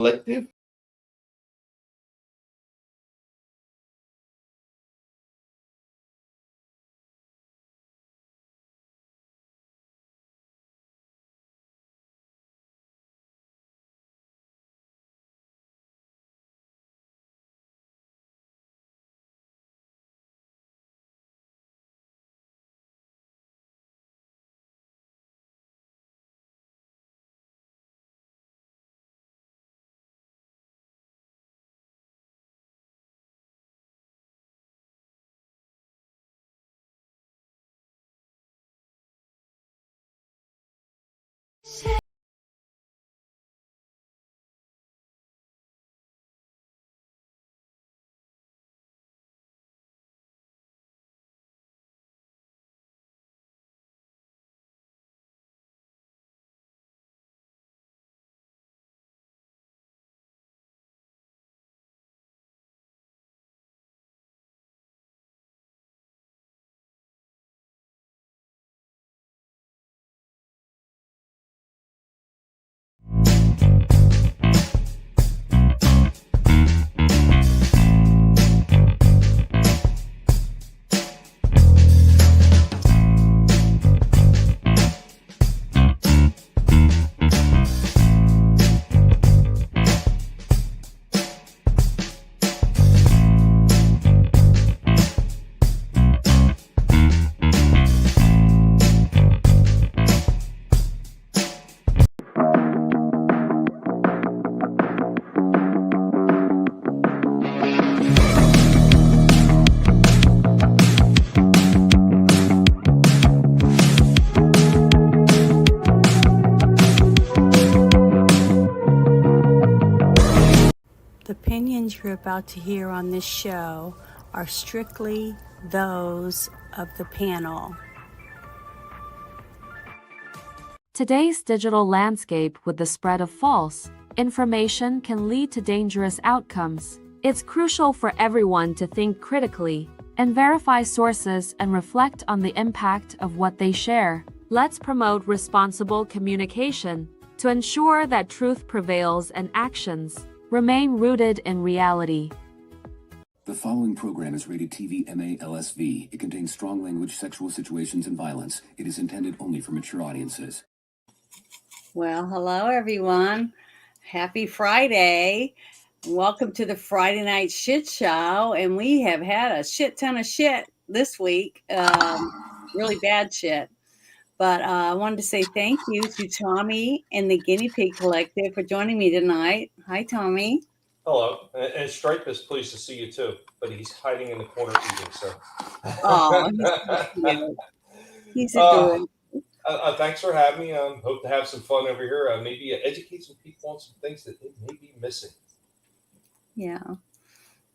Collective. The opinions you're about to hear on this show are strictly those of the panel. Today's digital landscape with the spread of false information can lead to dangerous outcomes. It's crucial for everyone to think critically and verify sources and reflect on the impact of what they share. Let's promote responsible communication to ensure that truth prevails and actions remain rooted in reality. The following program is rated TV MA-LSV. It contains strong language, sexual situations, and violence. It is intended only for mature audiences. Well, hello everyone. Happy Friday. Welcome to the Friday Night Shit Show. And we have had a shit ton of shit this week. Really bad shit. But I wanted to say thank you to Tommy and the Guinea Pig Collective for joining me tonight. Hi, Tommy. Hello. And Stripe is pleased to see you too, but he's hiding in the corner eating, so. Oh, he's so cute. He's adorable. Thanks for having me. Hope to have some fun over here. Maybe educate some people on some things that they may be missing. Yeah.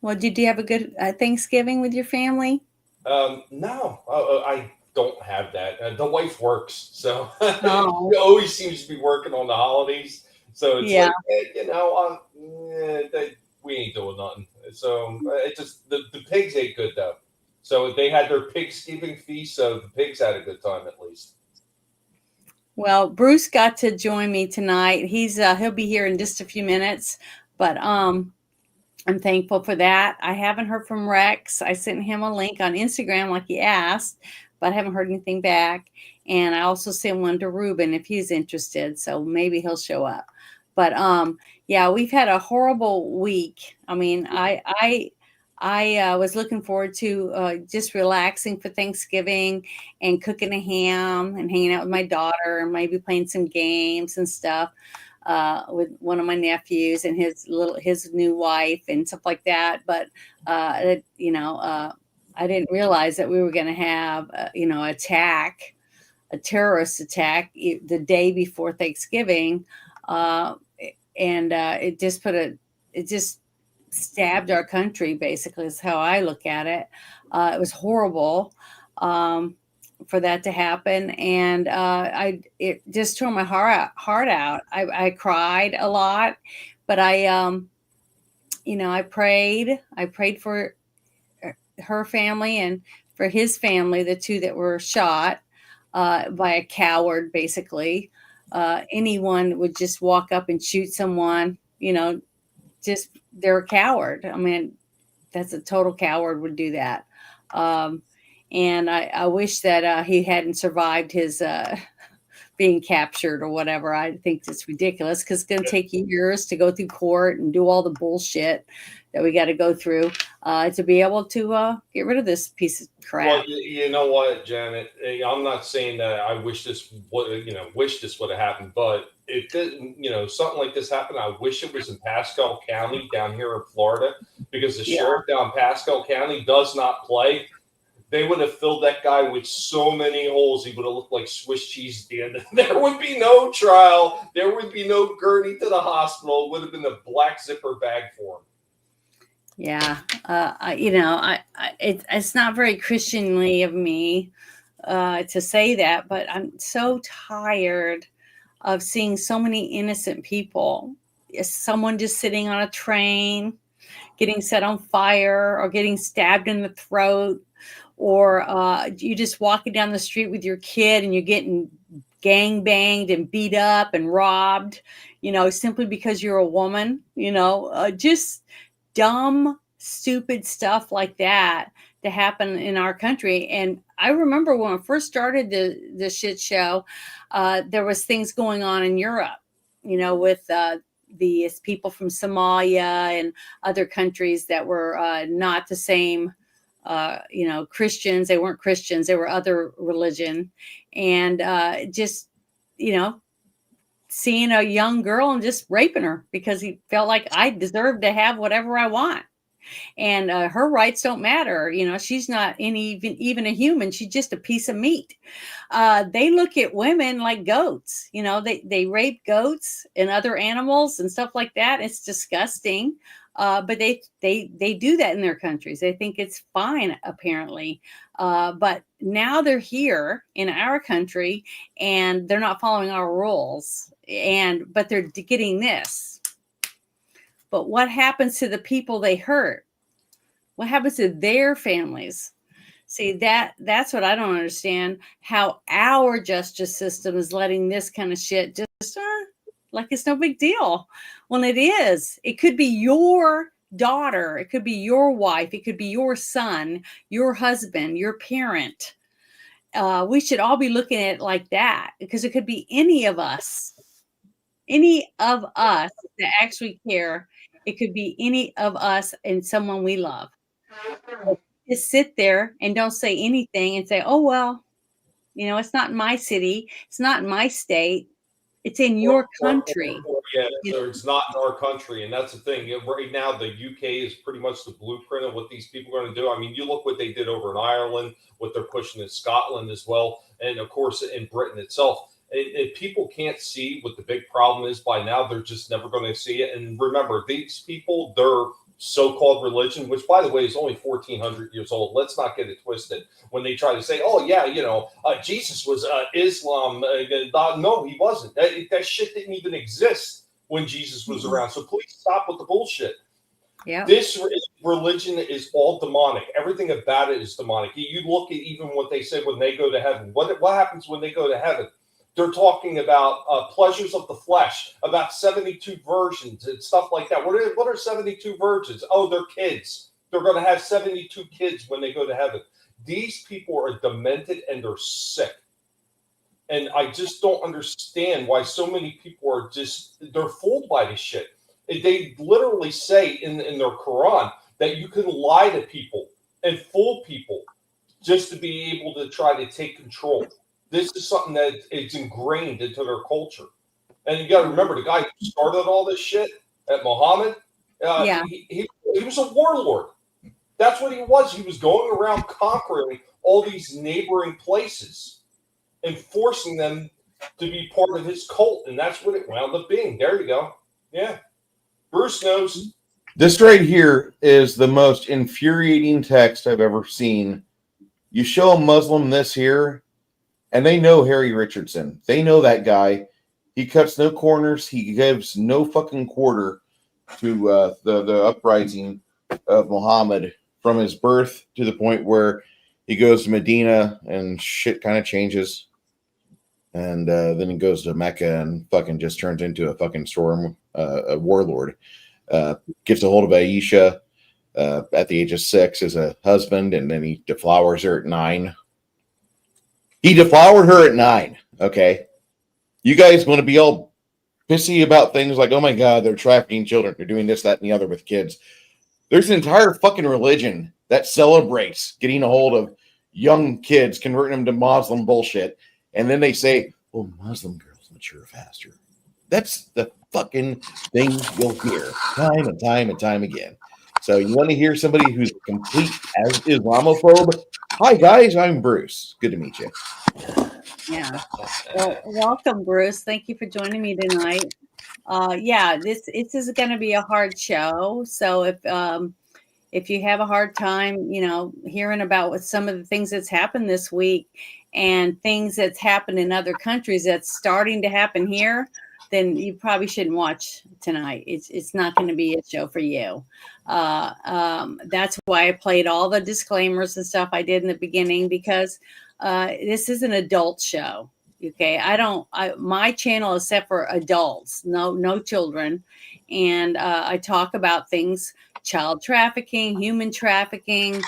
Well, did you have a good Thanksgiving with your family? No, I don't have that. The wife works, so Oh. she always seems to be working on the holidays. So it's Yeah. we ain't doing nothing. So it just the pigs ate good though. So they had their Pigsgiving feast, so the pigs had a good time at least. Well, Bruce got to join me tonight. He'll be here in just a few minutes, but I'm thankful for that. I haven't heard from Rex. I sent him a link on Instagram like he asked, but I haven't heard anything back. And I also sent one to Ruben if he's interested, so maybe he'll show up. But yeah, we've had a horrible week. I mean, I was looking forward to just relaxing for Thanksgiving and cooking a ham and hanging out with my daughter and maybe playing some games and stuff with one of my nephews and his new wife and stuff like that. But I didn't realize that we were going to have a terrorist attack the day before Thanksgiving, and it just stabbed our country, basically, is how I look at it. It was horrible for that to happen. And it just tore my heart out. I cried a lot, but I prayed for her family and for his family, the two that were shot by a coward, basically. Anyone would just walk up and shoot someone, just they're a coward. I mean, that's a total coward would do that. And I wish that he hadn't survived his being captured or whatever. I think it's ridiculous because it's going to take years to go through court and do all the bullshit that we got to go through to be able to get rid of this piece of crap. Well, you know what, Janet? I'm not saying that I wish this would have happened, but if something like this happened, I wish it was in Pasco County down here in Florida, because the sheriff down Pasco County does not play. They would have filled that guy with so many holes. He would have looked like Swiss cheese at the end. There would be no trial. There would be no gurney to the hospital. It would have been a black zipper bag for him. Yeah. It's not very Christianly of me to say that, but I'm so tired of seeing so many innocent people. Someone just sitting on a train, getting set on fire or getting stabbed in the throat. Or you just walking down the street with your kid and you're getting gang banged and beat up and robbed, simply because you're a woman, just dumb, stupid stuff like that to happen in our country. And I remember when I first started the shit show, there was things going on in Europe, with these people from Somalia and other countries that were not the same. Christians, they weren't Christians, they were other religion. And just, seeing a young girl and just raping her because he felt like I deserve to have whatever I want. And her rights don't matter. She's not even a human. She's just a piece of meat. They look at women like goats. They rape goats and other animals and stuff like that. It's disgusting. But they do that in their countries. They think it's fine, apparently. But now they're here in our country and they're not following our rules. But they're getting this. But what happens to the people they hurt? What happens to their families? See, that's what I don't understand. How our justice system is letting this kind of shit just like it's no big deal. When it is. It could be your daughter. It could be your wife. It could be your son, your husband, your parent. We should all be looking at it like that, because it could be any of us that actually care. It could be any of us and someone we love. Just sit there and don't say anything and say, oh, well, it's not in my city. It's not in my state. It's in your country. So it's not in our country. And that's the thing. Right now, the UK is pretty much the blueprint of what these people are going to do. I mean, you look what they did over in Ireland, what they're pushing in Scotland as well. And, of course, in Britain itself. If people can't see what the big problem is by now, they're just never going to see it. And remember, these people, their so-called religion, which, by the way, is only 1,400 years old. Let's not get it twisted. When they try to say, oh, yeah, Jesus was Islam. No, he wasn't. That shit didn't even exist when Jesus was around. So please stop with the bullshit. Yeah. This religion is all demonic. Everything about it is demonic. You look at even what they say when they go to heaven. What happens when they go to heaven? They're talking about pleasures of the flesh, about 72 virgins and stuff like that. What are 72 virgins? Oh, they're kids. They're going to have 72 kids when they go to heaven. These people are demented and they're sick. And I just don't understand why so many people are they're fooled by this shit. They literally say in their Quran that you can lie to people and fool people just to be able to try to take control. This is something that is ingrained into their culture. And you got to remember, the guy who started all this shit at Muhammad, he was a warlord. That's what he was. He was going around conquering all these neighboring places and forcing them to be part of his cult. And that's what it wound up being. There you go. Yeah. Bruce knows. This right here is the most infuriating text I've ever seen. You show a Muslim this here, and they know Harry Richardson. They know that guy. He cuts no corners. He gives no fucking quarter to the uprising of Muhammad from his birth to the point where he goes to Medina and shit kind of changes. And then he goes to Mecca and fucking just turns into a fucking storm, a warlord. Gets a hold of Aisha at the age of 6 as a husband, and then he deflowers her at 9. He deflowered her at 9. Okay. You guys want to be all pissy about things like, oh my God, they're trafficking children. They're doing this, that, and the other with kids. There's an entire fucking religion that celebrates getting a hold of young kids, converting them to Muslim bullshit. And then they say, oh, Muslim girls mature faster. That's the fucking thing you'll hear time and time and time again. So you want to hear somebody who's a complete Islamophobe? Hi, guys. I'm Bruce. Good to meet you. Yeah. Well, welcome, Bruce. Thank you for joining me tonight. Yeah, this is going to be a hard show. So if you have a hard time, hearing about what some of the things that's happened this week and things that's happened in other countries that's starting to happen here, then you probably shouldn't watch tonight. It's not going to be a show for you. That's why I played all the disclaimers and stuff I did in the beginning, because this is an adult show. Okay, my channel is set for adults, no children, and I talk about things: child trafficking, human trafficking,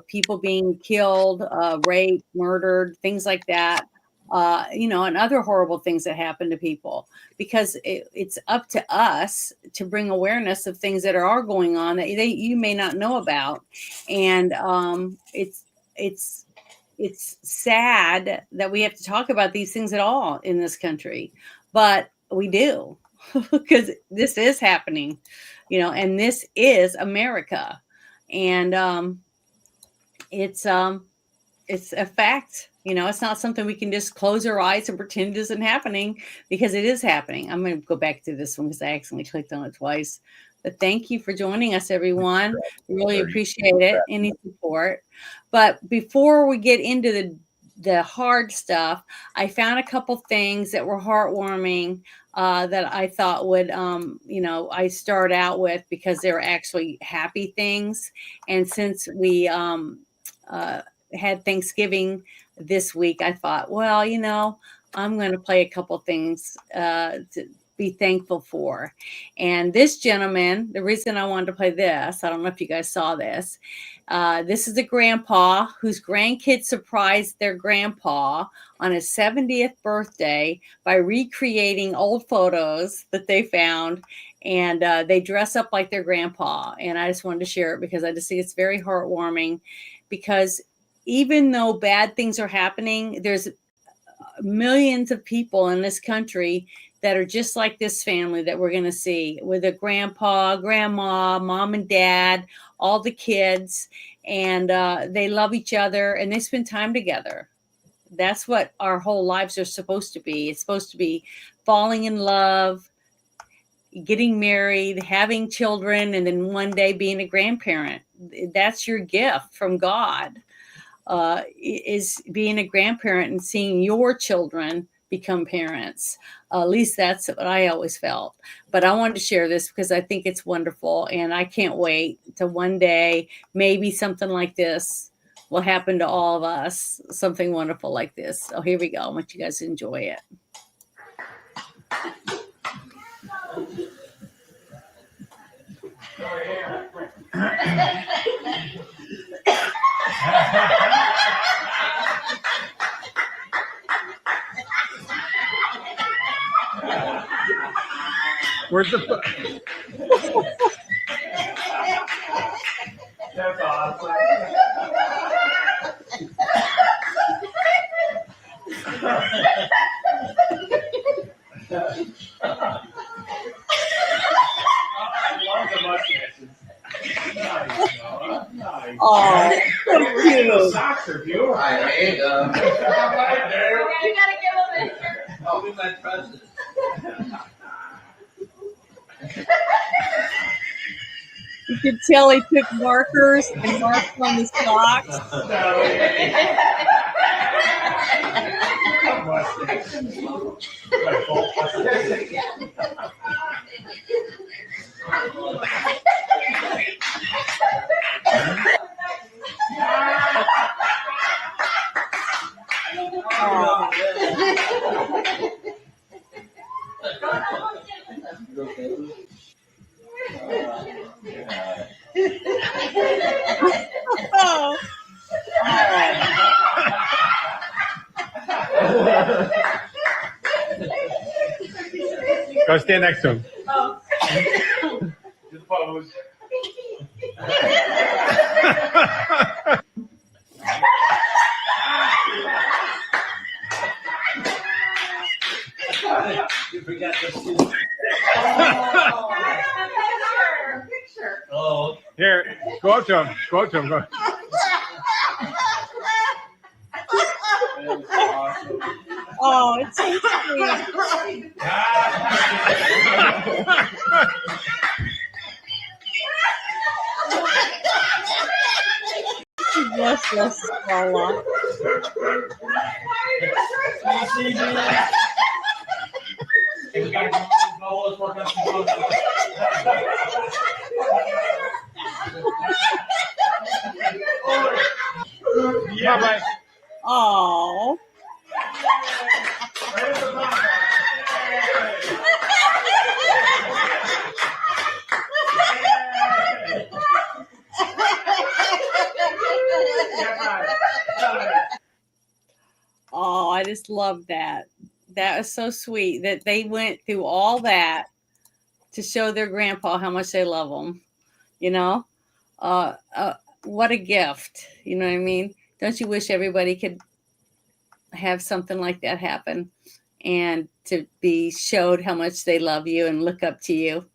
people being killed, raped, murdered, things like that. And other horrible things that happen to people, because it's up to us to bring awareness of things that are going on that you may not know about. And it's sad that we have to talk about these things at all in this country, but we do, because this is happening, and this is America. And it's a fact. It's not something we can just close our eyes and pretend isn't happening, because it is happening. I'm going to go back to this one because I accidentally clicked on it twice. But thank you for joining us, everyone. Really appreciate it. Any support. But before we get into the hard stuff, I found a couple things that were heartwarming that I thought would, I start out with, because they're actually happy things. And since we had Thanksgiving this week, I thought, well, I'm going to play a couple things to be thankful for. And this gentleman, the reason I wanted to play this, I don't know if you guys saw this. This is a grandpa whose grandkids surprised their grandpa on his 70th birthday by recreating old photos that they found. And they dress up like their grandpa. And I just wanted to share it because I just think it's very heartwarming, because even though bad things are happening, there's millions of people in this country that are just like this family that we're going to see, with a grandpa, grandma, mom and dad, all the kids, and they love each other and they spend time together. That's what our whole lives are supposed to be. It's supposed to be falling in love, getting married, having children, and then one day being a grandparent. That's your gift from God. Is being a grandparent and seeing your children become parents. At least that's what I always felt. But I wanted to share this because I think it's wonderful, and I can't wait to one day maybe something like this will happen to all of us, something wonderful like this. So here we go. I want you guys to enjoy it. Where's the That's awesome. I love the mustaches. Nice, Noah. Nice. Oh, so cute. The socks are beautiful. I hate them. You gotta give them a I'll be my present. You could tell he took markers and marked on the socks. stand next to him. Oh. Just pose. You forgot this. Picture. Oh, Here, go up to him. Go up to him. Go. that was awesome. Oh, it's so sweet. Bless us, Paula. And we gotta go, let's work on some photos. Yeah, bye. Oh, oh, I just love that. That is so sweet that they went through all that to show their grandpa how much they love him. You know, what a gift. You know what I mean? Don't you wish everybody could have something like that happen and to be showed how much they love you and look up to you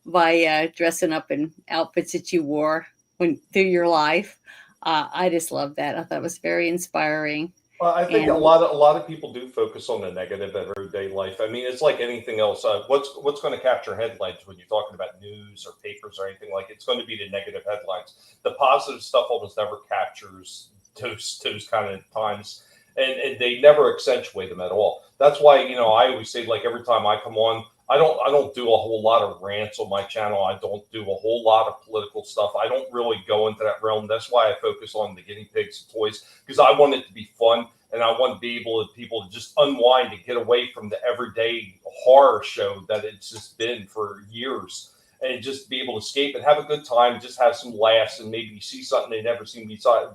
by dressing up in outfits that you wore when through your life? I just love that. I thought it was very inspiring. Well, I think And a lot of people do focus on the negative in everyday life. I mean, it's like anything else. What's going to capture headlines when you're talking about news or papers or anything like? It's going to be the negative headlines. The positive stuff almost never captures those kind of times, and they never accentuate them at all. That's why I always say, like, every time I come on, I don't do a whole lot of rants on my channel. I don't do a whole lot of political stuff. I don't really go into that realm. That's why I focus on the guinea pigs and toys, because I want it to be fun and I want to be able to people to just unwind and get away from the everyday horror show that it's just been for years, and just be able to escape and have a good time, just have some laughs, and maybe see something they never seen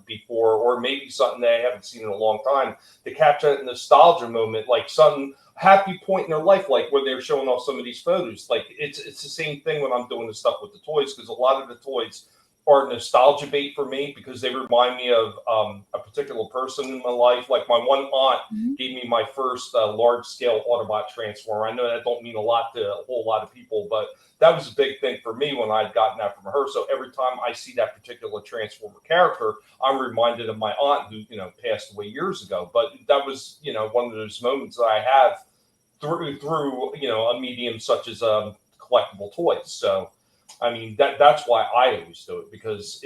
before, or maybe something they haven't seen in a long time, to capture that nostalgia moment, like some happy point in their life, like when they're showing off some of these photos. Like it's the same thing when I'm doing the stuff with the toys, because a lot of the toys are nostalgia bait for me because they remind me of a particular person in my life. Like my one aunt gave me my first large scale Autobot transformer. I know that don't mean a lot to a whole lot of people, but that was a big thing for me when I'd gotten that from her. So every time I see that particular transformer character, I'm reminded of my aunt who passed away years ago. But that was one of those moments that I have through a medium such as collectible toys. So I mean, that's why I always do it, because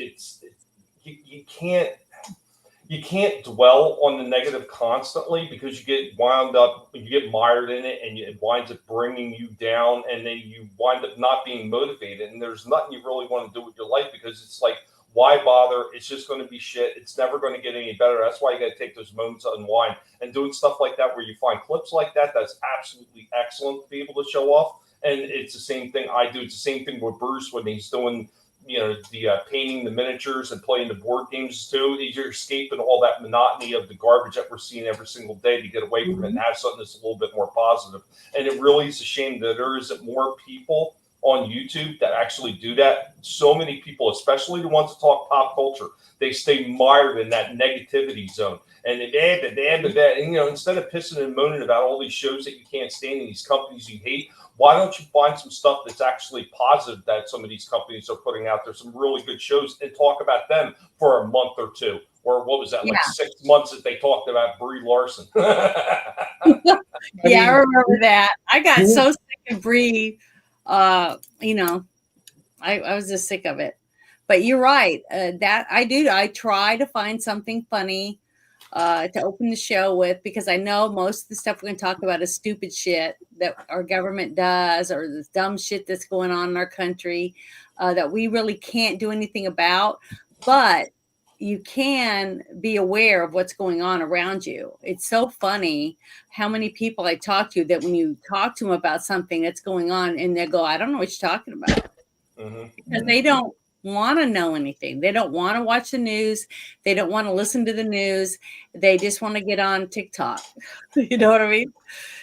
you can't dwell on the negative constantly, because you get wound up, you get mired in it, and it winds up bringing you down, and then you wind up not being motivated, and there's nothing you really want to do with your life, because it's like, why bother? It's just going to be shit. It's never going to get any better. That's why you got to take those moments to unwind, and doing stuff like that where you find clips like that. That's absolutely excellent to be able to show off. And it's the same thing I do. It's the same thing with Bruce when he's doing, the painting the miniatures and playing the board games too. You're escaping all that monotony of the garbage that we're seeing every single day to get away from it and have something that's a little bit more positive. And it really is a shame that there isn't more people on YouTube that actually do that. So many people, especially the ones that talk pop culture, they stay mired in that negativity zone. And instead of pissing and moaning about all these shows that you can't stand and these companies you hate, why don't you find some stuff that's actually positive that some of these companies are putting out there, some really good shows, and talk about them for a month or two? Or what was that, like 6 months that they talked about Brie Larson? Yeah, I remember that. I got so sick of Brie. I was just sick of it. But you're right. That I do. I try to find something funny to open the show with, because I know most of the stuff we're going to talk about is stupid shit that our government does, or the dumb shit that's going on in our country that we really can't do anything about. But you can be aware of what's going on around you. It's so funny how many people I talk to that when you talk to them about something that's going on, and they go, I don't know what you're talking about. Because they don't want to know anything. They don't want to watch the news. They don't want to listen to the news. They just want to get on TikTok. You know what I mean?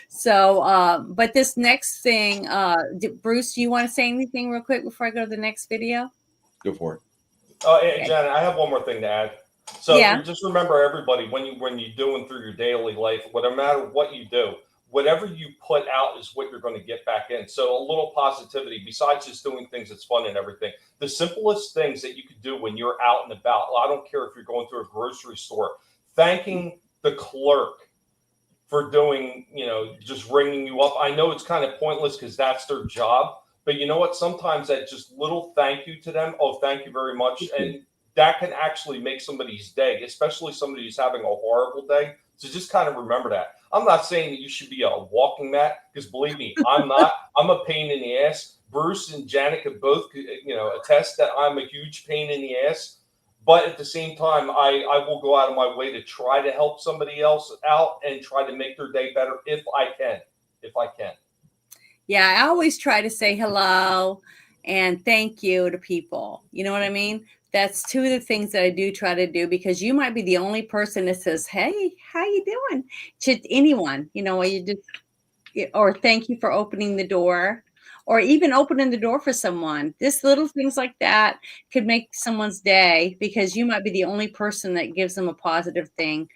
So, but this next thing, Bruce, do you want to say anything real quick before I go to the next video? Go for it. Oh, Okay. Janet, I have one more thing to add. So Yeah. just remember, everybody, when you're doing through your daily life, no matter what you do, whatever you put out is what you're going to get back in. So a little positivity, besides just doing things that's fun and everything. The simplest things that you could do when you're out and about. I don't care if you're going through a grocery store, thanking the clerk for doing, just ringing you up. I know it's kind of pointless because that's their job. But you know what? Sometimes that just little thank you to them. Oh, thank you very much. And that can actually make somebody's day, especially somebody who's having a horrible day. So just kind of remember that. I'm not saying that you should be a walking mat, because believe me, I'm not. I'm a pain in the ass. Bruce and Janet could both, attest that I'm a huge pain in the ass. But at the same time, I will go out of my way to try to help somebody else out and try to make their day better if I can. If I can. Yeah, I always try to say hello and thank you to people. You know what I mean? That's two of the things that I do try to do, because you might be the only person that says, "Hey, how you doing?" to anyone. You just, or thank you for opening the door, or even opening the door for someone. Just little things like that could make someone's day, because you might be the only person that gives them a positive thing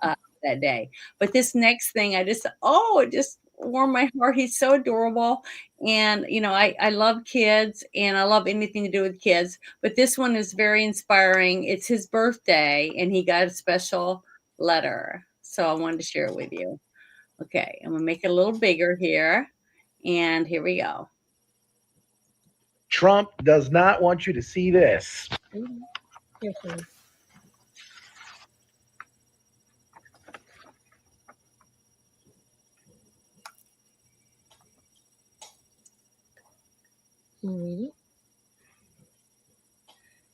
that day. But this next thing, it just warmed my heart. He's so adorable. And, I love kids and I love anything to do with kids. But this one is very inspiring. It's his birthday and he got a special letter. So I wanted to share it with you. Okay, I'm going to make it a little bigger here. And here we go. Trump does not want you to see this. Can you read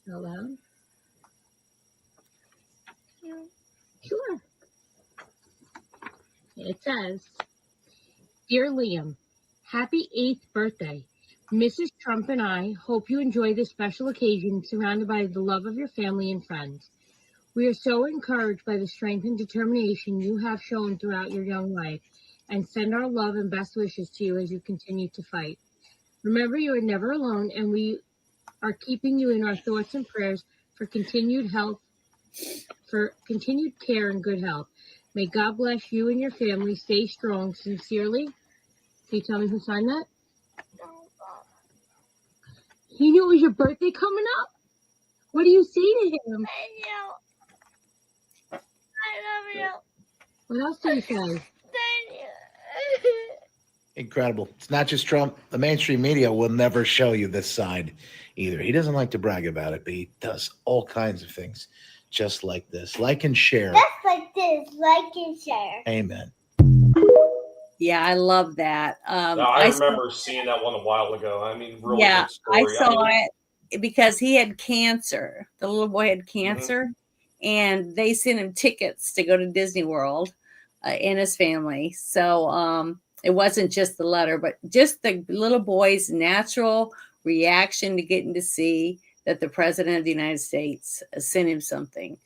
it out loud? Yeah. Sure. It says, "Dear Liam, happy 8th birthday. Mrs. Trump and I hope you enjoy this special occasion surrounded by the love of your family and friends. We are so encouraged by the strength and determination you have shown throughout your young life, and send our love and best wishes to you as you continue to fight. Remember, you are never alone, and we are keeping you in our thoughts and prayers for continued care and good health. May God bless you and your family. Stay strong. Sincerely." Can you tell me who signed that? He knew it was your birthday coming up? What do you say to him? I love you. What else do you say? Thank you. Incredible. It's not just Trump. The mainstream media will never show you this side either. He doesn't like to brag about it, but he does all kinds of things just like this. Like and share. Just like this, like and share. Amen. Yeah, I love that. I remember seeing that one a while ago. I mean, really Yeah, good story. I saw it because he had cancer. The little boy had cancer, and they sent him tickets to go to Disney World and his family. So it wasn't just the letter, but just the little boy's natural reaction to getting to see that the president of the United States sent him something.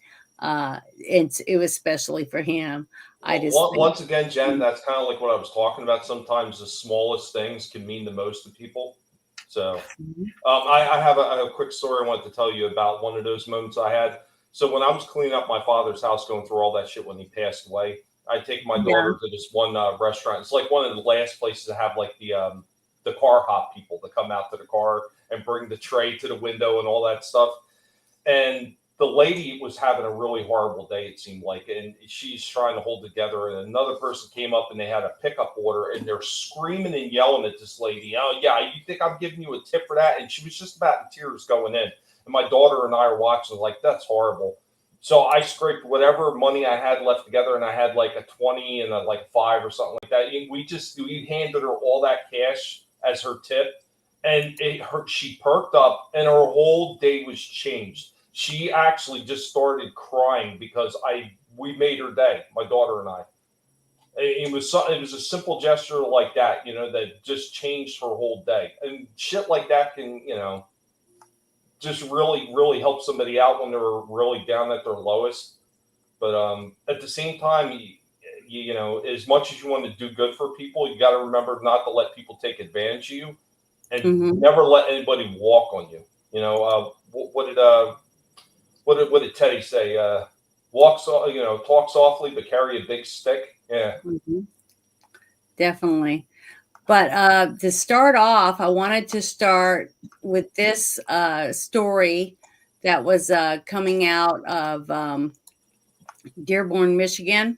It was especially for him. Once again, Jen, that's kind of like what I was talking about. Sometimes the smallest things can mean the most to people. So I have a quick story I wanted to tell you about one of those moments I had. So when I was cleaning up my father's house, going through all that shit when he passed away, I take my daughter to this one restaurant. It's like one of the last places to have like the car hop people that come out to the car and bring the tray to the window and all that stuff. And the lady was having a really horrible day, it seemed like, and she's trying to hold together. And another person came up and they had a pickup order and they're screaming and yelling at this lady. "Oh, yeah, you think I'm giving you a tip for that?" And she was just about in tears going in. And my daughter and I are watching like, that's horrible. So I scraped whatever money I had left together, and I had like a 20 and a like 5 or something like that. We handed her all that cash as her tip, and she perked up and her whole day was changed. She actually just started crying because we made her day, my daughter and I. It was a simple gesture like that, that just changed her whole day. And shit like that can, just really, really help somebody out when they're really down at their lowest. But at the same time, you know, as much as you want to do good for people, you got to remember not to let people take advantage of you, and never let anybody walk on you. You know, what did Teddy say? Talk softly but carry a big stick. Yeah. Definitely. But to start off, I wanted to start with this story that was coming out of Dearborn, Michigan,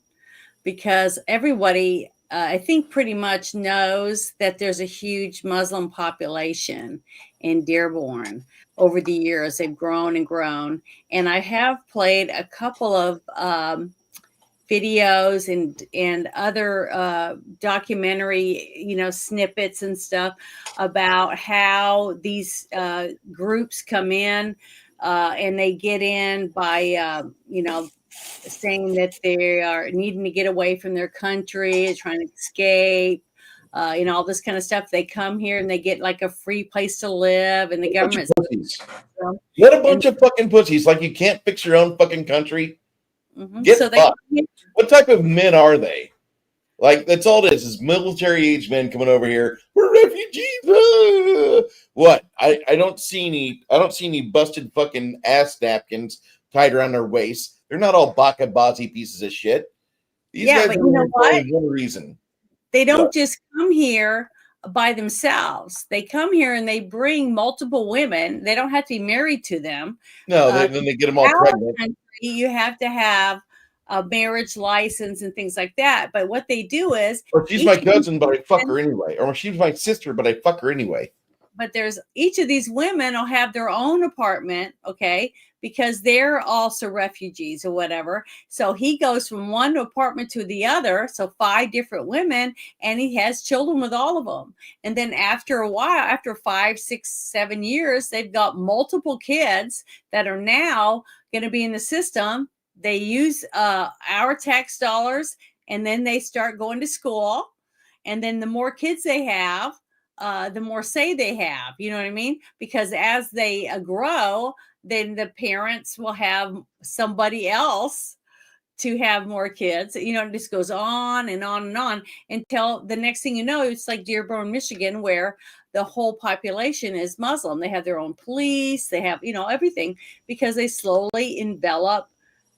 because everybody, I think, pretty much knows that there's a huge Muslim population in Dearborn. Over the years, they've grown and grown. And I have played a couple of videos and other documentary, you know, snippets and stuff about how these groups come in and they get in by, you know, saying that they are needing to get away from their country, trying to escape, you know, all this kind of stuff. They come here and they get like a free place to live, and the government. What a bunch of fucking pussies! Like, you can't fix your own fucking country. Get So fucked. What type of men are they? Like, that's all it is military age men coming over here. We're refugees. What? I don't see any busted fucking ass napkins tied around their waists. They're not all baka bazi pieces of shit. These guys but are you know here for only one reason. They don't just come here by themselves. They come here and they bring multiple women. They don't have to be married to them. No, then they get them all pregnant. Country, you have to have a marriage license and things like that. But what they do is, or she's my cousin, but I fuck her anyway. Or she's my sister, but I fuck her anyway. But there's each of these women will have their own apartment, okay, because they're also refugees or whatever. So he goes from one apartment to the other, so 5 different women, and he has children with all of them. And then after a while, after 5, 6, 7 years, they've got multiple kids that are now going to be in the system. They use our tax dollars, and then they start going to school. And then the more kids they have, the more say they have, you know what I mean? Because as they grow, then the parents will have somebody else to have more kids. You know, it just goes on and on and on until the next thing you know, it's like Dearborn, Michigan, where the whole population is Muslim. They have their own police, they have, you know, everything, because they slowly envelop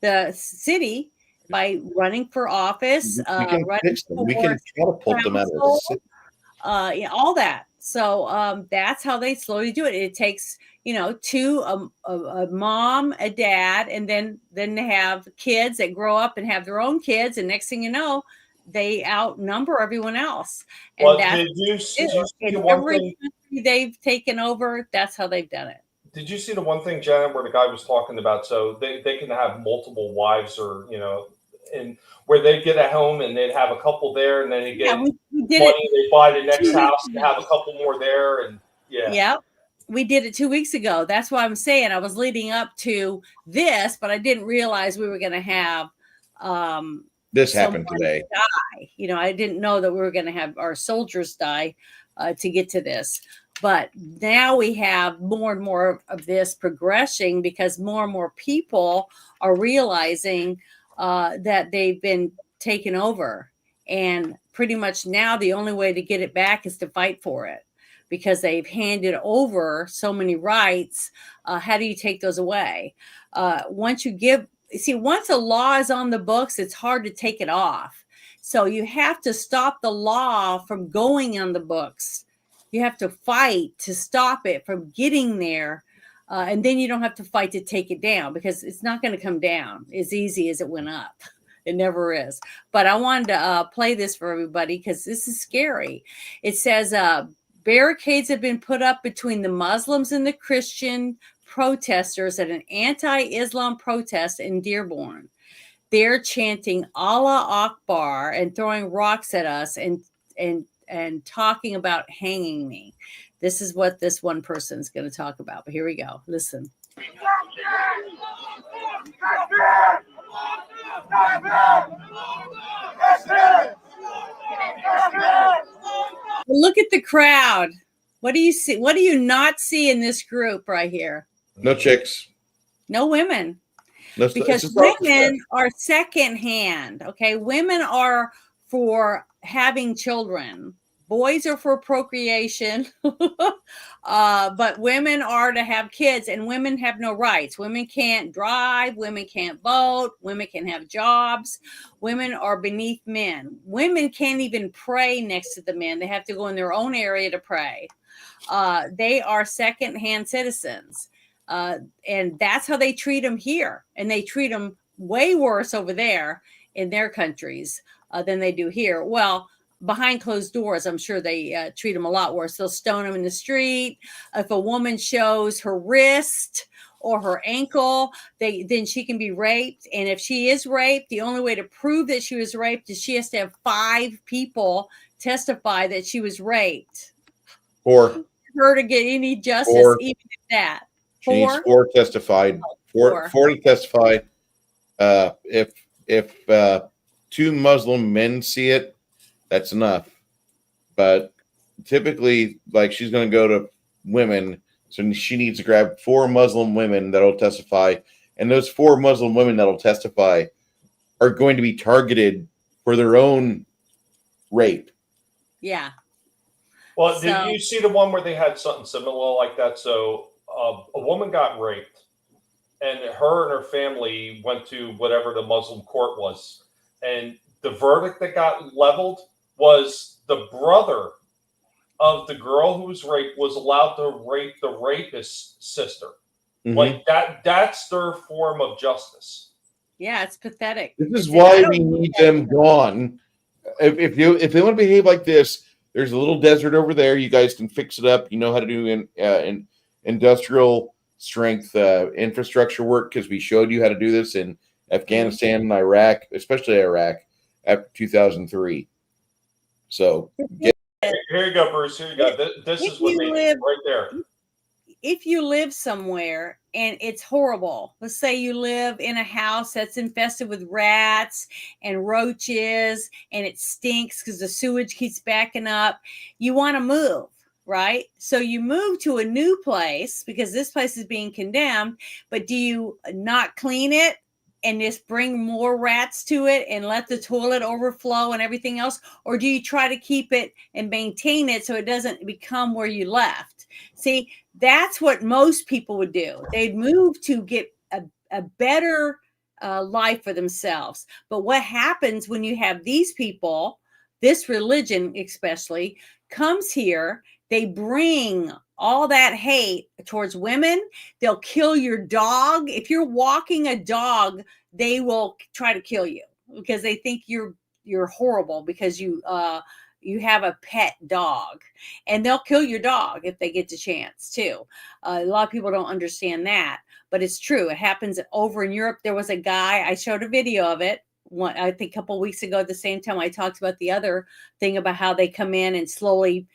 the city by running for office. We can fix them. We can catapult them out of the city. Yeah, all that. So that's how they slowly do it. It takes, you know, a mom, a dad, and then they have kids that grow up and have their own kids, and next thing you know, they outnumber everyone else. And Well, that's did you see in one every thing? country they've taken over, that's how they've done it. Did you see the one thing, Janet, where the guy was talking about? So they can have multiple wives, or, you know, and where they get a home and they'd have a couple there, and then they get we did money, it. they buy the next house and have a couple more there, and yeah, we did it 2 weeks ago. That's why I'm saying I was leading up to this, but I didn't realize we were going to have this happened today. Die. You know, I didn't know that we were going to have our soldiers die to get to this. But now we have more and more of this progressing, because more and more people are realizing that they've been taken over. And pretty much now the only way to get it back is to fight for it, because they've handed over so many rights. How do you take those away? Once a law is on the books, it's hard to take it off. So you have to stop the law from going on the books. You have to fight to stop it from getting there. And then you don't have to fight to take it down, because it's not going to come down as easy as it went up. It never is. But I wanted to play this for everybody, because this is scary. It says barricades have been put up between the Muslims and the Christian protesters at an anti-Islam protest in Dearborn. They're chanting Allah Akbar and throwing rocks at us and talking about hanging me. This is what this one person is going to talk about. But here we go. Listen. Look at the crowd. What do you see? What do you not see in this group right here? No chicks. No women. No, it's Because just all the women stuff. are secondhand. Okay. Women are for having children. Boys are for procreation. But women are to have kids, and women have no rights. Women can't drive. Women can't vote. Women can have jobs. Women are beneath men. Women can't even pray next to the men. They have to go in their own area to pray. They are secondhand citizens. And that's how they treat them here. And they treat them way worse over there in their countries than they do here. Well, behind closed doors, I'm sure they treat them a lot worse. They'll stone them in the street. If a woman shows her wrist or her ankle, then she can be raped. And if she is raped, the only way to prove that she was raped is she has to have 5 people testify that she was raped. Four. Her to get any justice, Four. even if that. She needs 4 testified. Four to testify. If 2 Muslim men see it, that's enough. But typically, like, she's going to go to women, so she needs to grab 4 Muslim women that'll testify, and those 4 Muslim women that'll testify are going to be targeted for their own rape. Yeah. Well, did you see the one where they had something similar like that? So a woman got raped, and her and her family went to whatever the Muslim court was, and the verdict that got leveled was the brother of the girl who was raped was allowed to rape the rapist's sister. Mhm. Like that's their form of justice. Yeah, it's pathetic. This is why we need them gone. If they want to behave like this, there's a little desert over there. You guys can fix it up. You know how to do in industrial strength infrastructure work, because we showed you how to do this in Afghanistan and Iraq, especially Iraq, after 2003. So Here you go, Bruce. Here you go. This is what they need right there. If you live somewhere and it's horrible, let's say you live in a house that's infested with rats and roaches and it stinks because the sewage keeps backing up, you want to move, right? So you move to a new place because this place is being condemned, but do you not clean it and just bring more rats to it and let the toilet overflow and everything else? Or do you try to keep it and maintain it so it doesn't become where you left? See, that's what most people would do. They'd move to get a better life for themselves. But what happens when you have these people, this religion especially, comes here, they bring all that hate towards women. They'll kill your dog. If you're walking a dog, they will try to kill you because they think you're horrible because you have a pet dog, and they'll kill your dog if they get the chance too. A lot of people don't understand that, but it's true. It happens over in Europe. There was a guy, I showed a video of it, I think a couple of weeks ago, at the same time I talked about the other thing about how they come in and slowly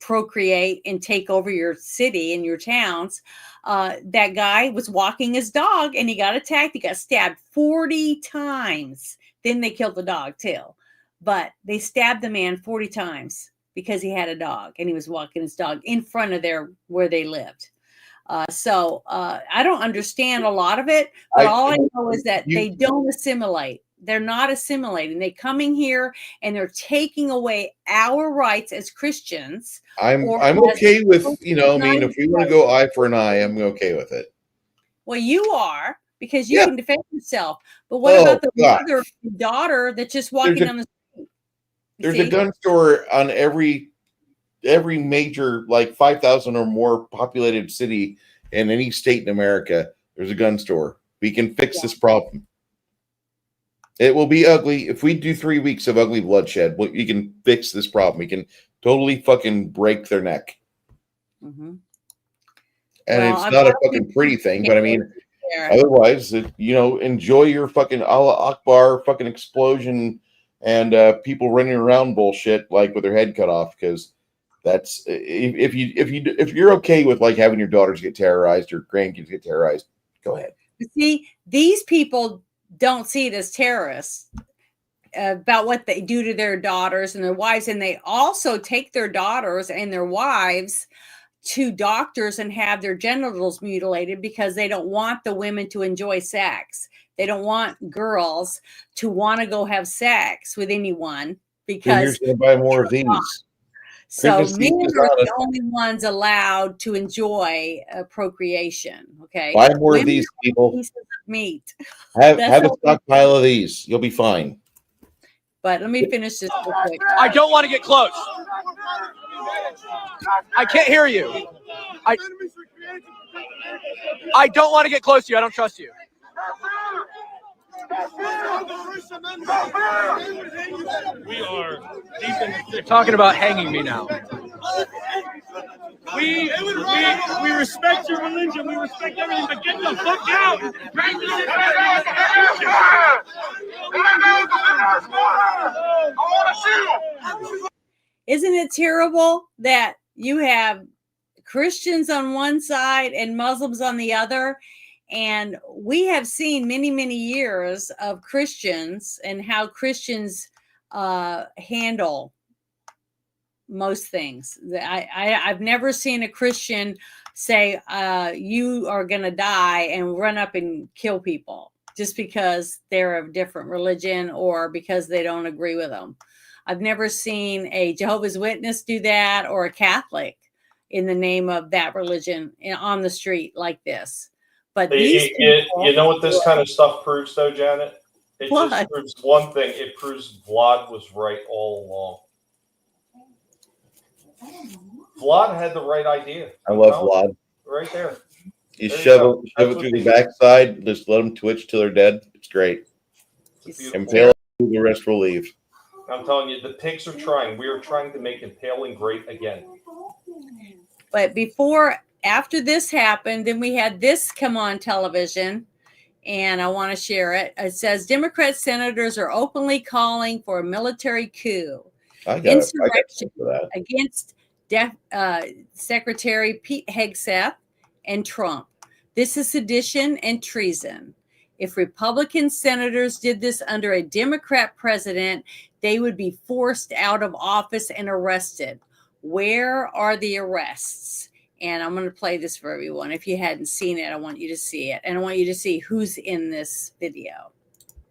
procreate and take over your city and your towns. That guy was walking his dog and he got attacked. He got stabbed 40 times. Then they killed the dog too. But they stabbed the man 40 times because he had a dog and he was walking his dog in front of where they lived. So I don't understand a lot of it, but all I know is that they don't assimilate. They're not assimilating. They're coming here and they're taking away our rights as Christians. I'm okay with, if we want to go eye for an eye, I'm okay with it. Well, you are, because you can defend yourself. But what about the mother and daughter that's just walking down the street? There's a gun store on every major, like 5,000 or more populated city in any state in America. There's a gun store. We can fix this problem. It will be ugly. If we do 3 weeks of ugly bloodshed, we can fix this problem. We can totally fucking break their neck. Mm-hmm. And it's not a fucking pretty thing, but I mean, otherwise, enjoy your fucking Allah Akbar fucking explosion and people running around bullshit like with their head cut off, because that's if you're okay with like having your daughters get terrorized or grandkids get terrorized, go ahead. See, these people don't see it as terrorists about what they do to their daughters and their wives, and they also take their daughters and their wives to doctors and have their genitals mutilated because they don't want the women to enjoy sex. They don't want girls to want to go have sex with anyone Then you're because going to buy more of these. so Pregnancy men is are not the only ones allowed to enjoy procreation. Okay, buy more of women these, are people. pieces of meat. Have That's a all. stockpile of these. You'll be fine. But let me finish this real quick. I don't want to get close. I can't hear you. I don't want to get close to you. I don't trust you. We are deep in the You're talking about hanging me now. we respect your religion. We respect everything, but get the fuck out. Isn't it terrible that you have Christians on one side and Muslims on the other? And we have seen many, many years of Christians and how Christians handle most things. I've never seen a Christian say, you are going to die and run up and kill people just because they're of different religion or because they don't agree with them. I've never seen a Jehovah's Witness do that or a Catholic in the name of that religion on the street like this. But these people, you know what this kind of stuff proves, though, Janet? It What? just proves one thing. It proves Vlad was right all along. Vlad had the right idea. I love Vlad. Right there. You There you shove go. it That's through what the they- backside. Just let them twitch till they're dead. It's great. It's a beautiful- Impale them, the rest will leave. I'm telling you, the pigs are trying. We are trying to make impaling great again. but after this happened, then we had this come on television, and I want to share it. It says Democrat senators are openly calling for a military coup, I got insurrection for that. against Secretary Pete Hegseth and Trump. This is sedition and treason. If Republican senators did this under a Democrat president, they would be forced out of office and arrested. Where are the arrests? And I'm going to play this for everyone. If you hadn't seen it, I want you to see it. And I want you to see who's in this video.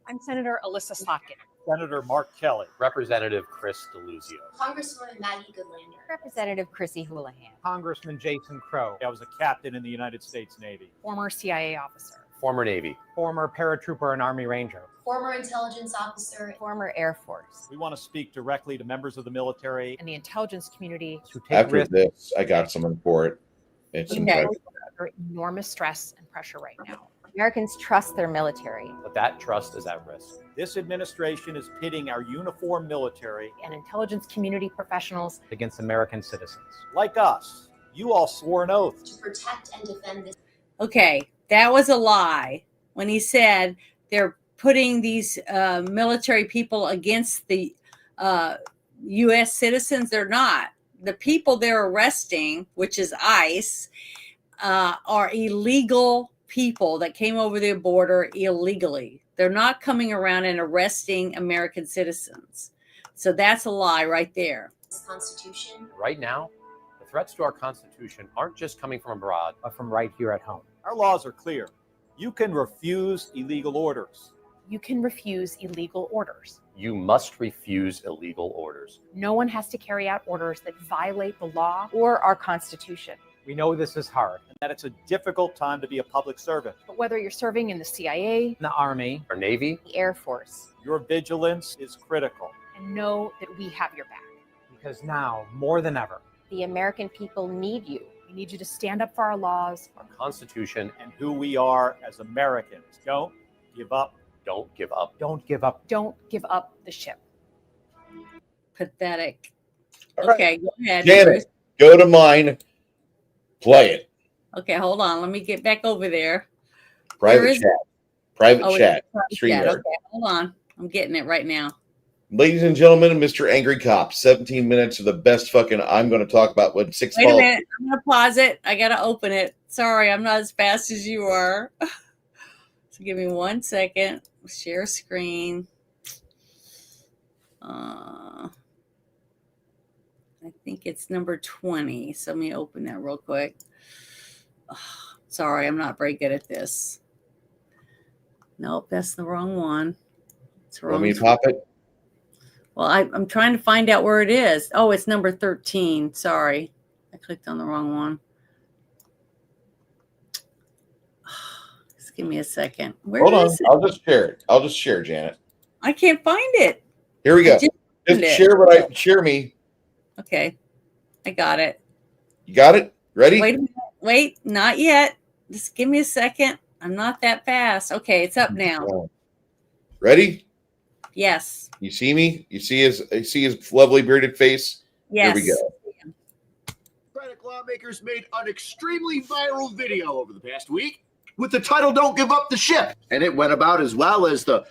I'm Senator Alyssa Slotkin. Senator Mark Kelly. Representative Chris DeLuzio. Congresswoman Maggie Goodlander. Representative Chrissy Houlihan. Congressman Jason Crow. I was a captain in the United States Navy. Former CIA officer. Former Navy. Former paratrooper and Army Ranger. Former intelligence officer. Former Air Force. We want to speak directly to members of the military and the intelligence community who take After risks. this, I got something for it. It's under enormous stress and pressure right now. Americans trust their military. But that trust is at risk. This administration is pitting our uniformed military and intelligence community professionals against American citizens. Like us. You all swore an oath to protect and defend this. Okay, that was a lie when he said they're putting these military people against the U.S. citizens. They're not. The people they're arresting, which is ICE, are illegal people that came over the border illegally. They're not coming around and arresting American citizens. So that's a lie right there. Constitution. Right now, the threats to our Constitution aren't just coming from abroad, but from right here at home. Our laws are clear. You can refuse illegal orders. You can refuse illegal orders. You must refuse illegal orders. No one has to carry out orders that violate the law or our Constitution. We know this is hard and that it's a difficult time to be a public servant. But whether you're serving in the CIA, the Army, or Navy, the Air Force, your vigilance is critical. And know that we have your back. Because now, more than ever, the American people need you. We need you to stand up for our laws, our Constitution, and who we are as Americans. Don't give up. Don't give up. Don't give up. Don't give up the ship. Pathetic. All okay, right. Go ahead. Janet, go to mine. Play it. Okay, hold on. Let me get back over there. Private chat. Private chat. Okay, hold on. I'm getting it right now. Ladies and gentlemen, Mr. Angry Cop, 17 minutes of the best fucking I'm going to talk about with 6 Wait a minute. I'm going to pause it. I got to open it. Sorry, I'm not as fast as you are. So give me 1 second. Share screen. I think it's number 20. So let me open that real quick. Oh, sorry, I'm not very good at this. Nope, that's the wrong one. It's the Want wrong. me to pop it? Well, I'm trying to find out where it is. Oh, it's number 13. Sorry. I clicked on the wrong one. Just give me a second. Where Hold on. is it? I'll just share it. I'll just share, Janet. I can't find it. Here we go. Just Share me. Okay. I got it. You got it? Ready? Wait a minute. Wait, not yet. Just give me a second. I'm not that fast. Okay, it's up now. Ready? Yes. You see me? You see his lovely bearded face? Yes. Here we go. Democratic lawmakers made an extremely viral video over the past week with the title "Don't Give Up the Ship," and it went about as well as the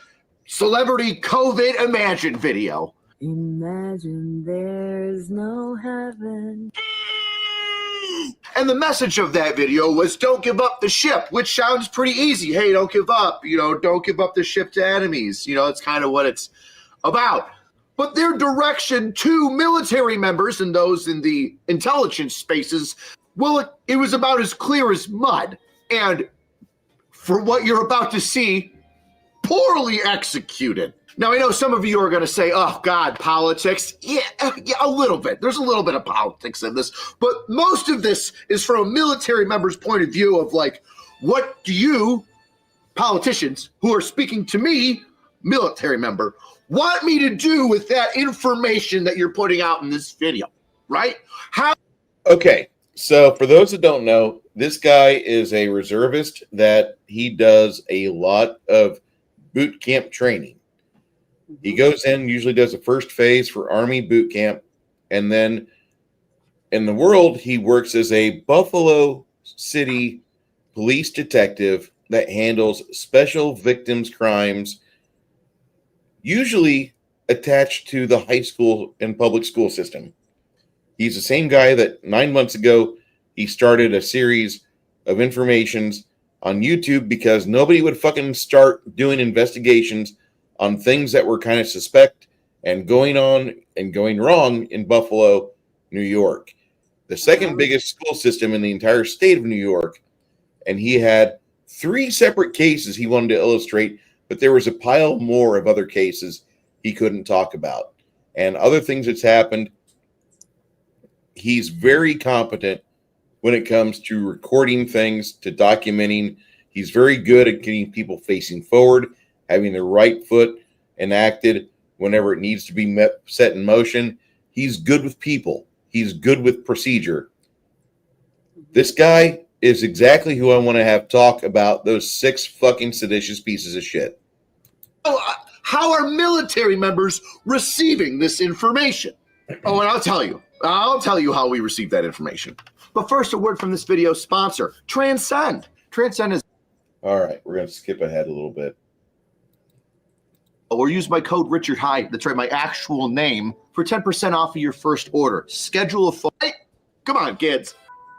celebrity COVID Imagine video. Imagine there's no heaven. And the message of that video was "Don't give up the ship," which sounds pretty easy. Hey, don't give up, don't give up the ship to enemies. It's kind of what it's about. But their direction to military members and those in the intelligence spaces, well, it was about as clear as mud. And for what you're about to see, poorly executed. Now, I know some of you are going to say, oh, God, politics. Yeah, a little bit. There's a little bit of politics in this. But most of this is from a military member's point of view of like, what do you, politicians who are speaking to me, military member, want me to do with that information that you're putting out in this video, right? Okay. So for those that don't know, this guy is a reservist that he does a lot of boot camp training. He goes in, usually does the first phase for Army boot camp, and then in the world, he works as a Buffalo City police detective that handles special victims crimes, usually attached to the high school and public school system. He's the same guy that 9 months ago, he started a series of informations on YouTube because nobody would fucking start doing investigations on things that were kind of suspect and going on and going wrong in Buffalo, New York. The second biggest school system in the entire state of New York. And he had 3 separate cases he wanted to illustrate, but there was a pile more of other cases he couldn't talk about. And other things that's happened. He's very competent when it comes to recording things, to documenting. He's very good at getting people facing forward, having the right foot enacted whenever it needs to be set in motion. He's good with people. He's good with procedure. This guy is exactly who I want to have talk about those 6 fucking seditious pieces of shit. How are military members receiving this information? Oh, and I'll tell you how we receive that information. But first, a word from this video's sponsor, Transcend. Transcend is... All right, we're going to skip ahead a little bit. Or use my code Richard Hyde, that's right, my actual name, for 10% off of your first order. Schedule a flight. Come on, kids.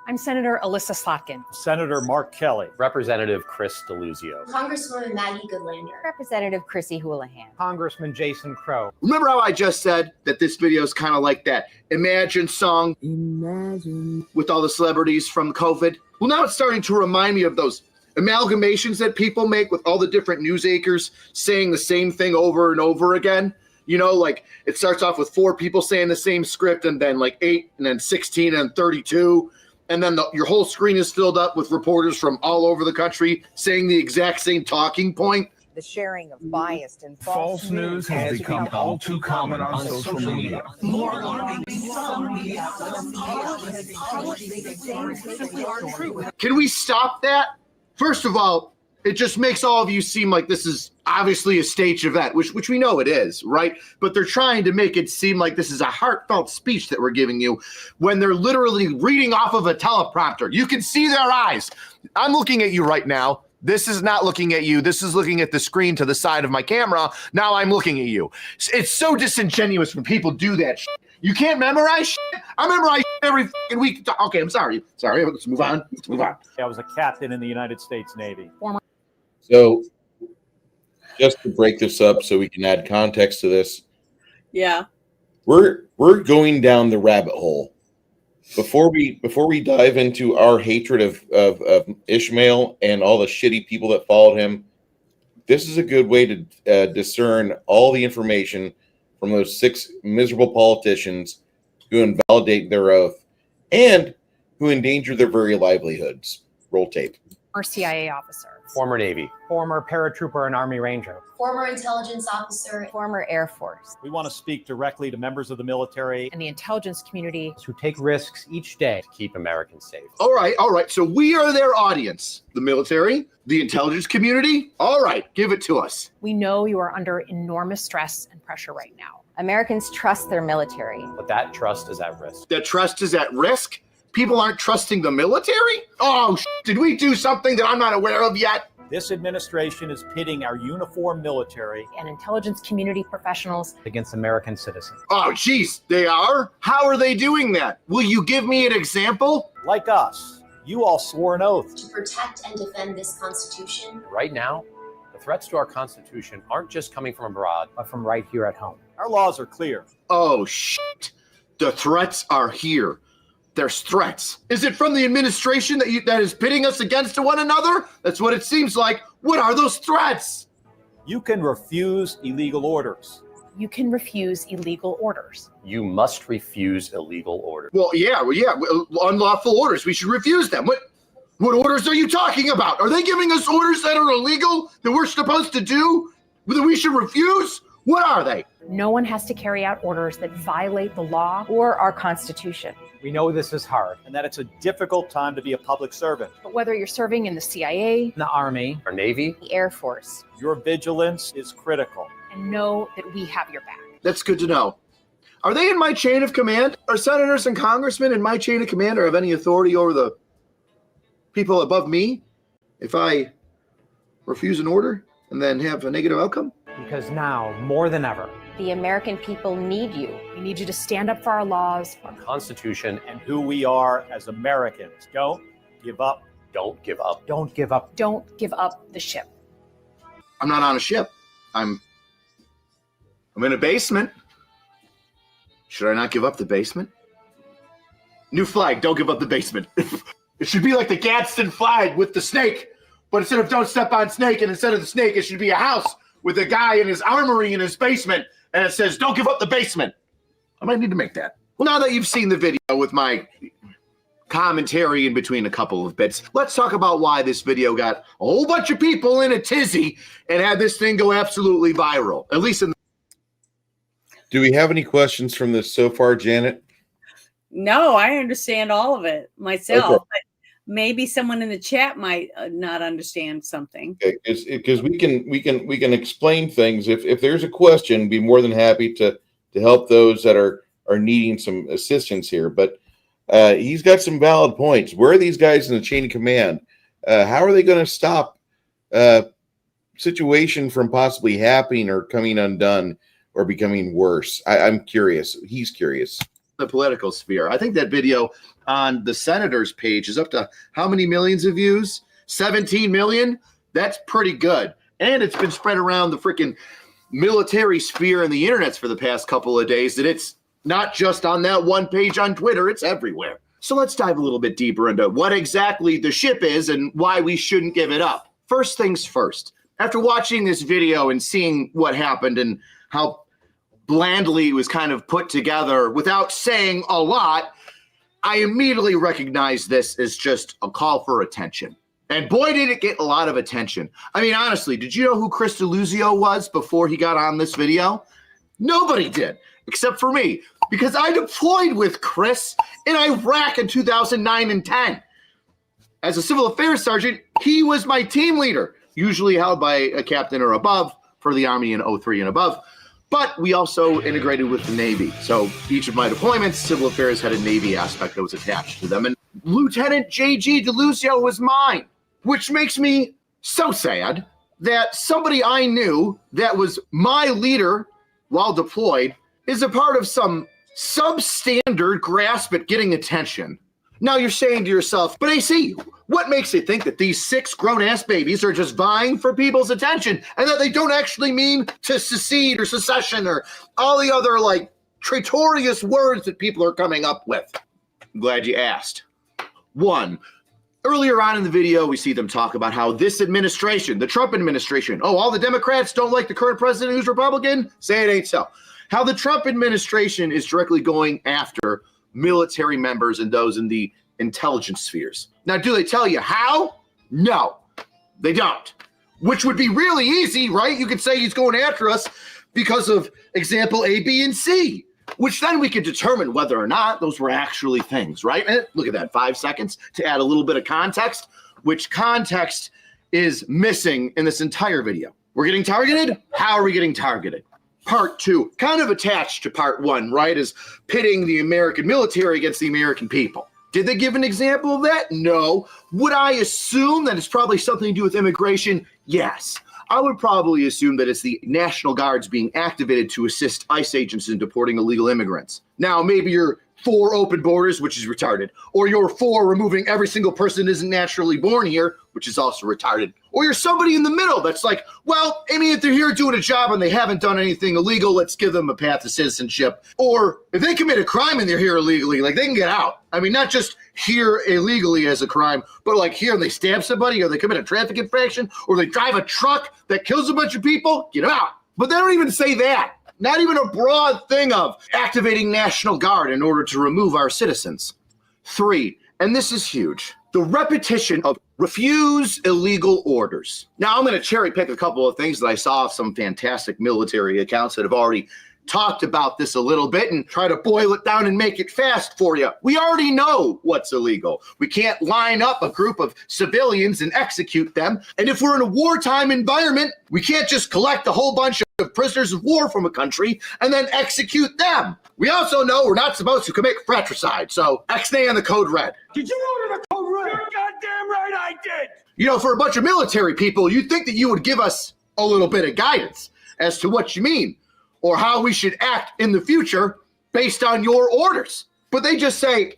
I'm Senator Alyssa Slotkin. Senator Mark Kelly. Representative Chris DeLuzio. Congresswoman Maggie Goodlander. Representative Chrissy Houlihan. Congressman Jason Crow. Remember how I just said that this video is kind of like that Imagine song with all the celebrities from COVID? Well, now it's starting to remind me of those amalgamations that people make with all the different news anchors saying the same thing over and over again. Like it starts off with 4 people saying the same script and then like 8 and then 16 and 32. And then your whole screen is filled up with reporters from all over the country saying the exact same talking point. The sharing of biased and false news has become all too common on social media. More alarming, some media simply aren't true. Can we stop that? First of all, it just makes all of you seem like this is obviously a staged event, which we know it is, right? But they're trying to make it seem like this is a heartfelt speech that we're giving you when they're literally reading off of a teleprompter. You can see their eyes. I'm looking at you right now. This is not looking at you. This is looking at the screen to the side of my camera. Now I'm looking at you. It's so disingenuous when people do that shit. You can't memorize shit? I memorize shit every fucking week. Okay, I'm sorry. Let's move on. I was a captain in the United States Navy. So just to break this up so we can add context to this. Yeah. we're going down the rabbit hole. Before we dive into our hatred of Ishmael and all the shitty people that followed him, this is a good way to discern all the information from those 6 miserable politicians who invalidate their oath and who endanger their very livelihoods. Roll tape. Former CIA officer. Former Navy. Former paratrooper and Army Ranger. Former intelligence officer. Former Air Force. We want to speak directly to members of the military And the intelligence community. Who take risks each day. To keep Americans safe. All right. So we are their audience. The military, the intelligence community. All right, give it to us. We know you are under enormous stress and pressure right now. Americans trust their military. But that trust is at risk. That trust is at risk? People aren't trusting the military? Oh, did we do something that I'm not aware of yet? This administration is pitting our uniformed military And intelligence community professionals. against American citizens. Oh, geez, they are? How are they doing that? Will you give me an example? like us. You all swore an oath. To protect and defend this Constitution. Right now, the threats to our Constitution aren't just coming from abroad, But from right here at home. Our laws are clear. Oh, shit. The threats are here. There's threats. Is it from the administration that is pitting us against one another? That's what it seems like. What are those threats? You can refuse illegal orders. You can refuse illegal orders. you must refuse illegal orders. Well, yeah. Unlawful orders. We should refuse them. What orders are you talking about? Are they giving us orders that are illegal that we're supposed to do, that we should refuse? What are they? No one has to carry out orders that violate the law or our Constitution. We know this is hard, and that it's a difficult time to be a public servant. But whether you're serving in the CIA, the Army, or Navy, the Air Force, your vigilance is critical. And know that we have your back. That's good to know. Are they in my chain of command? Are senators and congressmen in my chain of command or have any authority over the people above me if I refuse an order and then have a negative outcome? Because now, more than ever, the American people need you. We need you to stand up for our laws, our Constitution, and who we are as Americans. Don't give up. Don't give up. Don't give up. Don't give up the ship. I'm not on a ship. I'm in a basement. Should I not give up the basement? New flag, don't give up the basement. It should be like the Gadsden flag with the snake. But instead of don't step on snake, and instead of the snake, it should be a house with a guy in his armory in his basement. And it says, don't give up the basement. I might need to make that. Well, now that you've seen the video with my commentary in between a couple of bits, let's talk about why this video got a whole bunch of people in a tizzy and had this thing go absolutely viral. At least in Do we have any questions from this so far, Janet? No, I understand all of it myself. Okay. But maybe someone in the chat might not understand something. Because we can explain things. If there's a question, be more than happy to help those that are needing some assistance here. But he's got some valid points. Where are these guys in the chain of command? How are they going to stop situation from possibly happening or coming undone or becoming worse? I'm curious. He's curious. The political sphere. I think that video on the senator's page is up to how many millions of views? 17 million? That's pretty good. And it's been spread around the freaking military sphere and the internets for the past couple of days that it's not just on that one page on Twitter, it's everywhere. So let's dive a little bit deeper into what exactly the ship is and why we shouldn't give it up. First things first. After watching this video and seeing what happened and how blandly it was kind of put together without saying a lot, I immediately recognized this as just a call for attention. And boy, did it get a lot of attention. I mean, honestly, did you know who Chris DeLuzio was before he got on this video? Nobody did, except for me, because I deployed with Chris in Iraq in 2009 and 10. As a civil affairs sergeant, he was my team leader, usually held by a captain or above for the Army in 03 and above. But we also integrated with the Navy. So each of my deployments, civil affairs had a Navy aspect that was attached to them. And Lieutenant J.G. DeLuzio was mine, which makes me so sad that somebody I knew that was my leader while deployed is a part of some substandard grasp at getting attention. Now you're saying to yourself, but AC, what makes you think that these 6 grown-ass babies are just vying for people's attention and that they don't actually mean to secede or secession or all the other, traitorous words that people are coming up with? I'm glad you asked. One, earlier on in the video, we see them talk about how this administration, the Trump administration, all the Democrats don't like the current president who's Republican? Say it ain't so. How the Trump administration is directly going after military members and those in the intelligence spheres. Now, do they tell you how? No, they don't. Which would be really easy, right? You could say he's going after us because of example A, B, and C, which then we could determine whether or not those were actually things, right? And look at that, 5 seconds to add a little bit of context, which context is missing in this entire video. We're getting targeted? How are we getting targeted? Part 2, kind of attached to part 1, right, is pitting the American military against the American people. Did they give an example of that? No. Would I assume that it's probably something to do with immigration? Yes. I would probably assume that it's the National Guards being activated to assist ICE agents in deporting illegal immigrants. Now, maybe you're for open borders, which is retarded, or you're for removing every single person that isn't naturally born here, which is also retarded, or you're somebody in the middle that's like, well, I mean, if they're here doing a job and they haven't done anything illegal, let's give them a path to citizenship. Or if they commit a crime and they're here illegally, like they can get out. I mean, not just here illegally as a crime, but like here and they stab somebody, or they commit a traffic infraction, or they drive a truck that kills a bunch of people, get them out. But they don't even say that. Not even a broad thing of activating National Guard in order to remove our citizens. 3, and this is huge, the repetition of refuse illegal orders. Now, I'm going to cherry pick a couple of things that I saw of some fantastic military accounts that have already talked about this a little bit and try to boil it down and make it fast for you. We already know what's illegal. We can't line up a group of civilians and execute them. And if we're in a wartime environment, we can't just collect a whole bunch of prisoners of war from a country and then execute them. We also know we're not supposed to commit fratricide. So X-nay on the code red. Did you order the code red? You're goddamn right I did. You know, for a bunch of military people, you'd think that you would give us a little bit of guidance as to what you mean, or how we should act in the future based on your orders. But they just say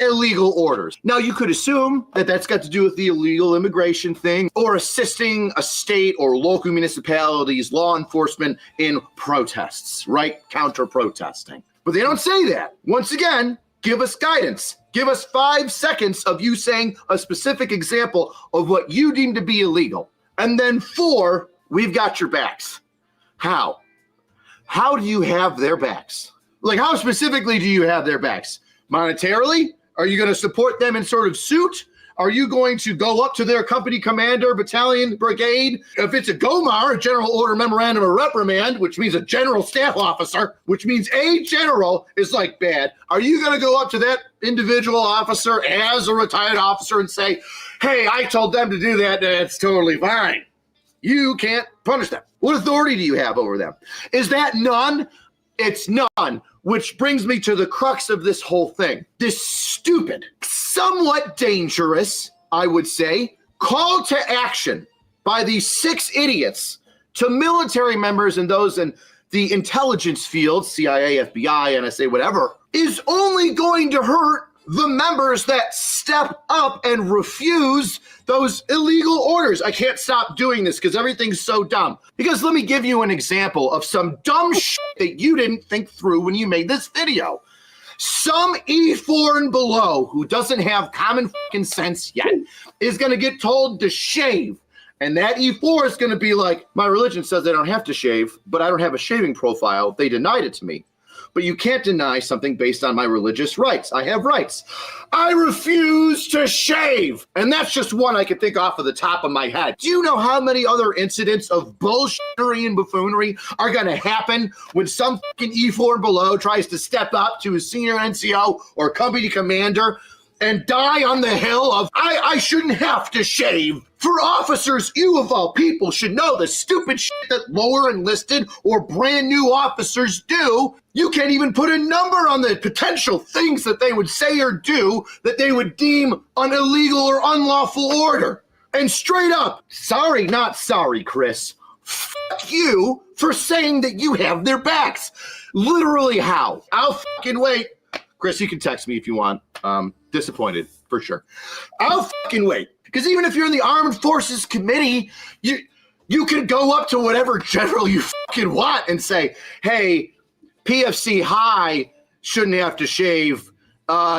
illegal orders. Now, you could assume that that's got to do with the illegal immigration thing, or assisting a state or local municipalities, law enforcement in protests, right? Counter-protesting. But they don't say that. Once again, give us guidance. Give us 5 seconds of you saying a specific example of what you deem to be illegal. And then 4, we've got your backs. How? How do you have their backs? Like, how specifically do you have their backs? Monetarily? Are you going to support them in sort of suit? Are you going to go up to their company commander, battalion, brigade? If it's a GOMAR, a General Order Memorandum of Reprimand, which means a general staff officer, which means a general is like bad, are you going to go up to that individual officer as a retired officer and say, hey, I told them to do that, that's totally fine? You can't punish them. What authority do you have over them? Is that none? It's none, which brings me to the crux of this whole thing. This stupid, somewhat dangerous, I would say, call to action by these 6 idiots to military members and those in the intelligence field, CIA, FBI, NSA, whatever, is only going to hurt the members that step up and refuse those illegal orders. I can't stop doing this because everything's so dumb. Because let me give you an example of some dumb shit that you didn't think through when you made this video. Some E4 and below who doesn't have common fucking sense yet is going to get told to shave. And that E4 is going to be like, my religion says I don't have to shave, but I don't have a shaving profile. They denied it to me. But you can't deny something based on my religious rights. I have rights. I refuse to shave. And that's just one I can think off of the top of my head. Do you know how many other incidents of bullshittery and buffoonery are going to happen when some fucking E4 and below tries to step up to a senior NCO or company commander and die on the hill of, I shouldn't have to shave? For officers, you of all people should know the stupid shit that lower enlisted or brand new officers do. You can't even put a number on the potential things that they would say or do that they would deem an illegal or unlawful order. And straight up, sorry, not sorry, Chris. Fuck you for saying that you have their backs. Literally how? I'll fucking wait. Chris, you can text me if you want. Disappointed, for sure. I'll fucking wait. Because even if you're in the Armed Forces Committee, you can go up to whatever general you fucking want and say, hey, PFC High shouldn't have to shave.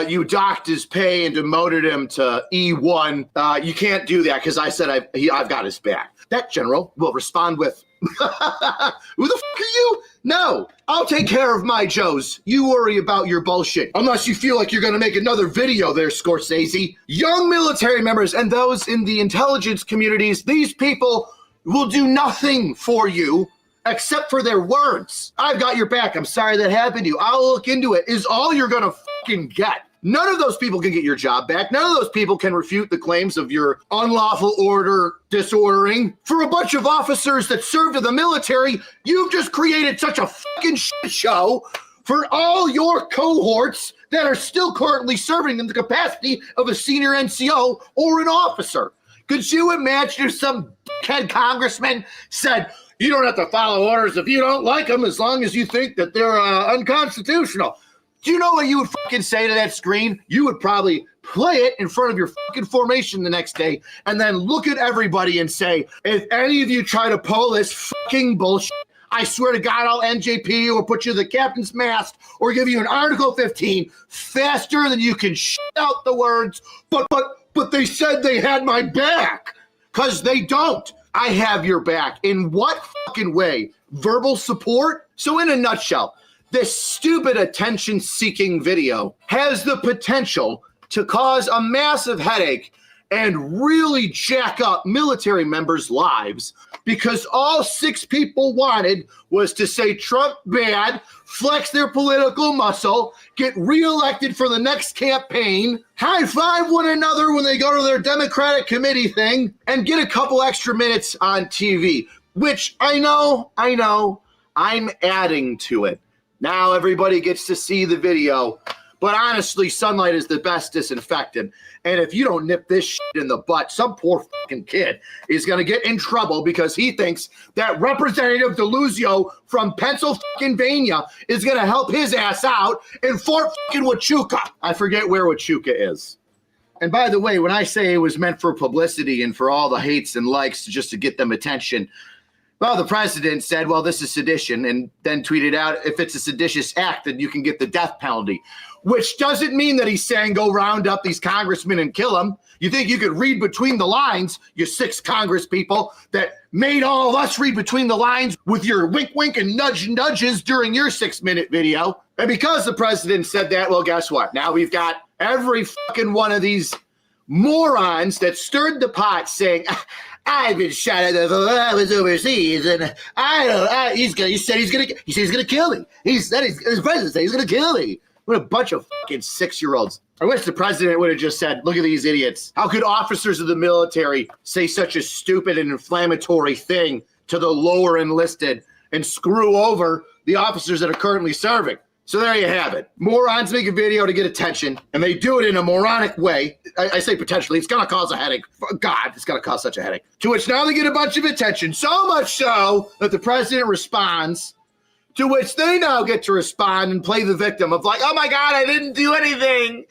You docked his pay and demoted him to E1. You can't do that because I said I've got his back. That general will respond with, who the fuck are you? No, I'll take care of my Joes. You worry about your bullshit. Unless you feel like you're going to make another video there, Scorsese. Young military members and those in the intelligence communities, these people will do nothing for you except for their words. I've got your back. I'm sorry that happened to you. I'll look into it. Is all you're going to fucking get. None of those people can get your job back. None of those people can refute the claims of your unlawful order disordering. For a bunch of officers that served in the military, you've just created such a fucking shit show for all your cohorts that are still currently serving in the capacity of a senior NCO or an officer. Could you imagine if some dickhead congressman said, you don't have to follow orders if you don't like them as long as you think that they're unconstitutional? Do you know what you would fucking say to that screen? You would probably play it in front of your fucking formation the next day and then look at everybody and say, if any of you try to pull this fucking bullshit, I swear to God, I'll NJP or put you in the captain's mast or give you an Article 15 faster than you can shit out the words, but they said they had my back, because they don't. I have your back. In what fucking way? Verbal support? So in a nutshell, this stupid attention-seeking video has the potential to cause a massive headache and really jack up military members' lives because all 6 people wanted was to say Trump bad, flex their political muscle, get reelected for the next campaign, high-five one another when they go to their Democratic committee thing, and get a couple extra minutes on TV, which I know, I'm adding to it. Now everybody gets to see the video. But honestly, sunlight is the best disinfectant. And if you don't nip this shit in the butt, some poor fucking kid is going to get in trouble because he thinks that Representative DeLuzio from Pennsylvania is going to help his ass out in Fort fucking Huachuca. I forget where Huachuca is. And by the way, when I say it was meant for publicity and for all the hates and likes just to get them attention, well, the president said, well, this is sedition, and then tweeted out, if it's a seditious act, then you can get the death penalty, which doesn't mean that he's saying go round up these congressmen and kill them. You think you could read between the lines, you 6 Congress people that made all of us read between the lines with your wink, wink, and nudge nudges during your 6-minute video. And because the president said that, well, guess what? Now we've got every fucking one of these morons that stirred the pot saying, I've been shot at I was overseas, and he said he's gonna kill me. His president said he's gonna kill me. What a bunch of fucking 6-year-olds. I wish the president would have just said, look at these idiots. How could officers of the military say such a stupid and inflammatory thing to the lower enlisted and screw over the officers that are currently serving? So there you have it. Morons make a video to get attention, and they do it in a moronic way. I say potentially. It's going to cause a headache. God, it's going to cause such a headache. To which now they get a bunch of attention, so much so that the president responds, to which they now get to respond and play the victim of like, oh my God, I didn't do anything.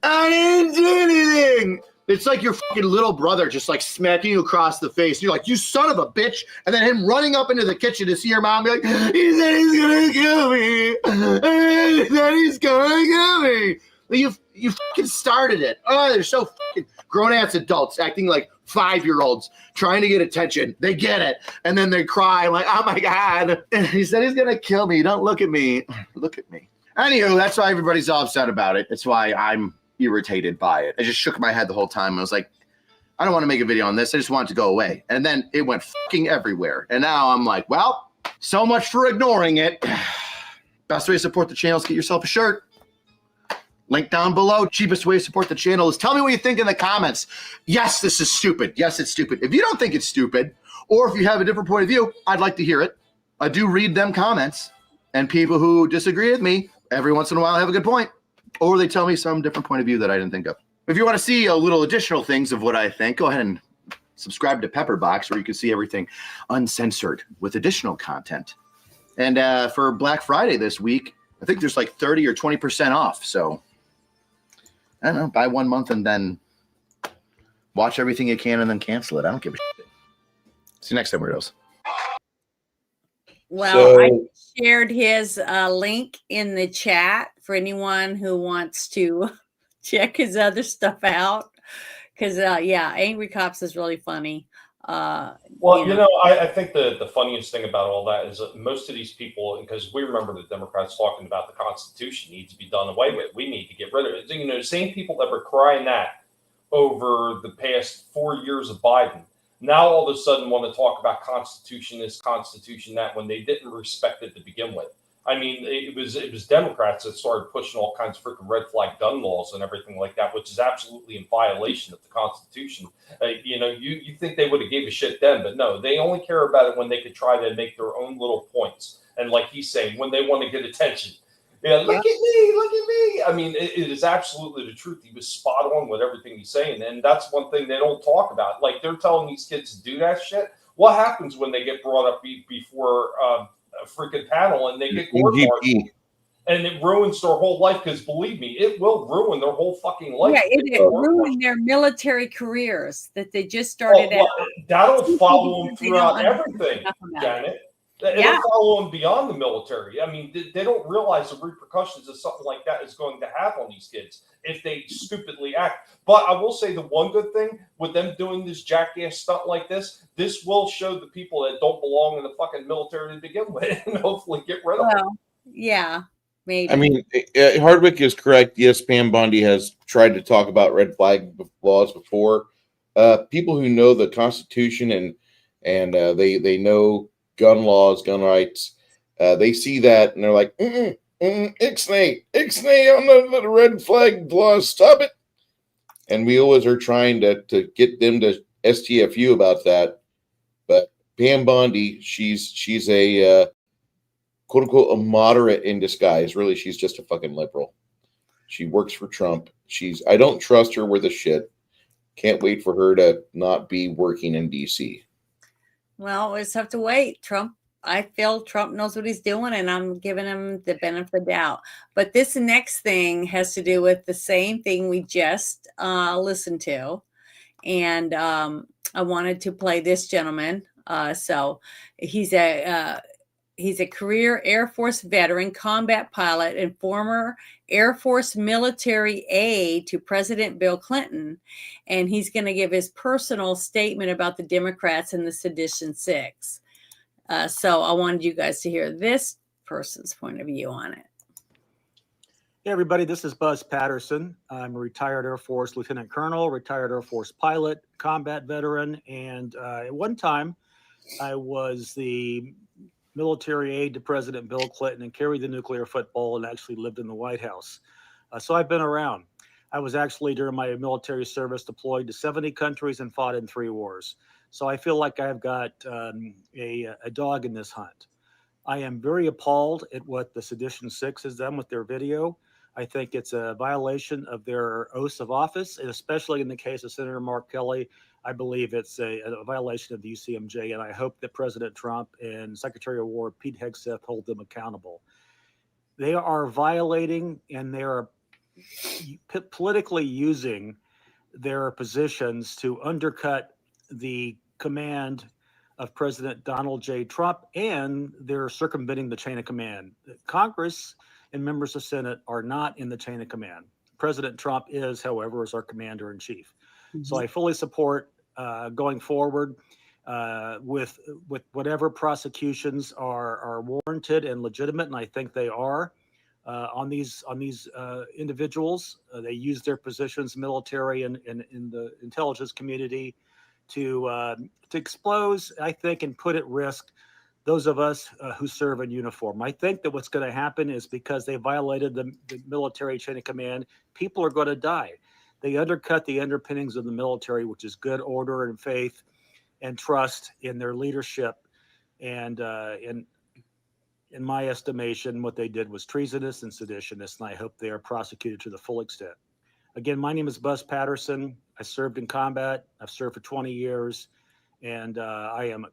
I didn't do anything. It's like your fucking little brother just like smacking you across the face. You're like, you son of a bitch. And then him running up into the kitchen to see your mom be like, he said he's going to kill me. He said he's going to kill me. You fucking started it. Oh, they're so fucking grown-ass adults acting like 5-year-olds trying to get attention. They get it. And then they cry like, oh my God. He said he's going to kill me. Don't look at me. Look at me. Anywho, that's why everybody's all upset about it. It's why I'm irritated by it. I just shook my head the whole time. I was like, I don't want to make a video on this. I just want it to go away. And then it went fucking everywhere. And now I'm like, well, so much for ignoring it. Best way to support the channel is get yourself a shirt. Link down below. Cheapest way to support the channel is tell me what you think in the comments. Yes, this is stupid. Yes, it's stupid. If you don't think it's stupid, or if you have a different point of view, I'd like to hear it. I do read them comments. And people who disagree with me every once in a while have a good point. Or they tell me some different point of view that I didn't think of. If you want to see a little additional things of what I think, go ahead and subscribe to Pepperbox, where you can see everything uncensored with additional content. And for Black Friday this week, I think there's like 30 or 20% off. So, I don't know, buy 1 month and then watch everything you can and then cancel it. I don't give a shit. See you next time, weirdos. Well, I So shared his link in the chat for anyone who wants to check his other stuff out. Because, yeah, Angry Cops is really funny. Well, I think the funniest thing about all that is that most of these people, because we remember the Democrats talking about the Constitution needs to be done away with. We need to get rid of it. The same people that were crying that over the past 4 years of Biden, now all of a sudden want to talk about Constitution this, Constitution that, when they didn't respect it to begin with. I mean, it was Democrats that started pushing all kinds of freaking red flag gun laws and everything like that, which is absolutely in violation of the Constitution. You think they would have gave a shit then, but no, they only care about it when they could try to make their own little points. And like he's saying, when they want to get attention. Yeah, look at me, look at me. I mean, it is absolutely the truth. He was spot on with everything he's saying. And that's one thing they don't talk about. Like, they're telling these kids to do that shit. What happens when they get brought up before a freaking panel and they get court-martialed? And it ruins their whole life, because believe me, it will ruin their whole fucking life. Yeah, it ruined their military careers that they just started out. That'll follow them throughout everything, Janet. It'll follow them beyond the military. I mean, they don't realize the repercussions of something like that is going to have on these kids if they stupidly act. But I will say the one good thing with them doing this jackass stunt like this will show the people that don't belong in the fucking military to begin with, and hopefully get rid of them. Yeah, maybe. I mean, Hardwick is correct. Yes, Pam Bondi has tried to talk about red flag laws before. People who know the Constitution and they know gun laws, gun rights, they see that and they're like, ixnay on the red flag laws, stop it. And we always are trying to get them to STFU about that. But Pam Bondi, she's a quote unquote a moderate in disguise. Really, she's just a fucking liberal. She works for Trump. I don't trust her with a shit. Can't wait for her to not be working in DC. Well, we just have to wait. I feel Trump knows what he's doing, and I'm giving him the benefit of the doubt. But this next thing has to do with the same thing we just listened to. And I wanted to play this gentleman. So he's a career Air Force veteran, combat pilot, and former Air Force military aide to President Bill Clinton. And he's going to give his personal statement about the Democrats and the Sedition Six. So I wanted you guys to hear this person's point of view on it. Hey, everybody, this is Buzz Patterson. I'm a retired Air Force Lieutenant Colonel, retired Air Force pilot, combat veteran, and at one time I was the military aide to President Bill Clinton and carried the nuclear football and actually lived in the White House. So I've been around. I was actually, during my military service, deployed to 70 countries and fought in 3 wars. So I feel like I've got a dog in this hunt. I am very appalled at what the Sedition Six has done with their video. I think it's a violation of their oaths of office, and especially in the case of Senator Mark Kelly, I believe it's a violation of the UCMJ, and I hope that President Trump and Secretary of War Pete Hegseth hold them accountable. They are violating, and they are politically using their positions to undercut the command of President Donald J. Trump, and they're circumventing the chain of command. Congress and members of Senate are not in the chain of command. President Trump is, however, as our commander in chief. So I fully support going forward with whatever prosecutions are warranted and legitimate, and I think they are on these individuals. They use their positions, military and in the intelligence community, to expose, I think, and put at risk those of us who serve in uniform. I think that what's going to happen is, because they violated the military chain of command, people are going to die. They undercut the underpinnings of the military, which is good order and faith and trust in their leadership. And in my estimation, what they did was treasonous and seditionist, and I hope they are prosecuted to the full extent. Again, my name is Buzz Patterson. I served in combat. I've served for 20 years, and I am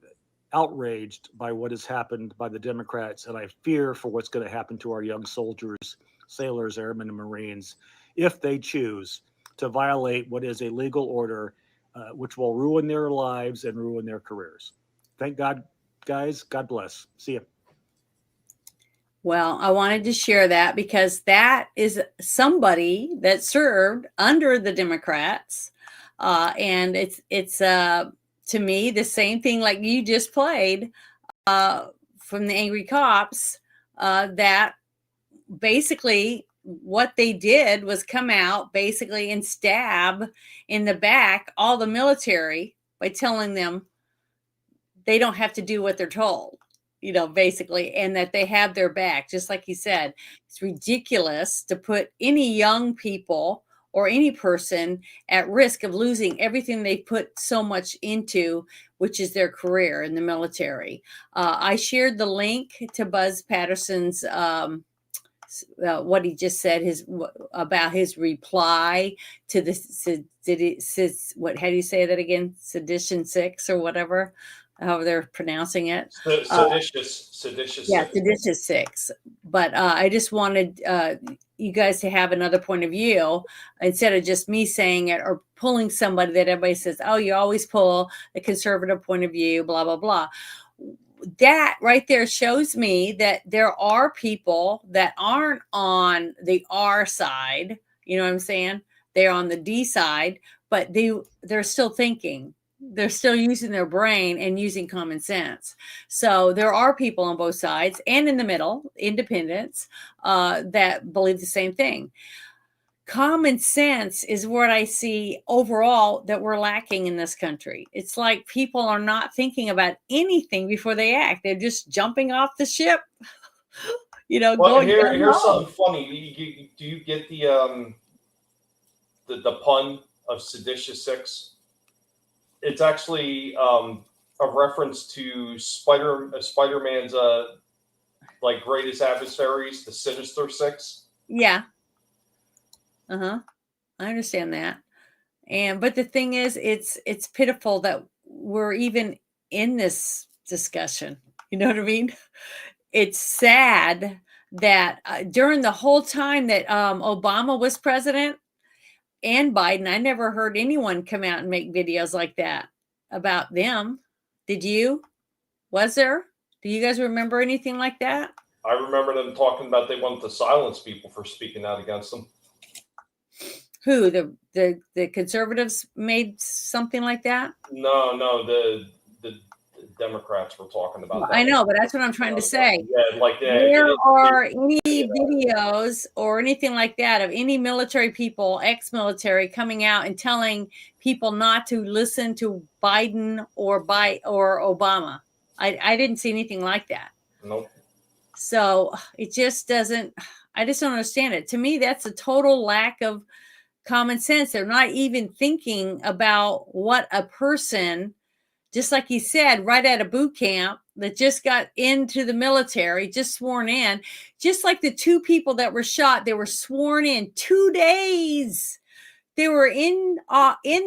outraged by what has happened by the Democrats, and I fear for what's going to happen to our young soldiers, sailors, airmen, and Marines if they choose to violate what is a legal order, which will ruin their lives and ruin their careers. Thank God, guys. God bless. See you. Well, I wanted to share that because that is somebody that served under the Democrats, and it's to me the same thing like you just played from the Angry Cops. That basically what they did was come out basically and stab in the back all the military by telling them they don't have to do what they're told, basically, and that they have their back. Just like you said, it's ridiculous to put any young people or any person at risk of losing everything they put so much into, which is their career in the military. I shared the link to Buzz Patterson's what he just said about his reply to the what, how do you say that again, sedition 6 or whatever, however they're pronouncing it. Seditious. Yeah, seditious 6. But I just wanted you guys to have another point of view instead of just me saying it or pulling somebody that everybody says, oh, you always pull the conservative point of view, blah, blah, blah. That right there shows me that there are people that aren't on the R side. You know what I'm saying? They're on the D side, but they're still thinking. They're still using their brain and using common sense. So there are people on both sides and in the middle, independents, that believe the same thing. Common sense is what I see overall that we're lacking in this country. It's like people are not thinking about anything before they act. They're just jumping off the ship, Well, going down the here's hall. something funny. Do you get the pun of seditious 6? It's actually a reference to Spider-Man's like greatest adversaries, the Sinister 6. Yeah. I understand that. But the thing is, it's pitiful that we're even in this discussion. You know what I mean? It's sad that during the whole time that Obama was president and Biden, I never heard anyone come out and make videos like that about them. Did you? Was there? Do you guys remember anything like that? I remember them talking about they wanted to silence people for speaking out against them. Who, the conservatives made something like that? No, the Democrats were talking about that. I know, but that's what I'm trying to say. Yeah, there are any videos or anything like that of any military people, ex-military, coming out and telling people not to listen to Biden or Obama. I didn't see anything like that. Nope. So it just doesn't. I just don't understand it. To me, that's a total lack of common sense. They're not even thinking about what a person, just like you said, right out of boot camp, that just got into the military, just sworn in, just like the 2 people that were shot, they were sworn in 2 days. They were in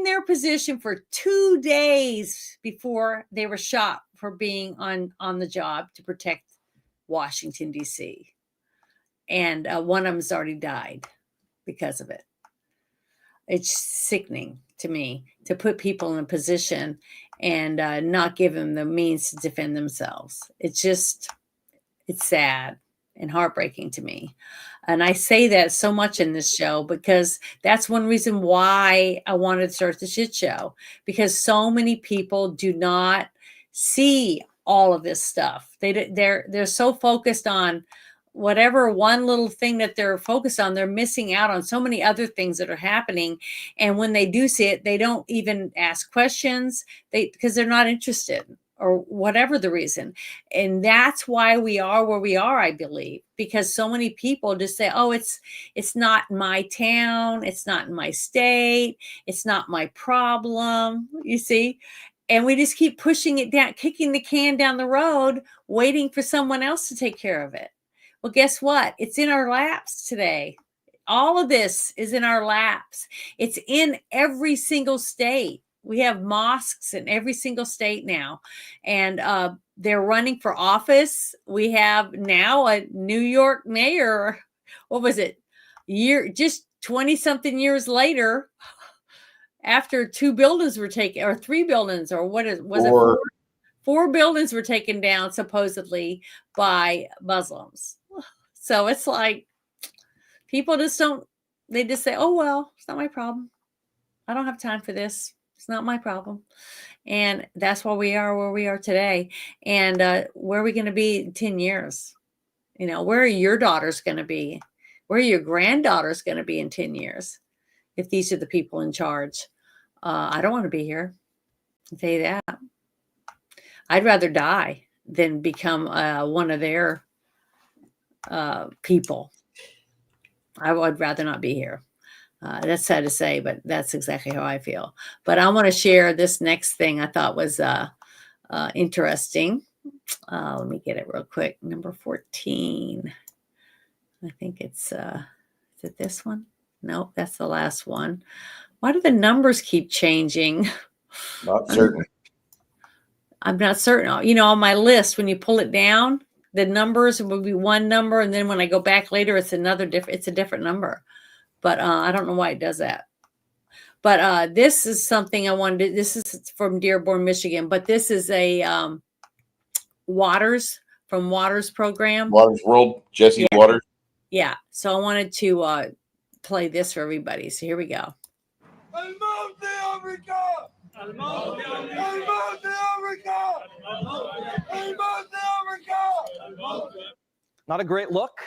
their position for 2 days before they were shot for being on the job to protect Washington, D.C. And one of them's already died because of it. It's sickening to me to put people in a position and not give them the means to defend themselves. It's sad and heartbreaking to me. And I say that so much in this show because that's one reason why I wanted to start the shit show, because so many people do not see all of this stuff. They're so focused on whatever one little thing that they're focused on. They're missing out on so many other things that are happening. And when they do see it, they don't even ask questions because they're not interested or whatever the reason. And that's why we are where we are, I believe, because so many people just say, oh, it's not my town. It's not in my state. It's not my problem. You see? And we just keep pushing it down, kicking the can down the road, waiting for someone else to take care of it. Well, guess what? It's in our laps today. All of this is in our laps. It's in every single state. We have mosques in every single state now, and they're running for office. We have now a New York mayor. What was it? Just 20-something years later, after 2 buildings were taken, or 3 buildings, or was it 4 buildings were taken down supposedly by Muslims. So it's like people just don't, they just say, oh, well, it's not my problem. I don't have time for this. It's not my problem. And that's why we are where we are today. And where are we going to be in 10 years? You know, where are your daughters going to be? Where are your granddaughters going to be in 10 years? If these are the people in charge. I don't want to be here. I'll tell you that. I'd rather die than become one of their people. I would rather not be here. That's sad to say, but that's exactly how I feel. But I want to share this next thing I thought was interesting. Let me get it real quick. Number 14. I think it's, is it this one? Nope, that's the last one. Why do the numbers keep changing? Not certain. I'm not certain. You know, on my list, when you pull it down, the numbers will be one number. And then when I go back later, it's it's a different number. But I don't know why it does that. But this is something I wanted to, this is from Dearborn, Michigan, but this is a Waters from Waters program. Waters World, Jesse Waters. Yeah. So I wanted to play this for everybody. So here we go. Not a great look.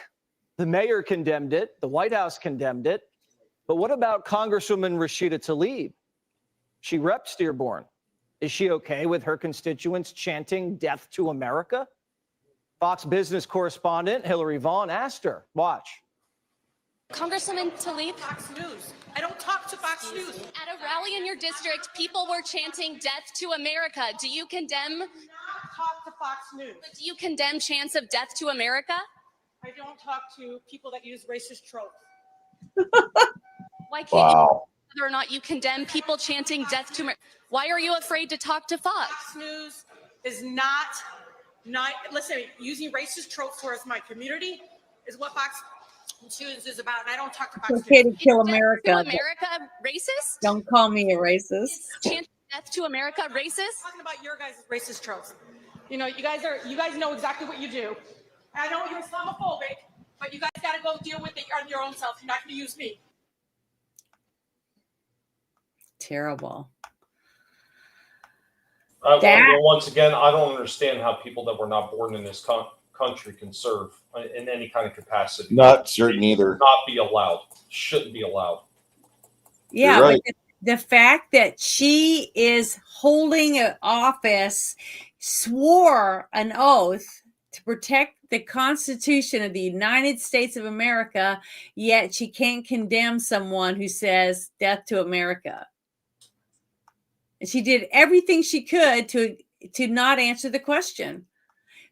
The mayor condemned it. The White House condemned it. But what about Congresswoman Rashida Tlaib? She reps Dearborn. Is she okay with her constituents chanting death to America? Fox Business correspondent Hillary Vaughn asked her. Watch. Congresswoman Tlaib. Fox News. I don't talk to Fox News. At a rally in your district, people were chanting death to America. Do you condemn? I do not talk to Fox News. But do you condemn chants of death to America? I don't talk to people that use racist tropes. Why can't you whether or not you condemn people chanting death to America? Why are you afraid to talk to Fox? Fox News is not listen, using racist tropes towards my community is what Fox News is about, and I don't talk to Fox It's okay News. to kill Is America. Death to America racist? Don't call me a racist. Is chanting death to America racist? I'm talking about your guys' racist tropes. You know, you guys know exactly what you do. I know you're Islamophobic, but you guys got to go deal with it on your own self. You're not going to use me. Terrible. Well, once again, I don't understand how people that were not born in this country can serve in any kind of capacity. Not certain either. Not be allowed. Shouldn't be allowed. Yeah, right. but the fact that she is holding an office, swore an oath to protect the Constitution of the United States of America, yet she can't condemn someone who says death to America. And she did everything she could to not answer the question.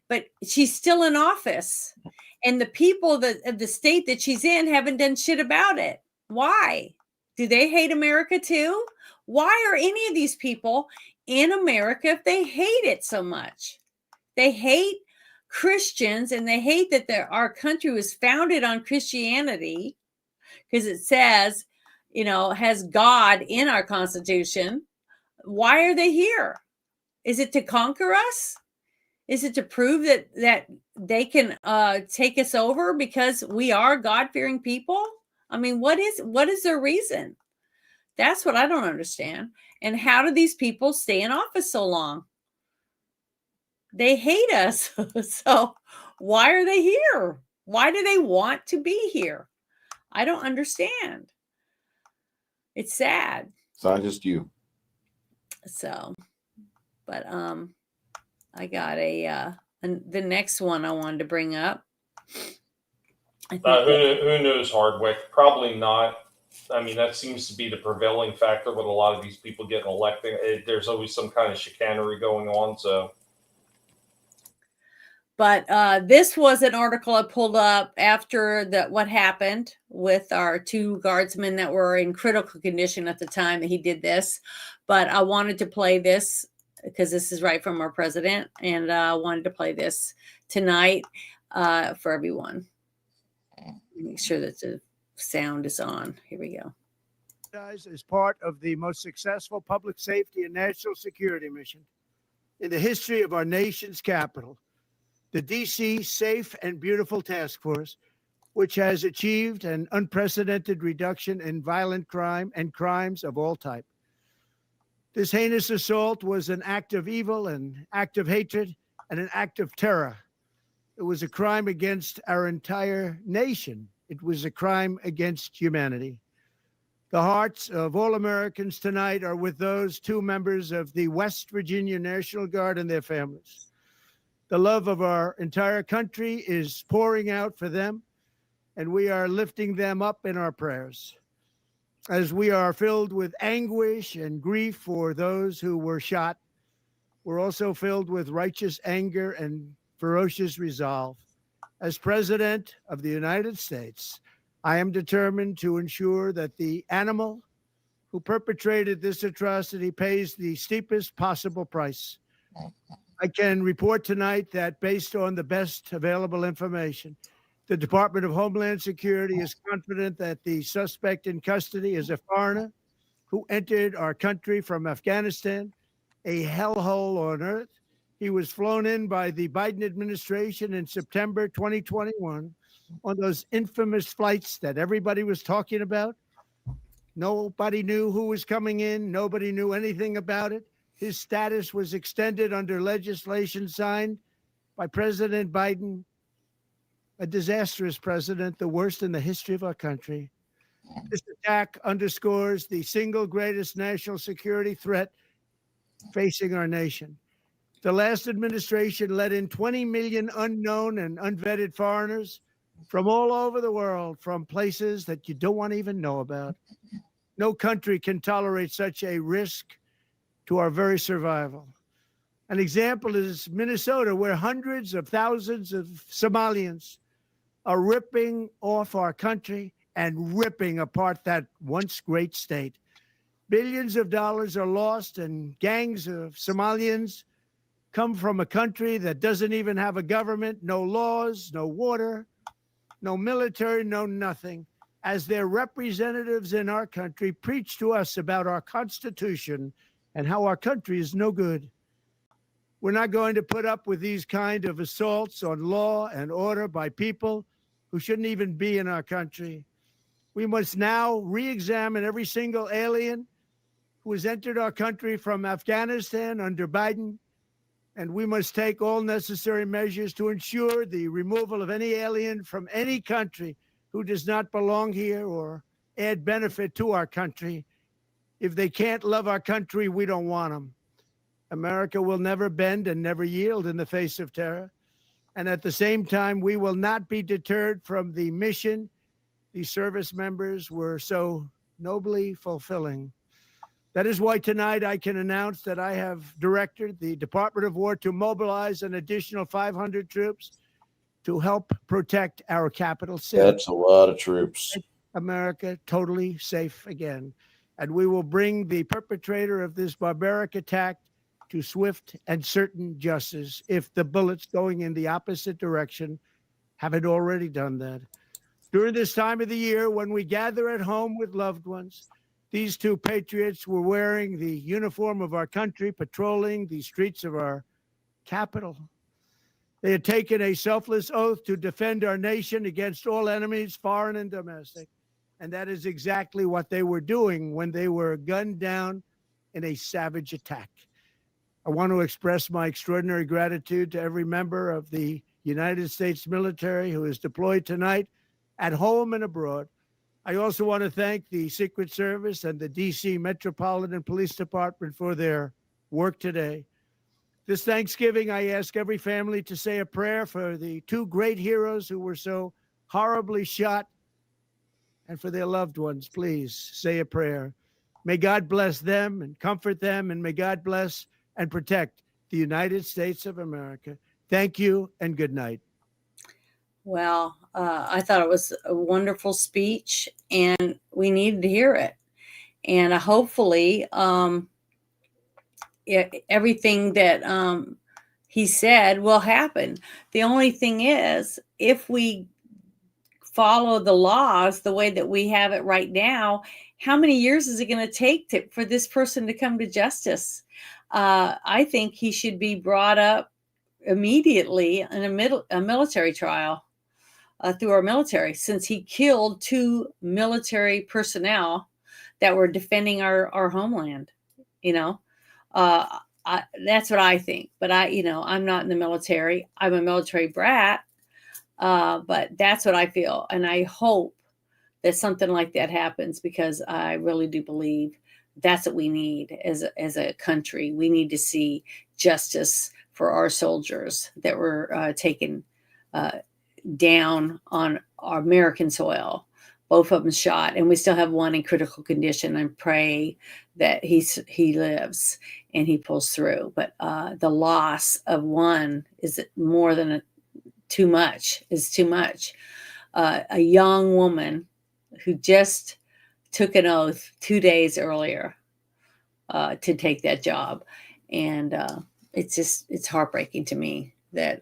But she's still in office. And the people of the state that she's in haven't done shit about it. Why? Do they hate America too? Why are any of these people in America if they hate it so much? They hate Christians, and they hate that our country was founded on Christianity because it says, you know, has God in our Constitution. Why are they here? Is it to conquer us? Is it to prove that they can take us over because we are God-fearing people? I mean, what is their reason? That's what I don't understand. And how do these people stay in office so long? They hate us. So why are they here? Why do they want to be here? I don't understand. It's sad. It's not just you. So, but I got the next one I wanted to bring up. Who knows, Hardwick? Probably not. I mean, that seems to be the prevailing factor with a lot of these people getting elected. There's always some kind of chicanery going on. So, but this was an article I pulled up after what happened with our two guardsmen that were in critical condition at the time that he did this. But I wanted to play this because this is right from our president, and I wanted to play this tonight for everyone. Make sure that the sound is on. Here we go. As part of the most successful public safety and national security mission in the history of our nation's capital, the DC Safe and Beautiful Task Force which has achieved an unprecedented reduction in violent crime and crimes of all type. This heinous assault was an act of evil, an act of hatred, and an act of terror. It was a crime against our entire nation. It was a crime against humanity. The hearts of all Americans tonight are with those two members of the West Virginia National Guard and their families. The love of our entire country is pouring out for them, and we are lifting them up in our prayers. As we are filled with anguish and grief for those who were shot, we're also filled with righteous anger and ferocious resolve. As President of the United States, I am determined to ensure that the animal who perpetrated this atrocity pays the steepest possible price. I can report tonight that based on the best available information, the Department of Homeland Security is confident that the suspect in custody is a foreigner who entered our country from Afghanistan, a hellhole on earth. He was flown in by the Biden administration in September 2021 on those infamous flights that everybody was talking about. Nobody knew who was coming in. Nobody knew anything about it. His status was extended under legislation signed by President Biden, a disastrous president, the worst in the history of our country. This attack underscores the single greatest national security threat facing our nation. The last administration let in 20 million unknown and unvetted foreigners from all over the world, from places that you don't want to even know about. No country can tolerate such a risk to our very survival. An example is Minnesota, where hundreds of thousands of Somalians are ripping off our country and ripping apart that once great state. Billions of dollars are lost, and gangs of Somalians come from a country that doesn't even have a government, no laws, no water, no military, no nothing. As their representatives in our country preach to us about our Constitution and how our country is no good. We're not going to put up with these kind of assaults on law and order by people who shouldn't even be in our country. We must now re-examine every single alien who has entered our country from Afghanistan under Biden, and we must take all necessary measures to ensure the removal of any alien from any country who does not belong here or add benefit to our country. If they can't love our country, we don't want them. America will never bend and never yield in the face of terror. And at the same time, we will not be deterred from the mission these service members were so nobly fulfilling. That is why tonight I can announce that I have directed the Department of War to mobilize an additional 500 troops to help protect our capital city. That's a lot of troops. America totally safe again. And we will bring the perpetrator of this barbaric attack to swift and certain justice if the bullets going in the opposite direction haven't already done that. During this time of the year, when we gather at home with loved ones, these two patriots were wearing the uniform of our country, patrolling the streets of our capital. They had taken a selfless oath to defend our nation against all enemies, foreign and domestic. And that is exactly what they were doing when they were gunned down in a savage attack. I want to express my extraordinary gratitude to every member of the United States military who is deployed tonight at home and abroad. I also want to thank the Secret Service and the D.C. Metropolitan Police Department for their work today. This Thanksgiving, I ask every family to say a prayer for the two great heroes who were so horribly shot, and for their loved ones. Please say a prayer. May God bless them and comfort them, and may God bless and protect the United States of America. Thank you and good night. Well, I thought it was a wonderful speech, and we needed to hear it. And hopefully, everything that he said will happen. The only thing is, if we follow the laws the way that we have it right now, how many years is it going to take for this person to come to justice? I think he should be brought up immediately in a military trial. through our military, since he killed 2 military personnel that were defending our homeland. You know, that's what I think. But I'm not in the military. I'm a military brat. But that's what I feel, and I hope that something like that happens, because I really do believe that's what we need as a country. We need to see justice for our soldiers that were taken down on our American soil. Both of them shot, and we still have one in critical condition, and pray that he lives and he pulls through. But the loss of one is more than too much. Is too much. A young woman who just took an oath 2 days earlier to take that job, and it's heartbreaking to me that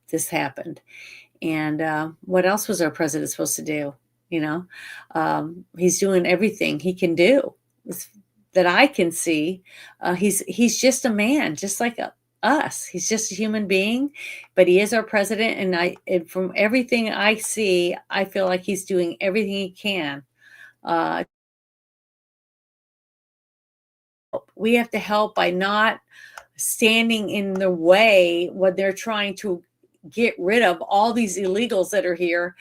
this happened. And what else was our president supposed to do? He's doing everything he can do that I can see. He's just a man, just like us. He's just a human being, but he is our president. And from everything I see, I feel like he's doing everything he can. We have to help by not standing in the way when they're trying to get rid of all these illegals that are here.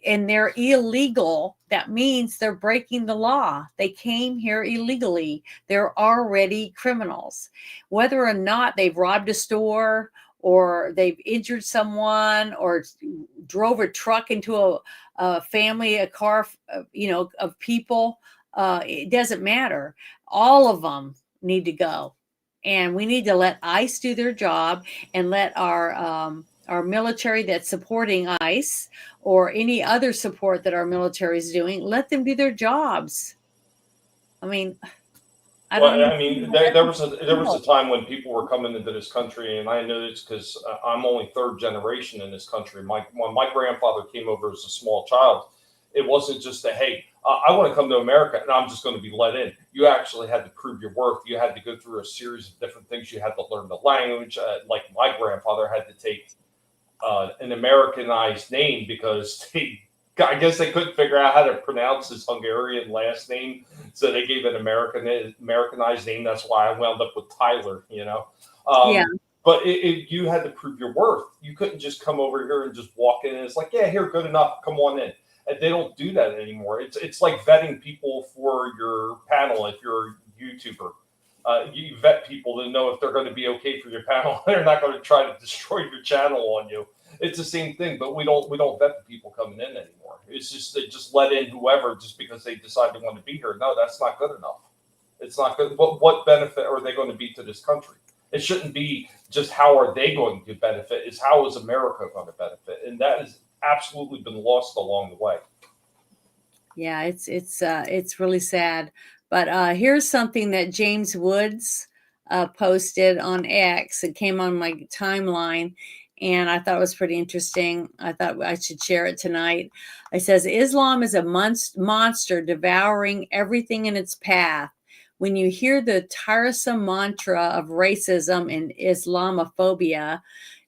And they're illegal. That means they're breaking the law. They came here illegally. They're already criminals. Whether or not they've robbed a store, or they've injured someone, or drove a truck into a family, a car, of people, it doesn't matter. All of them need to go. And we need to let ICE do their job, and let our military that's supporting ICE, or any other support that our military is doing, let them do their jobs. I mean, there was a time when people were coming into this country, and I know this because I'm only third generation in this country. When my grandfather came over as a small child, it wasn't just that, hey, I want to come to America and I'm just going to be let in. You actually had to prove your worth. You had to go through a series of different things. You had to learn the language. Like my grandfather had to take an Americanized name, because I guess they couldn't figure out how to pronounce his Hungarian last name, so they gave an Americanized name. That's why I wound up with Tyler. Yeah. But you had to prove your worth. You couldn't just come over here and just walk in and it's like, yeah, here, good enough, come on in. And they don't do that anymore. It's like vetting people for your panel. If you're a YouTuber, you vet people to know if they're going to be okay for your panel. They're not going to try to destroy your channel on you. It's the same thing, but we don't vet the people coming in anymore. It's just they just let in whoever just because they decide they want to be here. No, that's not good enough. It's not good. What benefit are they going to be to this country? It shouldn't be just how are they going to benefit. It's how is America going to benefit, and that has absolutely been lost along the way. Yeah, it's really sad. But here's something that James Woods posted on X. It came on my timeline, and I thought it was pretty interesting. I thought I should share it tonight. It says, Islam is a monster devouring everything in its path. When you hear the tiresome mantra of racism and Islamophobia,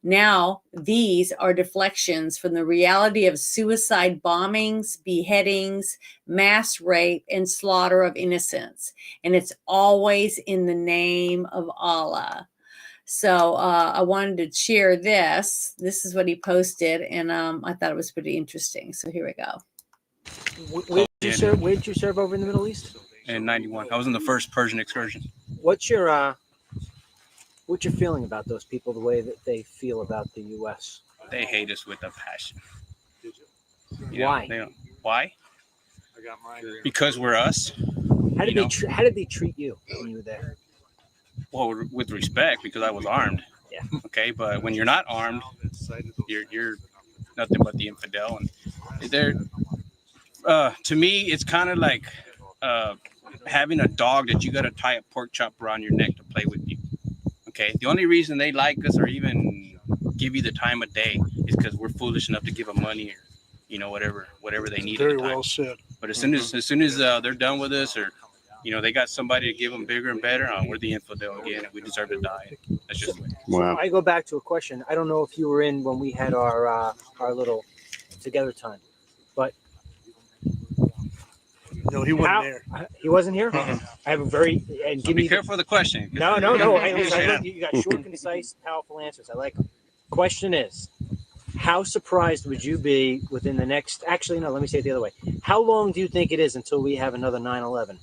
now these are deflections from the reality of suicide bombings, beheadings, mass rape, and slaughter of innocents. And it's always in the name of Allah. So I wanted to share this. This is what he posted, and I thought it was pretty interesting. So here we go. Where did you serve over in the Middle East? In 91. I was in the first Persian excursion. What's your feeling about those people, the way that they feel about the U.S.? They hate us with a passion. Why? Why? Because we're us. How did they treat you when you were there? Well, with respect, because I was armed. Yeah. Okay, but when you're not armed, you're nothing but the infidel, and they're to me, it's kind of like having a dog that you got to tie a pork chop around your neck to play with you. Okay, the only reason they like us or even give you the time of day is because we're foolish enough to give them money or whatever they need. Very well said. But as soon as they're done with us, or they got somebody to give them bigger and better, we're the infidel again, and we deserve to die. That's just wow. So I go back to a question. I don't know if you were in when we had our little together time. But No, he wasn't there. He wasn't here. I have a very and give Be me careful of the question. No. Hey, listen, you got short, concise, powerful answers. I like them. Question is, how surprised would you be within the next? Actually, no. Let me say it the other way. How long do you think it is until we have another 9/11?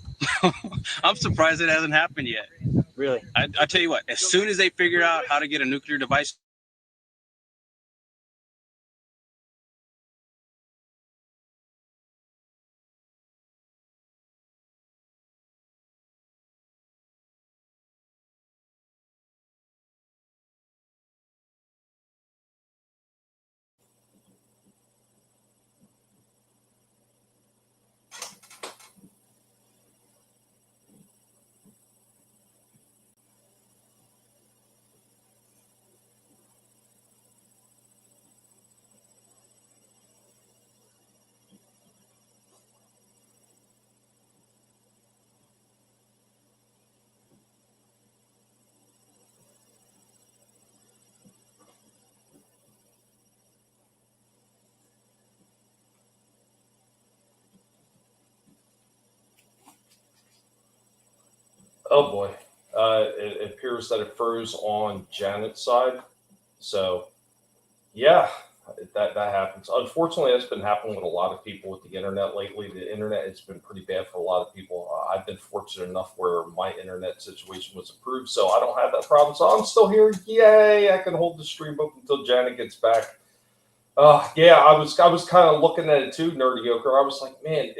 I'm surprised it hasn't happened yet. Really? I tell you what, as soon as they figure out how to get a nuclear device. Oh boy. It appears that it froze on Janet's side. So, yeah, that happens. Unfortunately, that's been happening with a lot of people with the internet lately. The internet has been pretty bad for a lot of people. I've been fortunate enough where my internet situation was improved, so I don't have that problem. So I'm still here. Yay! I can hold the stream open until Janet gets back. Yeah, I was kind of looking at it too, Nerdy Yoker. I was like, man,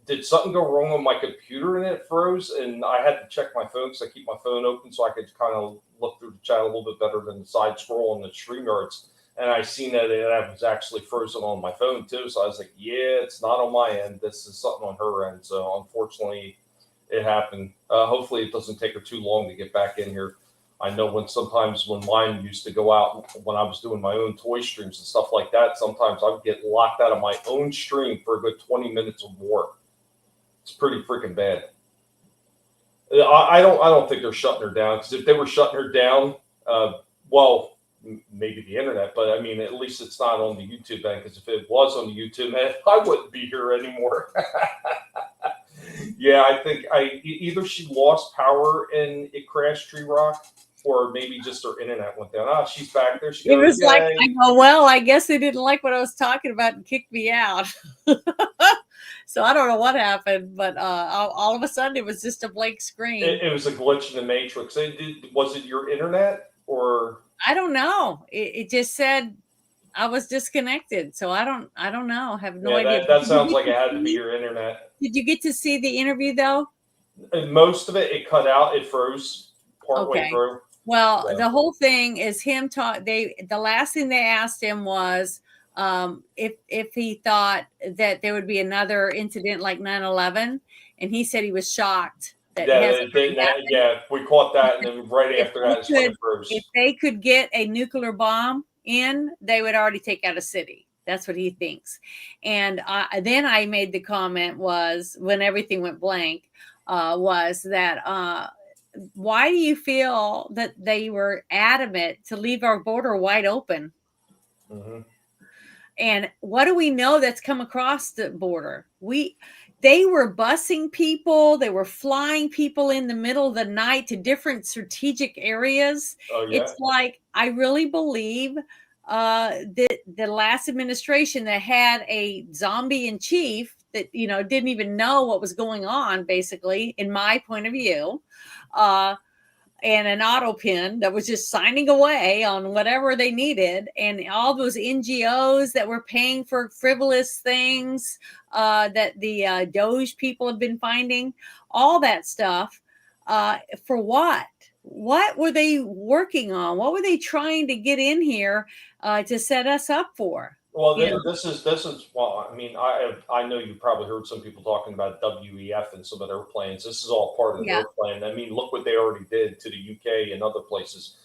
did something go wrong on my computer and it froze? And I had to check my phone because I keep my phone open so I could kind of look through the chat a little bit better than the side scroll on the StreamYards. And I seen that it was actually frozen on my phone too. So I was like, yeah, it's not on my end. This is something on her end. So unfortunately, it happened. Hopefully, it doesn't take her too long to get back in here. I know sometimes when mine used to go out when I was doing my own toy streams and stuff like that, sometimes I would get locked out of my own stream for a good 20 minutes or more. It's pretty freaking bad. I don't think they're shutting her down, because if they were shutting her down, well, maybe the internet, but I mean, at least it's not on the YouTube end, because if it was on the YouTube end, I wouldn't be here anymore. Yeah, I think either she lost power and it crashed Tree Rock, or maybe just her internet went down. She's back there. She It goes, was like, yay. I go, well, I guess they didn't like what I was talking about and kicked me out. So I don't know what happened, but all of a sudden it was just a blank screen. It was a glitch in the Matrix. Was it your internet or? I don't know. It just said I was disconnected. So I don't know. I have no idea. That sounds like it had to be your internet. Did you get to see the interview though? And most of it cut out. It froze partway through. Well, the whole thing is him the last thing they asked him was if he thought that there would be another incident like 9/11, and he said he was shocked that we caught that, and then right after that, it's when it froze. If they could get a nuclear bomb in, they would already take out a city. That's what he thinks. And then I made the comment was when everything went blank was that. Why do you feel that they were adamant to leave our border wide open? Mm-hmm. And what do we know that's come across the border? They were busing people. They were flying people in the middle of the night to different strategic areas. Oh, yeah. It's like, I really believe that the last administration that had a zombie in chief that, didn't even know what was going on, basically, in my point of view, and an auto pin that was just signing away on whatever they needed, and all those NGOs that were paying for frivolous things that the Doge people have been finding, all that stuff, for what? What were they working on? What were they trying to get in here to set us up for? Well, this is well. I mean, I know you probably heard some people talking about WEF and some of their plans. This is all part of their plan. I mean, look what they already did to the UK and other places.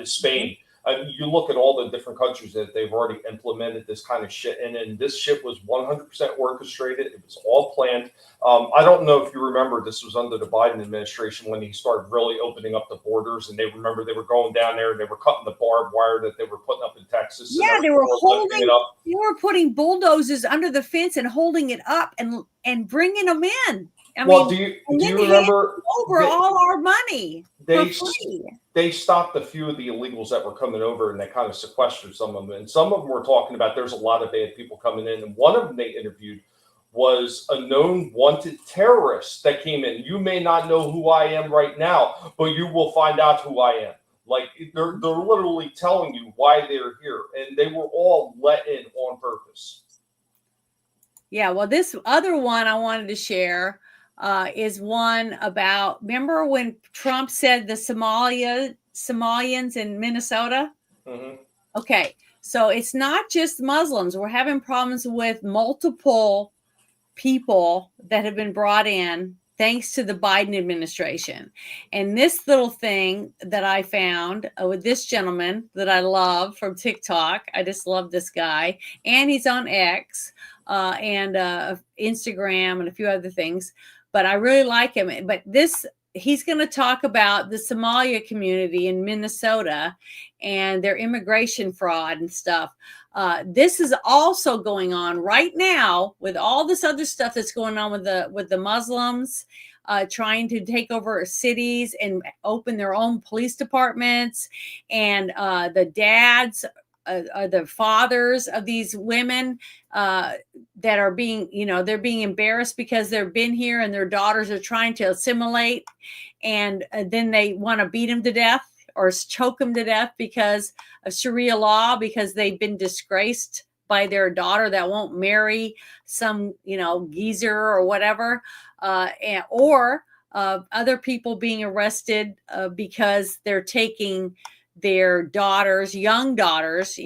Spain. You look at all the different countries that they've already implemented this kind of shit, and this shit was 100% orchestrated. It was all planned. I don't know if you remember, this was under the Biden administration when he started really opening up the borders, and they were going down there and they were cutting the barbed wire that they were putting up in Texas. Yeah, they were holding it up. They were putting bulldozers under the fence and holding it up and bringing them in. I well, mean, do you remember over all our money? They stopped a few of the illegals that were coming over, and they kind of sequestered some of them. And some of them were talking about there's a lot of bad people coming in. And one of them they interviewed was a known wanted terrorist that came in. You may not know who I am right now, but you will find out who I am. Like they're literally telling you why they're here, and they were all let in on purpose. Yeah, well, this other one I wanted to share is one about, remember when Trump said the Somalians in Minnesota? Mm-hmm. Okay, so it's not just Muslims. We're having problems with multiple people that have been brought in thanks to the Biden administration. And this little thing that I found with this gentleman that I love from TikTok, I just love this guy, and he's on X and Instagram and a few other things, but I really like him. But he's going to talk about the Somalia community in Minnesota and their immigration fraud and stuff. This is also going on right now with all this other stuff that's going on with the Muslims trying to take over cities and open their own police departments, and the dads, the fathers of these women that are being, they're being embarrassed because they've been here and their daughters are trying to assimilate, and then they want to beat them to death or choke them to death because of Sharia law, because they've been disgraced by their daughter that won't marry some, geezer or whatever, or other people being arrested because they're taking their daughters, young daughters,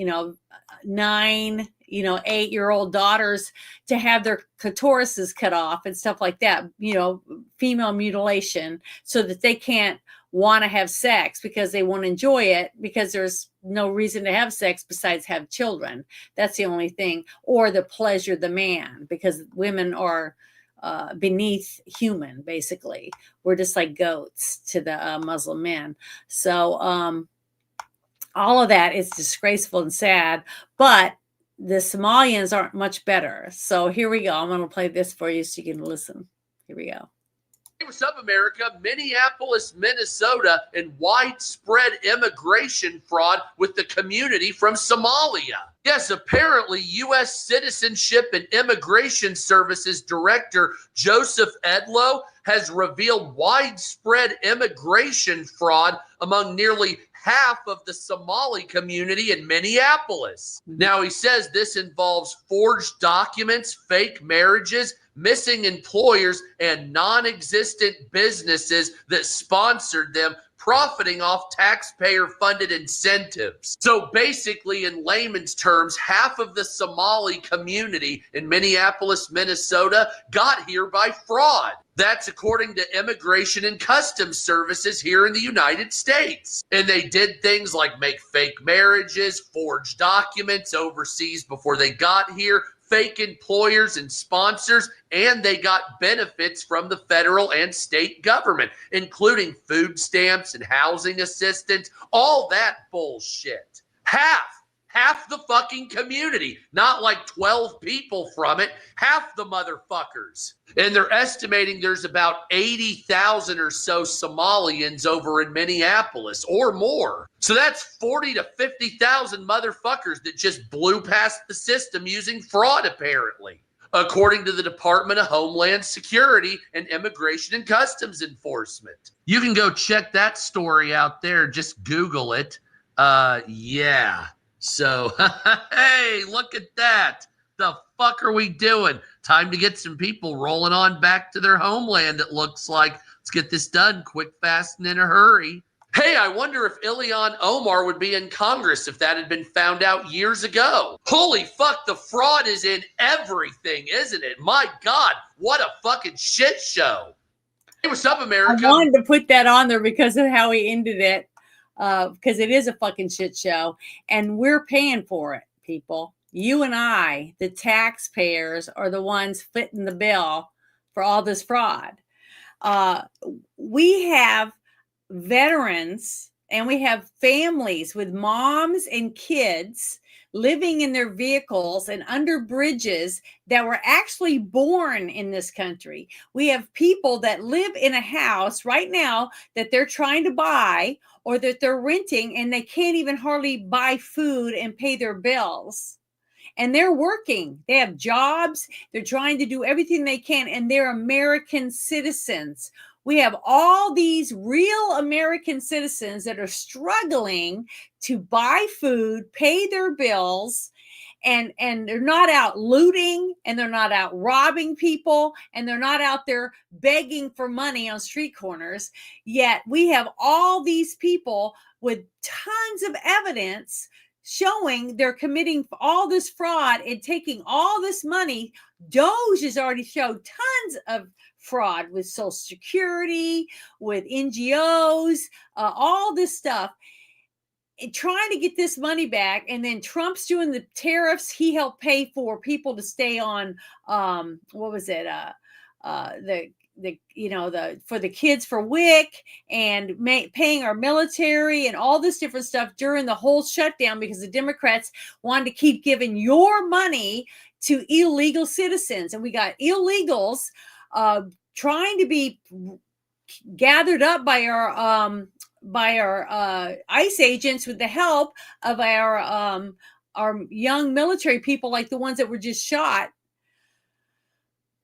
9, 8-year-old daughters, to have their clitorises cut off and stuff like that, female mutilation, so that they can't want to have sex because they won't enjoy it, because there's no reason to have sex besides have children. That's the only thing. Or the pleasure the man, because women are beneath human, basically. We're just like goats to the Muslim men. So all of that is disgraceful and sad, but the Somalians aren't much better. So here we go. I'm going to play this for you so you can listen. Here we go. Hey, what's up, America? Minneapolis, Minnesota, and widespread immigration fraud with the community from Somalia. Yes, apparently U.S. Citizenship and Immigration Services Director Joseph Edlow has revealed widespread immigration fraud among nearly half of the Somali community in Minneapolis. Now, he says this involves forged documents, fake marriages, missing employers, and non-existent businesses that sponsored them, profiting off taxpayer-funded incentives. So basically, in layman's terms, half of the Somali community in Minneapolis, Minnesota got here by fraud. That's according to Immigration and Customs Services here in the United States. And they did things like make fake marriages, forge documents overseas before they got here, fake employers and sponsors, and they got benefits from the federal and state government, including food stamps and housing assistance, all that bullshit. Half the fucking community, not like 12 people from it, half the motherfuckers. And they're estimating there's about 80,000 or so Somalians over in Minneapolis or more. So that's 40 to 50,000 motherfuckers that just blew past the system using fraud, apparently, according to the Department of Homeland Security and Immigration and Customs Enforcement. You can go check that story out there. Just Google it. Yeah. So, hey, look at that. The fuck are we doing? Time to get some people rolling on back to their homeland, it looks like. Let's get this done quick, fast, and in a hurry. Hey, I wonder if Ilhan Omar would be in Congress if that had been found out years ago. Holy fuck, the fraud is in everything, isn't it? My God, what a fucking shit show. Hey, what's up, America? I wanted to put that on there because of how he ended it. because it is a fucking shit show, and we're paying for it, people. You and I, the taxpayers, are the ones footing the bill for all this fraud. We have veterans and we have families with moms and kids living in their vehicles and under bridges that were actually born in this country. We have people that live in a house right now that they're trying to buy or that they're renting, and they can't even hardly buy food and pay their bills. And they're working. They have jobs. They're trying to do everything they can, and they're American citizens. We have all these real American citizens that are struggling to buy food, pay their bills, and they're not out looting, and they're not out robbing people, and they're not out there begging for money on street corners. Yet we have all these people with tons of evidence showing they're committing all this fraud and taking all this money. Doge has already showed tons of fraud with Social Security, with NGOs, all this stuff, trying to get this money back. And then Trump's doing the tariffs. He helped pay for people to stay on, what was it? For the kids for WIC, and paying our military and all this different stuff during the whole shutdown, because the Democrats wanted to keep giving your money to illegal citizens. And we got illegals trying to be gathered up by our ICE agents with the help of our young military people, like the ones that were just shot.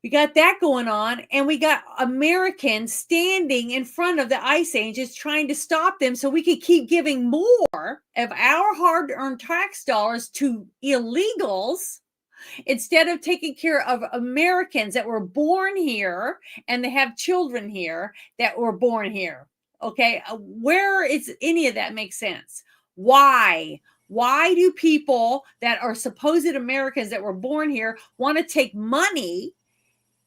We got that going on, and we got Americans standing in front of the ICE agents trying to stop them so we could keep giving more of our hard-earned tax dollars to illegals instead of taking care of Americans that were born here and they have children here that were born here. Okay, where is any of that make sense? Why? Why do people that are supposed Americans that were born here want to take money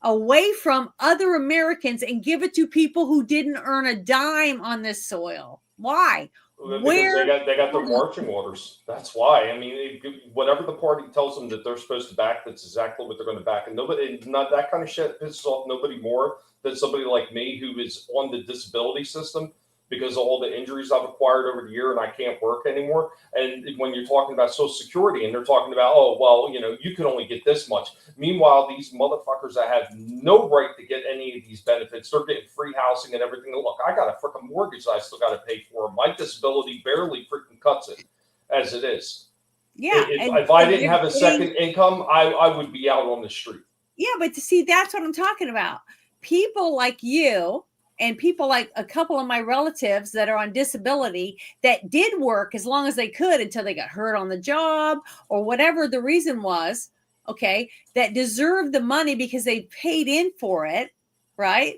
away from other Americans and give it to people who didn't earn a dime on this soil? Why? Because Where they got their marching orders. That's why. I mean, whatever the party tells them that they're supposed to back, that's exactly what they're going to back. And nobody, not that kind of shit pisses off nobody more than somebody like me who is on the disability system because of all the injuries I've acquired over the year and I can't work anymore. And when you're talking about Social Security and they're talking about, oh, well, you can only get this much. Meanwhile, these motherfuckers that have no right to get any of these benefits, they're getting free housing and everything. Look, I got a freaking mortgage that I still got to pay for. My disability barely freaking cuts it as it is. Yeah. If I didn't have a second income, I would be out on the street. Yeah, but to see, that's what I'm talking about. People like you and people like a couple of my relatives that are on disability that did work as long as they could until they got hurt on the job or whatever the reason was, okay, that deserve the money because they paid in for it, right?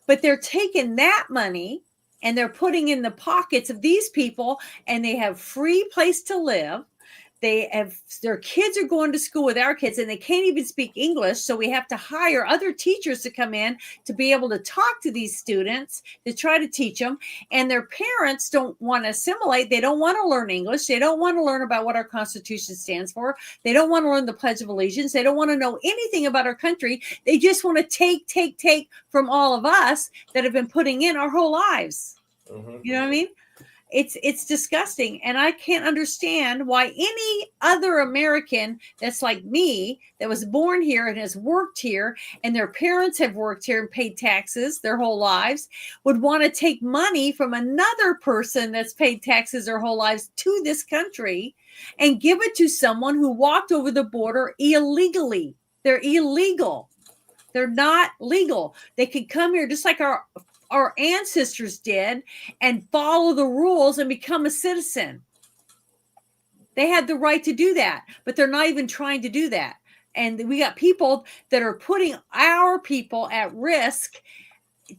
But they're taking that money and they're putting in the pockets of these people, and they have free place to live. They have, their kids are going to school with our kids and they can't even speak English. So we have to hire other teachers to come in to be able to talk to these students, to try to teach them. And their parents don't want to assimilate. They don't want to learn English. They don't want to learn about what our Constitution stands for. They don't want to learn the Pledge of Allegiance. They don't want to know anything about our country. They just want to take from all of us that have been putting in our whole lives. Mm-hmm. You know what I mean? It's disgusting. And I can't understand why any other American that's like me, that was born here and has worked here, and their parents have worked here and paid taxes their whole lives, would want to take money from another person that's paid taxes their whole lives to this country and give it to someone who walked over the border illegally. They're illegal. They're not legal. They could come here just like our ancestors did and follow the rules and become a citizen. They had the right to do that, but they're not even trying to do that. And we got people that are putting our people at risk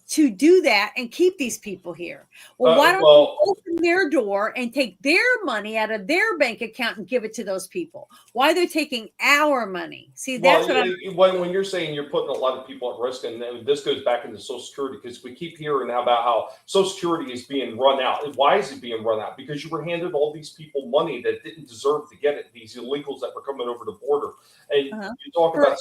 to do that and keep these people here. Well, why don't you open their door and take their money out of their bank account and give it to those people? Why they're taking our money? See, that's when you're saying you're putting a lot of people at risk, and this goes back into Social Security, because we keep hearing about how Social Security is being run out. And why is it being run out? Because you were handed all these people money that didn't deserve to get it, these illegals that were coming over the border. And you talk about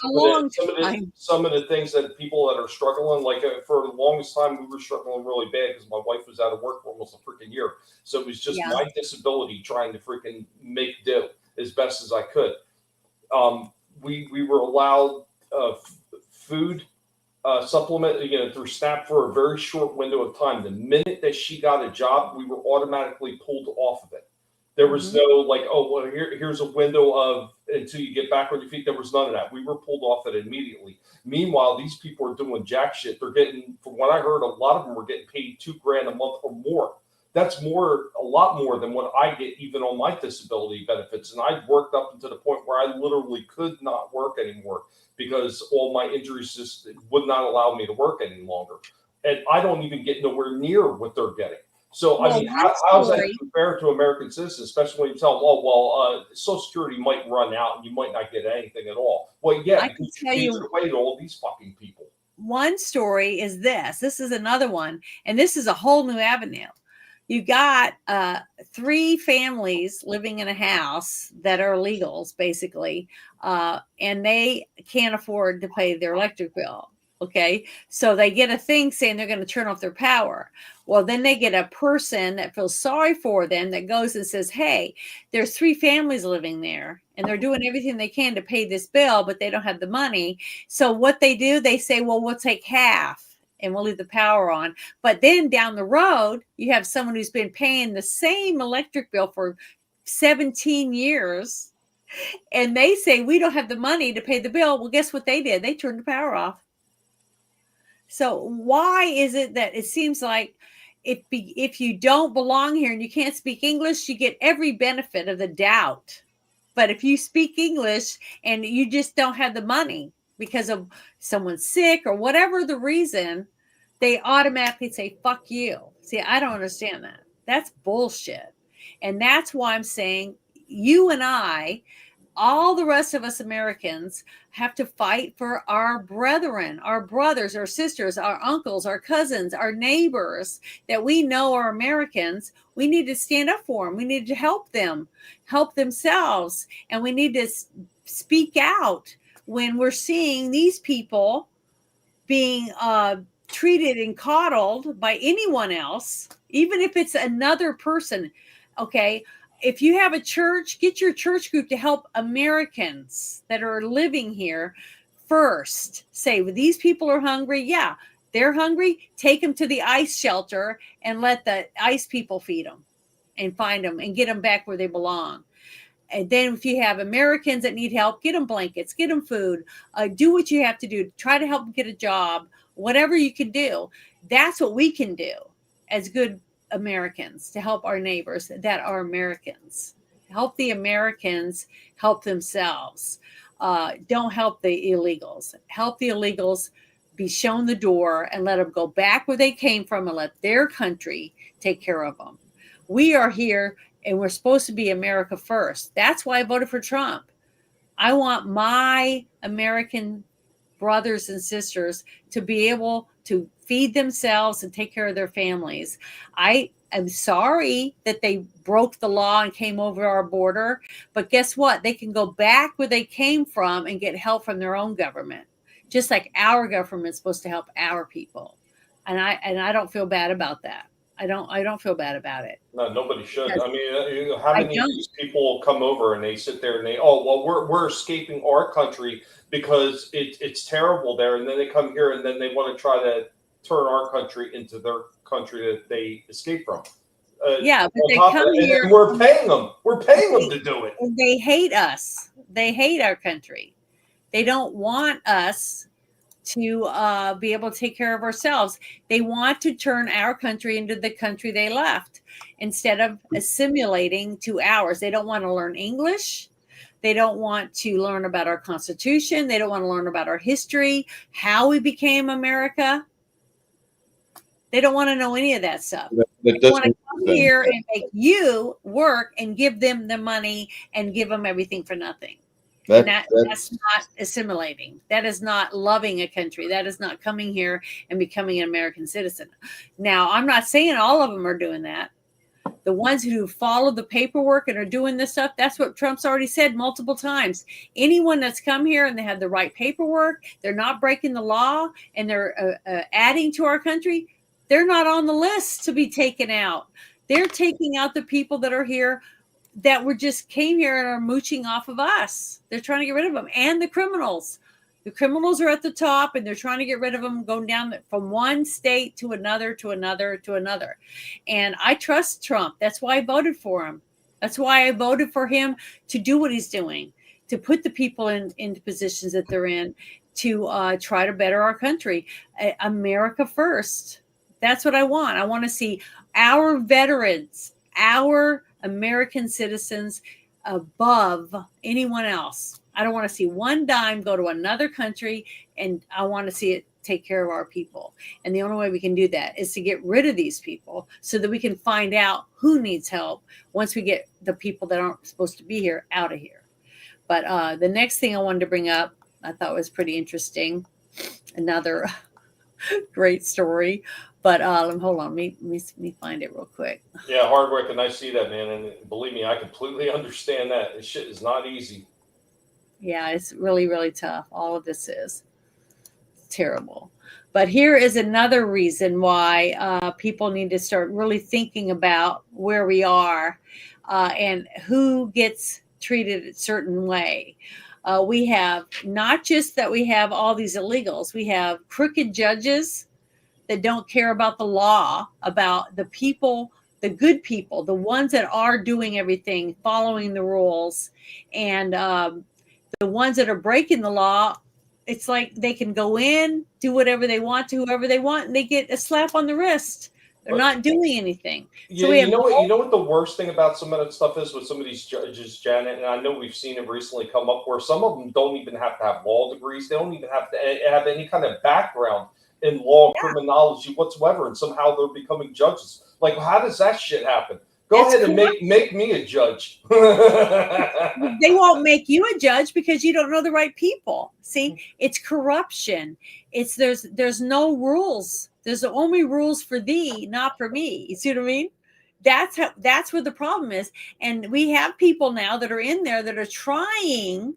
some of the things that people that are struggling, like for the longest time, we were struggling really bad because my wife was out of work for almost a freaking year. So it was just my disability trying to freaking make do as best as I could. We were allowed food supplement, through SNAP for a very short window of time. The minute that she got a job, we were automatically pulled off of it. There was no like, oh, well, here's a window of until you get back on your feet. There was none of that. We were pulled off it immediately. Meanwhile, these people are doing jack shit. They're getting, from what I heard, a lot of them were getting paid $2,000 a month or more. That's a lot more than what I get even on my disability benefits. And I worked up until the point where I literally could not work anymore because all my injuries just would not allow me to work any longer. And I don't even get nowhere near what they're getting. So, I mean, how is that compared to American citizens, especially when you tell them, Social Security might run out and you might not get anything at all? Well, yeah, I can tell you away to all these fucking people. One story is this. This is another one, and this is a whole new avenue. You got 3 families living in a house that are illegals, basically, and they can't afford to pay their electric bill. Okay, so they get a thing saying they're going to turn off their power. Well, then they get a person that feels sorry for them that goes and says, hey, there's 3 families living there and they're doing everything they can to pay this bill, but they don't have the money. So what they do, they say, well, we'll take half and we'll leave the power on. But then down the road, you have someone who's been paying the same electric bill for 17 years. And they say, we don't have the money to pay the bill. Well, guess what they did? They turned the power off. So why is it that it seems like if you don't belong here and you can't speak English, you get every benefit of the doubt. But if you speak English and you just don't have the money because of someone's sick or whatever the reason, they automatically say, fuck you. See, I don't understand that. That's bullshit. And that's why I'm saying you and I, all the rest of us Americans, have to fight for our brethren, our brothers, our sisters, our uncles, our cousins, our neighbors that we know are Americans. We need to stand up for them. We need to help them, help themselves. And we need to speak out when we're seeing these people being treated and coddled by anyone else, even if it's another person. Okay. If you have a church, get your church group to help Americans that are living here first. Say, well, these people are hungry. Yeah, they're hungry. Take them to the ICE shelter and let the ICE people feed them and find them and get them back where they belong. And then if you have Americans that need help, get them blankets, get them food, do what you have to do. Try to help them get a job, whatever you can do. That's what we can do as good Americans to help our neighbors that are Americans. Help the Americans help themselves. Don't help the illegals. Help the illegals be shown the door and let them go back where they came from and let their country take care of them. We are here and we're supposed to be America first. That's why I voted for Trump. I want my American brothers and sisters to be able to feed themselves and take care of their families. I am sorry that they broke the law and came over our border, but guess what? They can go back where they came from and get help from their own government, just like our government's supposed to help our people. And I don't feel bad about that. I don't feel bad about it. No, nobody should. I mean, how many of these people come over and they sit there and they, oh, well, we're escaping our country because it's terrible there, and then they come here and then they want to try to turn our country into their country that they escaped from. Yeah, but they come here and we're paying them. We're paying them to do it. And they hate us. They hate our country. They don't want us to be able to take care of ourselves. They want to turn our country into the country they left instead of assimilating to ours. They don't want to learn English. They don't want to learn about our Constitution. They don't want to learn about our history, how we became America. They don't want to know any of that stuff. That They want to doesn't come make sense. here and make you work and give them the money and give them everything for nothing. And that's not assimilating. That is not loving a country. That is not coming here and becoming an American citizen. Now, I'm not saying all of them are doing that. The ones who follow the paperwork and are doing this stuff, that's what Trump's already said multiple times. Anyone that's come here and they have the right paperwork, they're not breaking the law, and they're adding to our country, they're not on the list to be taken out. They're taking out the people that are here that were just came here and are mooching off of us. They're trying to get rid of them, and the criminals. The criminals are at the top, and they're trying to get rid of them, going down from one state to another, to another, to another. And I trust Trump. That's why I voted for him. That's why I voted for him to do what he's doing, to put the people into positions that they're in, to try to better our country. America first. That's what I want. I want to see our veterans, our American citizens above anyone else. I don't want to see one dime go to another country, and I want to see it take care of our people. And the only way we can do that is to get rid of these people so that we can find out who needs help once we get the people that aren't supposed to be here out of here. But the next thing I wanted to bring up, I thought was pretty interesting. Another great story. But hold on, let me find it real quick. Yeah, Hardwick, and I see that, man. And believe me, I completely understand that. This shit is not easy. Yeah, it's really, really tough. All of this is terrible. But here is another reason why people need to start really thinking about where we are and who gets treated a certain way. We have not just that we have all these illegals, we have crooked judges that don't care about the law, about the people, the good people, the ones that are doing everything, following the rules. And the ones that are breaking the law, it's like they can go in, do whatever they want to whoever they want, and they get a slap on the wrist. They're not doing anything. Yeah, So we have you know what the worst thing about some of that stuff is with some of these judges, Janet, and I know we've seen it recently come up where some of them don't even have to have law degrees. They don't even have to have any kind of background in law, criminology whatsoever, and somehow they're becoming judges. Like, how does that shit happen? Go ahead and make me a judge. They won't make you a judge because you don't know the right people. See, it's corruption. It's there's no rules. There's only rules for thee, not for me. You see what I mean? That's where the problem is. And we have people now that are in there that are trying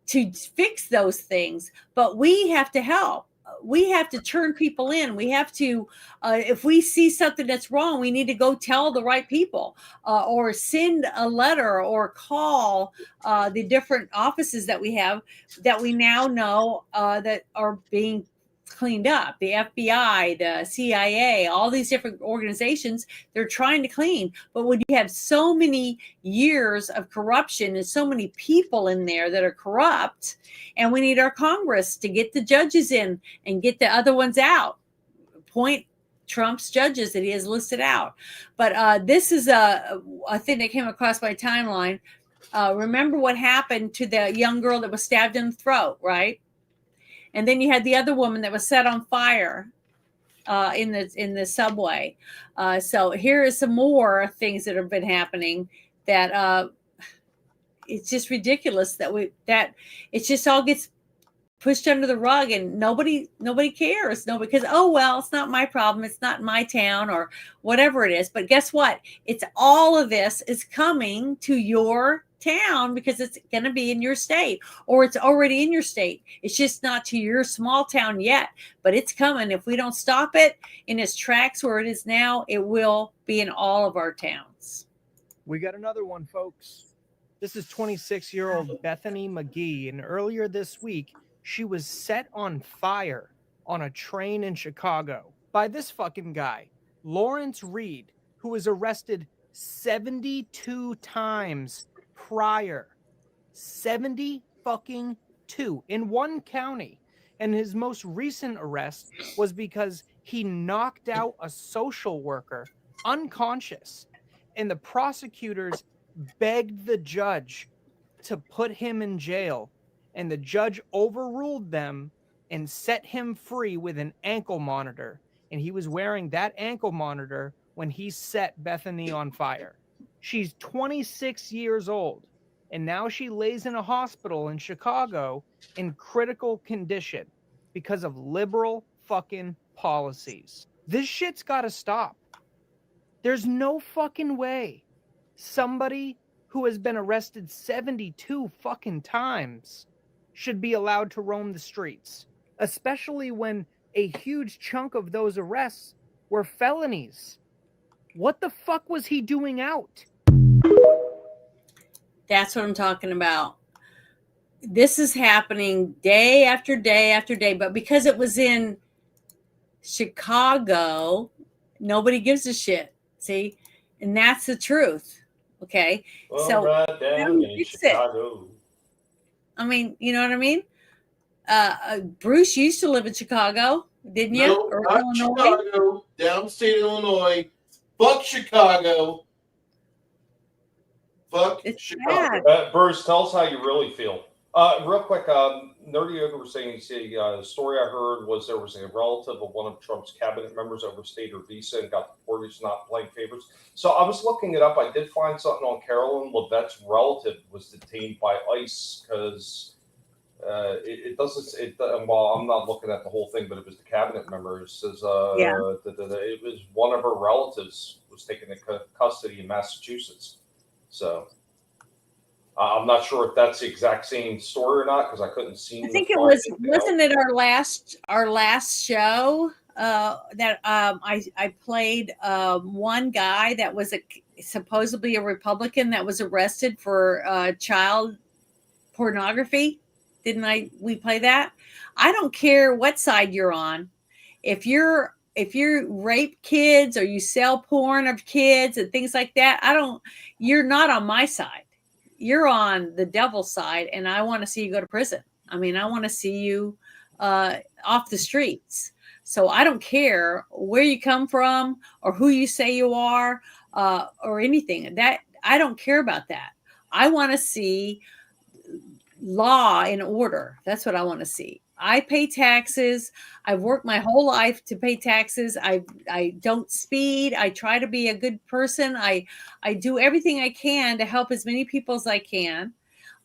to fix those things, but we have to help. We have to turn people in. We have to, if we see something that's wrong, we need to go tell the right people or send a letter or call the different offices that we have that we now know that are being cleaned up. The FBI, the CIA, all these different organizations, they're trying to clean. But when you have so many years of corruption and so many people in there that are corrupt, and we need our Congress to get the judges in and get the other ones out, point Trump's judges that he has listed out. But this is a thing that came across my timeline. Remember what happened to the young girl that was stabbed in the throat, right? And then you had the other woman that was set on fire in the subway. So here is some more things that have been happening that it's just ridiculous that it just all gets pushed under the rug and nobody cares. Because oh well, it's not my problem. It's not my town or whatever it is. But guess what? It's all of this is coming to your town because it's going to be in your state or it's already in your state. It's just not to your small town yet, but it's coming. If we don't stop it in its tracks where it is now, it will be in all of our towns. We got another one, folks. This is 26-year-old Bethany McGee, and earlier this week, she was set on fire on a train in Chicago by this fucking guy, Lawrence Reed, who was arrested 72 times prior. 70 fucking 2 in one county. And his most recent arrest was because he knocked out a social worker unconscious. And the prosecutors begged the judge to put him in jail. And the judge overruled them and set him free with an ankle monitor. and he was wearing that ankle monitor when he set Bethany on fire. She's 26 years old, and now she lays in a hospital in Chicago in critical condition because of liberal fucking policies. This shit's got to stop. There's no fucking way somebody who has been arrested 72 fucking times should be allowed to roam the streets, especially when a huge chunk of those arrests were felonies. What the fuck was he doing out? That's what I'm talking about. This is happening day after day after day, but because it was in Chicago, nobody gives a shit. See? And that's the truth. Okay. Well, so right how down do you in fix Chicago. it? I mean, you know what I mean? Bruce used to live in Chicago, didn't you? No, Or not Illinois? Chicago, downstate Illinois. Fuck Chicago. Fuck Chicago. Bruce, tell us how you really feel. Real quick, Nerdy Yoga was saying, the story I heard was there was a relative of one of Trump's cabinet members overstayed her visa and got deported. He's not playing favorites. So I was looking it up. I did find something on Carolyn Levette's relative was detained by ICE because it doesn't. Well, I'm not looking at the whole thing, but it was the cabinet member. It says it was one of her relatives was taken into custody in Massachusetts. So I'm not sure if that's the exact same story or not because I couldn't see. I think it was. Wasn't it our last show that I played one guy that was supposedly a Republican that was arrested for child pornography? Didn't we play that? I don't care what side you're on. If you rape kids or you sell porn of kids and things like that, you're not on my side. You're on the devil's side, and I want to see you go to prison. I mean, I want to see you off the streets. So I don't care where you come from or who you say you are or anything. That I don't care about that. I want to see law and order. That's what I want to see. I pay taxes. I've worked my whole life to pay taxes. I don't speed. I try to be a good person. I do everything I can to help as many people as I can.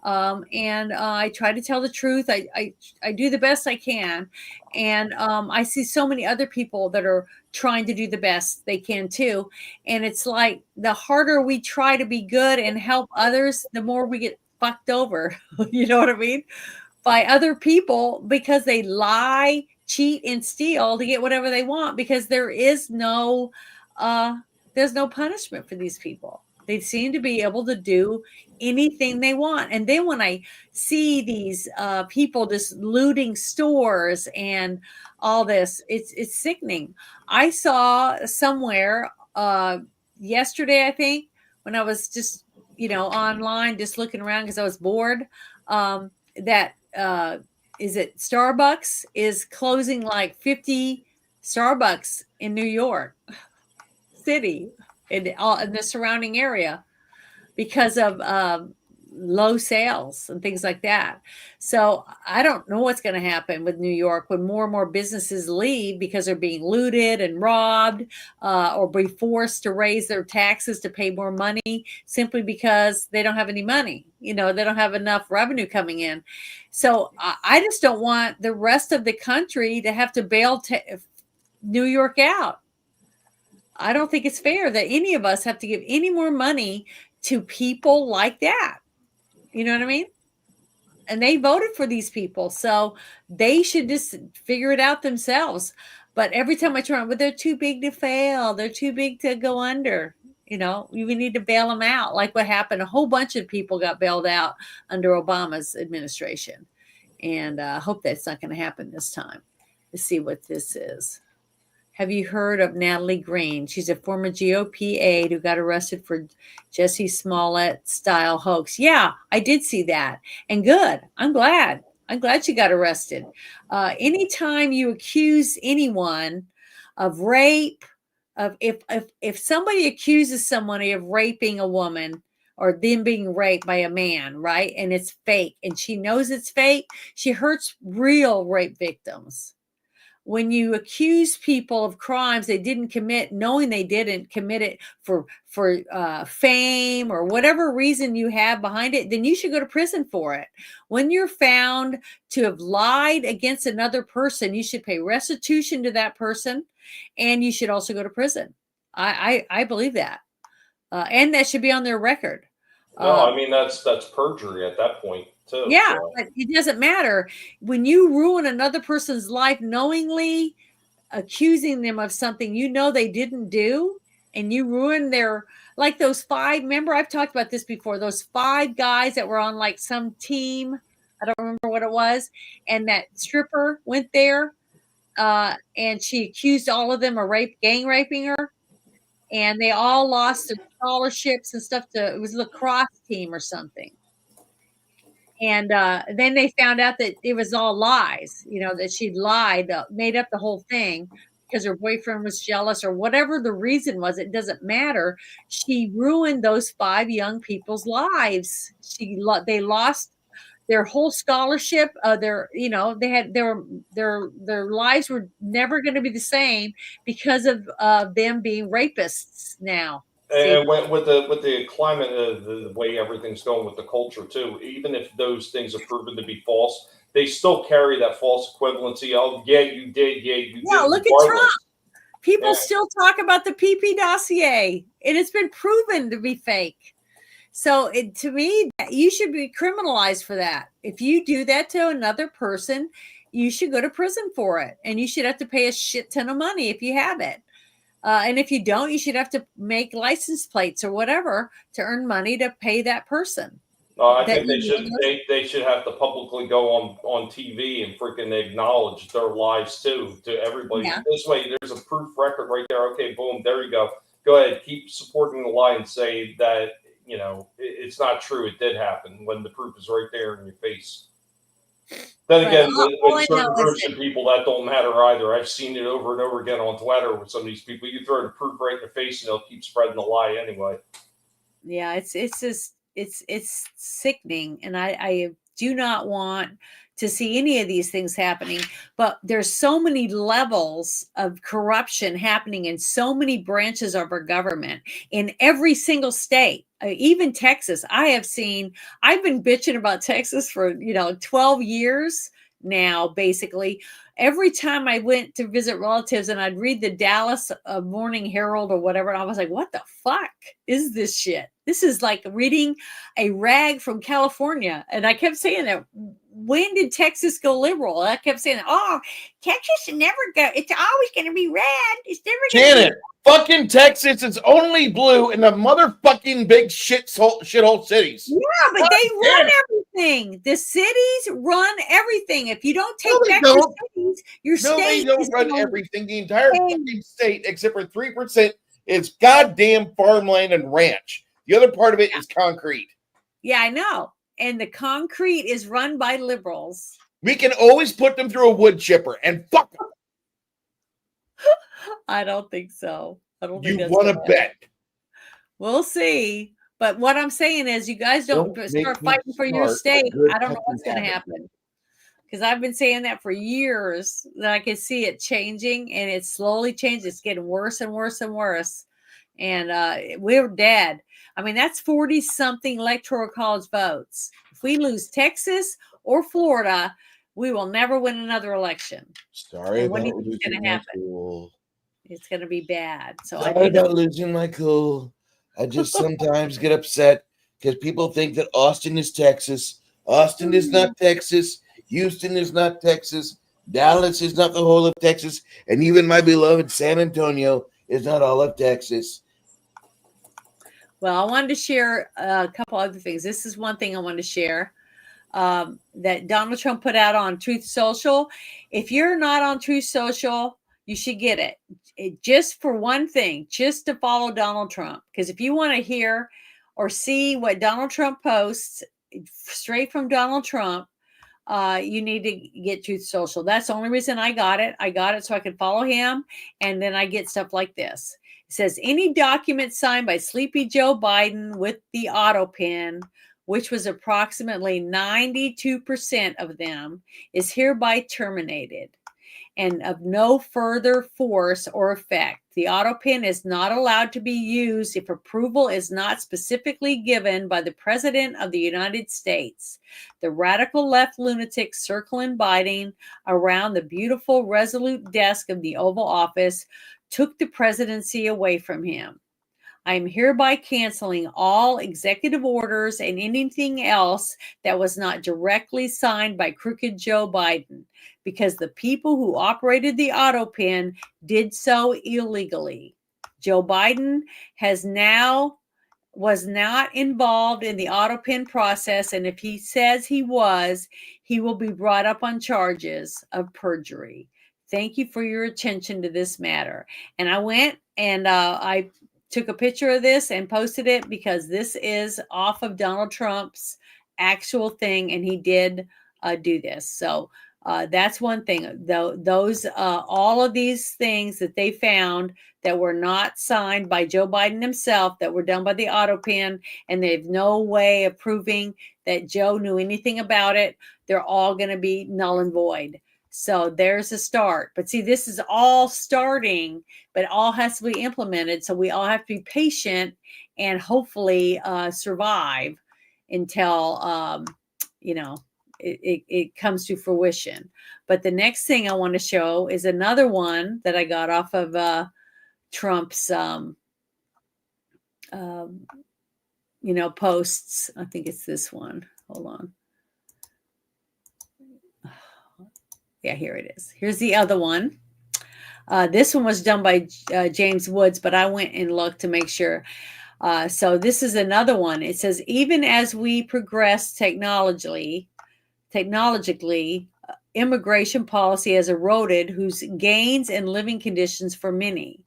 And I try to tell the truth. I do the best I can. And I see so many other people that are trying to do the best they can too. And it's like the harder we try to be good and help others, the more we get fucked over. You know what I mean? By other people because they lie, cheat, and steal to get whatever they want because there's no punishment for these people. They seem to be able to do anything they want. And then when I see these people just looting stores and all this, it's sickening. I saw somewhere yesterday, I think, when I was just, online, just looking around because I was bored, that is it Starbucks is closing like 50 Starbucks in New York City in the surrounding area because of low sales and things like that. So I don't know what's going to happen with New York when more and more businesses leave because they're being looted and robbed or be forced to raise their taxes to pay more money simply because they don't have any money. They don't have enough revenue coming in. So I just don't want the rest of the country to have to bail New York out. I don't think it's fair that any of us have to give any more money to people like that. You know what I mean? And they voted for these people. So they should just figure it out themselves. But every time I turn, they're too big to fail. They're too big to go under. We need to bail them out. Like what happened, a whole bunch of people got bailed out under Obama's administration. And I hope that's not going to happen this time. Let's see what this is. Have you heard of Natalie Green? She's a former GOP aide who got arrested for Jussie Smollett style hoax. Yeah, I did see that. And good. I'm glad. she got arrested. Anytime you accuse anyone of rape, if somebody accuses somebody of raping a woman or them being raped by a man, right? And it's fake and she knows it's fake, she hurts real rape victims. when you accuse people of crimes they didn't commit, knowing they didn't commit it for fame or whatever reason you have behind it, then you should go to prison for it. When you're found to have lied against another person, you should pay restitution to that person, and you should also go to prison. I believe that, and that should be on their record. No, I mean that's perjury at that point too. Yeah, So. but it doesn't matter when you ruin another person's life knowingly, accusing them of something you know they didn't do, and you ruin their, like those 5. Remember, I've talked about this before. Those 5 guys that were on like some team. I don't remember what it was, and that stripper went there, and she accused all of them of gang raping her, and they all lost their scholarships and stuff. It was a lacrosse team or something. And then they found out that it was all lies, that she'd lied, made up the whole thing because her boyfriend was jealous or whatever the reason was. It doesn't matter. She ruined those 5 young people's lives. They lost their whole scholarship. Their lives were never going to be the same because of them being rapists now. And with the climate, the way everything's going with the culture too, even if those things are proven to be false, they still carry that false equivalency of, yeah, you did, yeah, you did. Look at Trump. People still talk about the PP dossier, and it's been proven to be fake. So to me, you should be criminalized for that. If you do that to another person, you should go to prison for it, and you should have to pay a shit ton of money if you have it. And if you don't, you should have to make license plates or whatever to earn money to pay that person. I think they should have to publicly go on TV and freaking acknowledge their lives too to everybody. Yeah. This way, there's a proof record right there. Okay, boom, there you go. Go ahead, keep supporting the lie and say that it's not true. It did happen when the proof is right there in your face. Then again, with certain groups of people, that don't matter either. I've seen it over and over again on Twitter with some of these people. You throw the proof right in their face, and they'll keep spreading the lie anyway. Yeah, it's just it's sickening, and I do not want to see any of these things happening. But there's so many levels of corruption happening in so many branches of our government in every single state. Even Texas, I've been bitching about Texas for 12 years now. Basically, every time I went to visit relatives and I'd read the Dallas Morning Herald or whatever, and I was like, what the fuck is this shit? This is like reading a rag from California. And I kept saying that, when did Texas go liberal? And I kept saying, oh, Texas should never go. It's always going to be red. It's never going to be. Fucking Texas is only blue in the motherfucking big shithole cities. Yeah, but they run everything. The cities run everything. If you don't take back your cities, your state. They don't run everything. The entire fucking state, except for 3%, is goddamn farmland and ranch. The other part of it is concrete. Yeah, I know. And the concrete is run by liberals. We can always put them through a wood chipper and fuck them. I don't think so. I don't think you want to bet. We'll see. But what I'm saying is, you guys don't start fighting for your state. I don't know what's going to happen. Because I've been saying that for years, that I can see it changing, and it's slowly changing. It's getting worse and worse and worse. And we're dead. I mean, that's 40-something electoral college votes. If we lose Texas or Florida, we will never win another election. Sorry about losing going to happen? Cool. It's going to be bad. So sorry about losing my cool. I just sometimes get upset because people think that Austin is Texas. Austin is not Texas. Houston is not Texas. Dallas is not the whole of Texas. And even my beloved San Antonio is not all of Texas. Well, I wanted to share a couple other things. This is one thing I wanted to share that Donald Trump put out on Truth Social. If you're not on Truth Social, you should get it. Just for one thing, just to follow Donald Trump. Because if you want to hear or see what Donald Trump posts straight from Donald Trump, you need to get Truth Social. That's the only reason I got it. I got it so I could follow him. And then I get stuff like this. It says, any document signed by Sleepy Joe Biden with the auto pen, which was approximately 92% of them, is hereby terminated. and of no further force or effect. The auto pen is not allowed to be used if approval is not specifically given by the President of the United States. The radical left lunatic circling Biden around the beautiful, resolute desk of the Oval Office took the presidency away from him. I am hereby canceling all executive orders and anything else that was not directly signed by crooked Joe Biden, because the people who operated the auto pen did so illegally. Joe Biden was not involved in the auto pen process, and if he says he was, he will be brought up on charges of perjury. Thank you for your attention to this matter. And I went and I took a picture of this and posted it because this is off of Donald Trump's actual thing, and he did do this. So that's one thing. Those all of these things that they found that were not signed by Joe Biden himself, that were done by the auto pen, and they have no way of proving that Joe knew anything about it, they're all going to be null and void. So there's a start. But see, this is all starting, but all has to be implemented. So we all have to be patient and hopefully survive until, it comes to fruition. But the next thing I want to show is another one that I got off of Trump's, posts. I think it's this one. Hold on. Yeah, here it is. Here's the other one. This one was done by James Woods, but I went and looked to make sure. So this is another one. It says, even as we progress technologically, immigration policy has eroded whose gains and living conditions for many.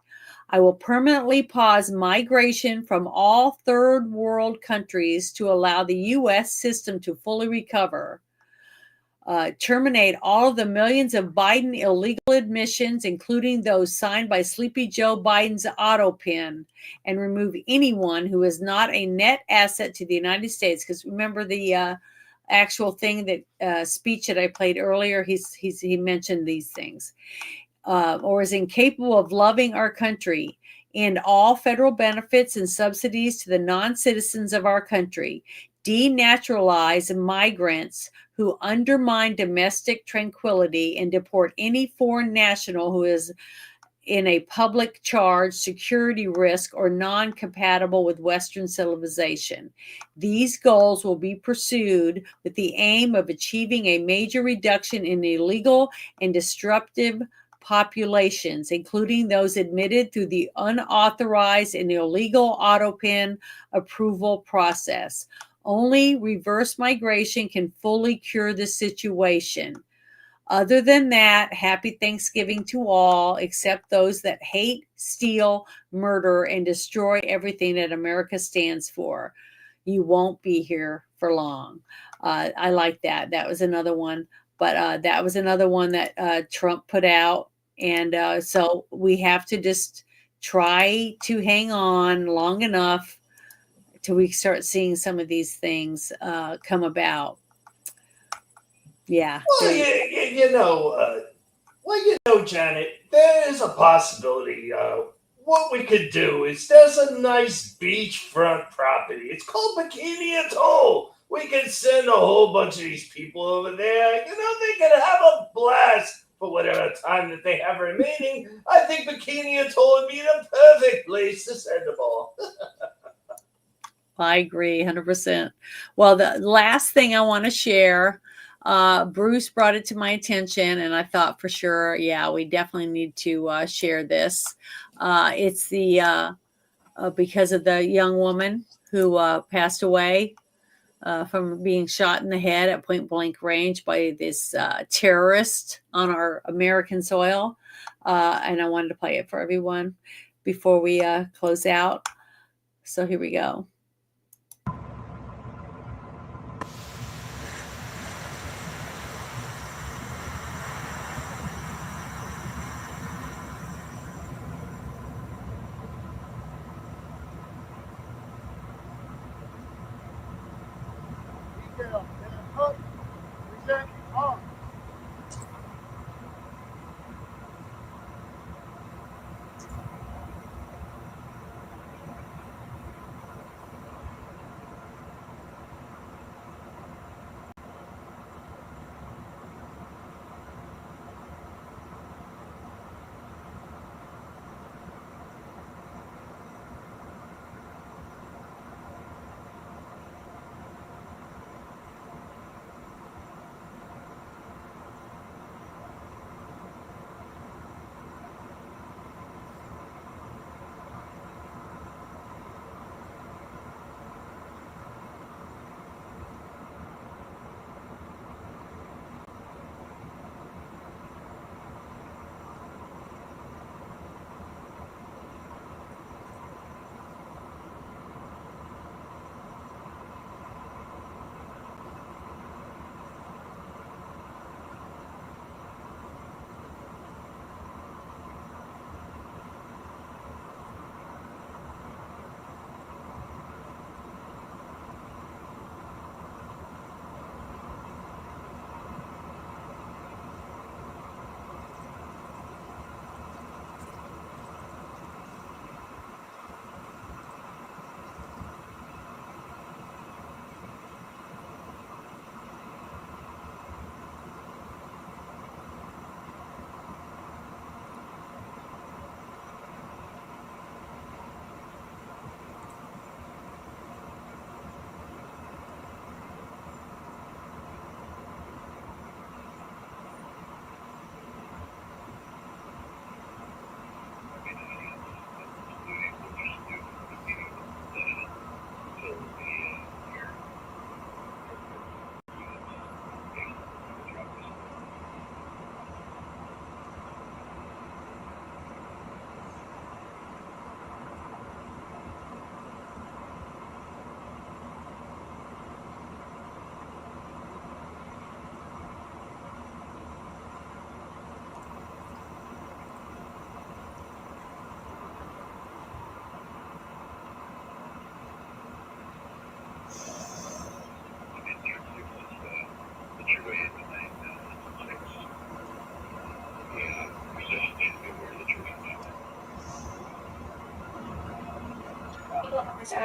I will permanently pause migration from all third world countries to allow the U.S. system to fully recover. Terminate all of the millions of Biden illegal admissions, including those signed by Sleepy Joe Biden's auto pen, and remove anyone who is not a net asset to the United States. Because remember the actual thing that speech that I played earlier, he mentioned these things. Or is incapable of loving our country, and all federal benefits and subsidies to the non-citizens of our country. Denaturalize migrants who undermine domestic tranquility, and deport any foreign national who is in a public charge, security risk, or non-compatible with Western civilization. These goals will be pursued with the aim of achieving a major reduction in illegal and disruptive populations, including those admitted through the unauthorized and illegal auto pen approval process. Only reverse migration can fully cure the situation. Other than that, happy Thanksgiving to all, except those that hate, steal, murder, and destroy everything that America stands for. You won't be here for long. I like that. That was another one. But that was another one that Trump put out. And so we have to just try to hang on long enough till we start seeing some of these things come about. Yeah. Well, Janet, there is a possibility. What we could do is there's a nice beachfront property. It's called Bikini Atoll. We can send a whole bunch of these people over there. They can have a blast for whatever time that they have remaining. I think Bikini Atoll would be the perfect place to send them all. I agree 100%. Well, the last thing I want to share, Bruce brought it to my attention, and I thought for sure, yeah, we definitely need to share this. It's the because of the young woman who passed away from being shot in the head at point blank range by this terrorist on our American soil. And I wanted to play it for everyone before we close out. So here we go.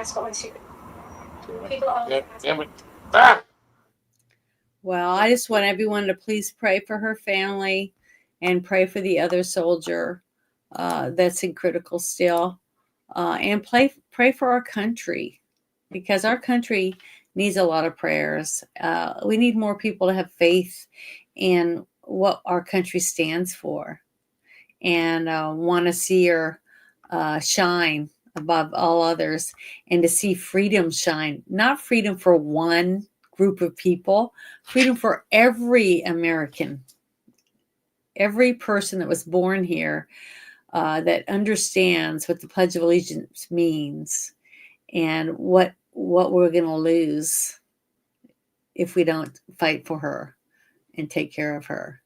That's what makes you. People always Well, I just want everyone to please pray for her family and pray for the other soldier that's in critical still. And pray for our country, because our country needs a lot of prayers. We need more people to have faith in what our country stands for, and want to see her shine above all others, and to see freedom shine. Not freedom for one group of people, freedom for every American, every person that was born here, that understands what the Pledge of Allegiance means, and what we're going to lose if we don't fight for her and take care of her.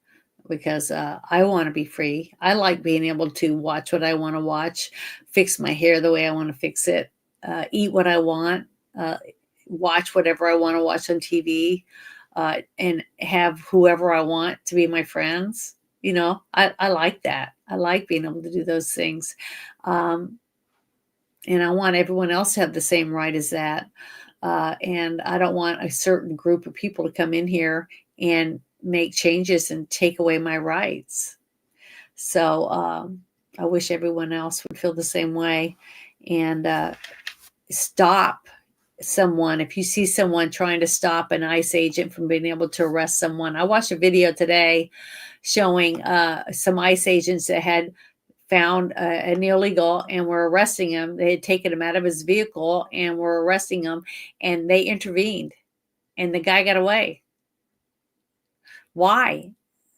Because I want to be free. I like being able to watch what I want to watch, fix my hair the way I want to fix it, eat what I want, watch whatever I want to watch on TV, and have whoever I want to be my friends. You know, I like that. I like being able to do those things. And I want everyone else to have the same right as that. And I don't want a certain group of people to come in here and make changes and take away my rights. So I wish everyone else would feel the same way, and stop someone. If you see someone trying to stop an ICE agent from being able to arrest someone. I watched a video today showing some ICE agents that had found an illegal and were arresting him. They had taken him out of his vehicle and were arresting him, and they intervened, and the guy got away. Why?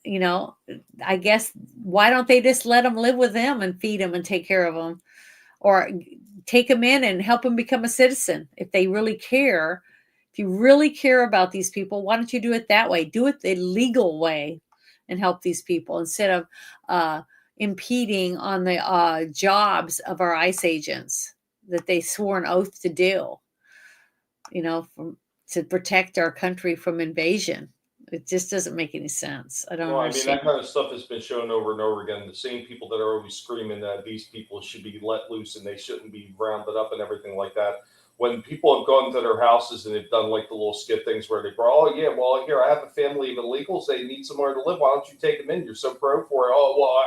You know, I guess, why don't they just let him live with them and feed him and take care of him, or take him in and help him become a citizen? If they really care, if you really care about these people, why don't you do it that way? Do it the legal way and help these people, instead of impeding on the jobs of our ICE agents that they swore an oath to do, you know, to protect our country from invasion. It just doesn't make any sense. I don't Well, I mean, understand. that kind of stuff has been shown over and over again. The same people that are always screaming that these people should be let loose and they shouldn't be rounded up and everything like that. When people have gone to their houses and they've done like the little skit things where they brought, oh yeah, well here I have a family of illegals. They need somewhere to live. Why don't you take them in? You're so pro for it. Oh well,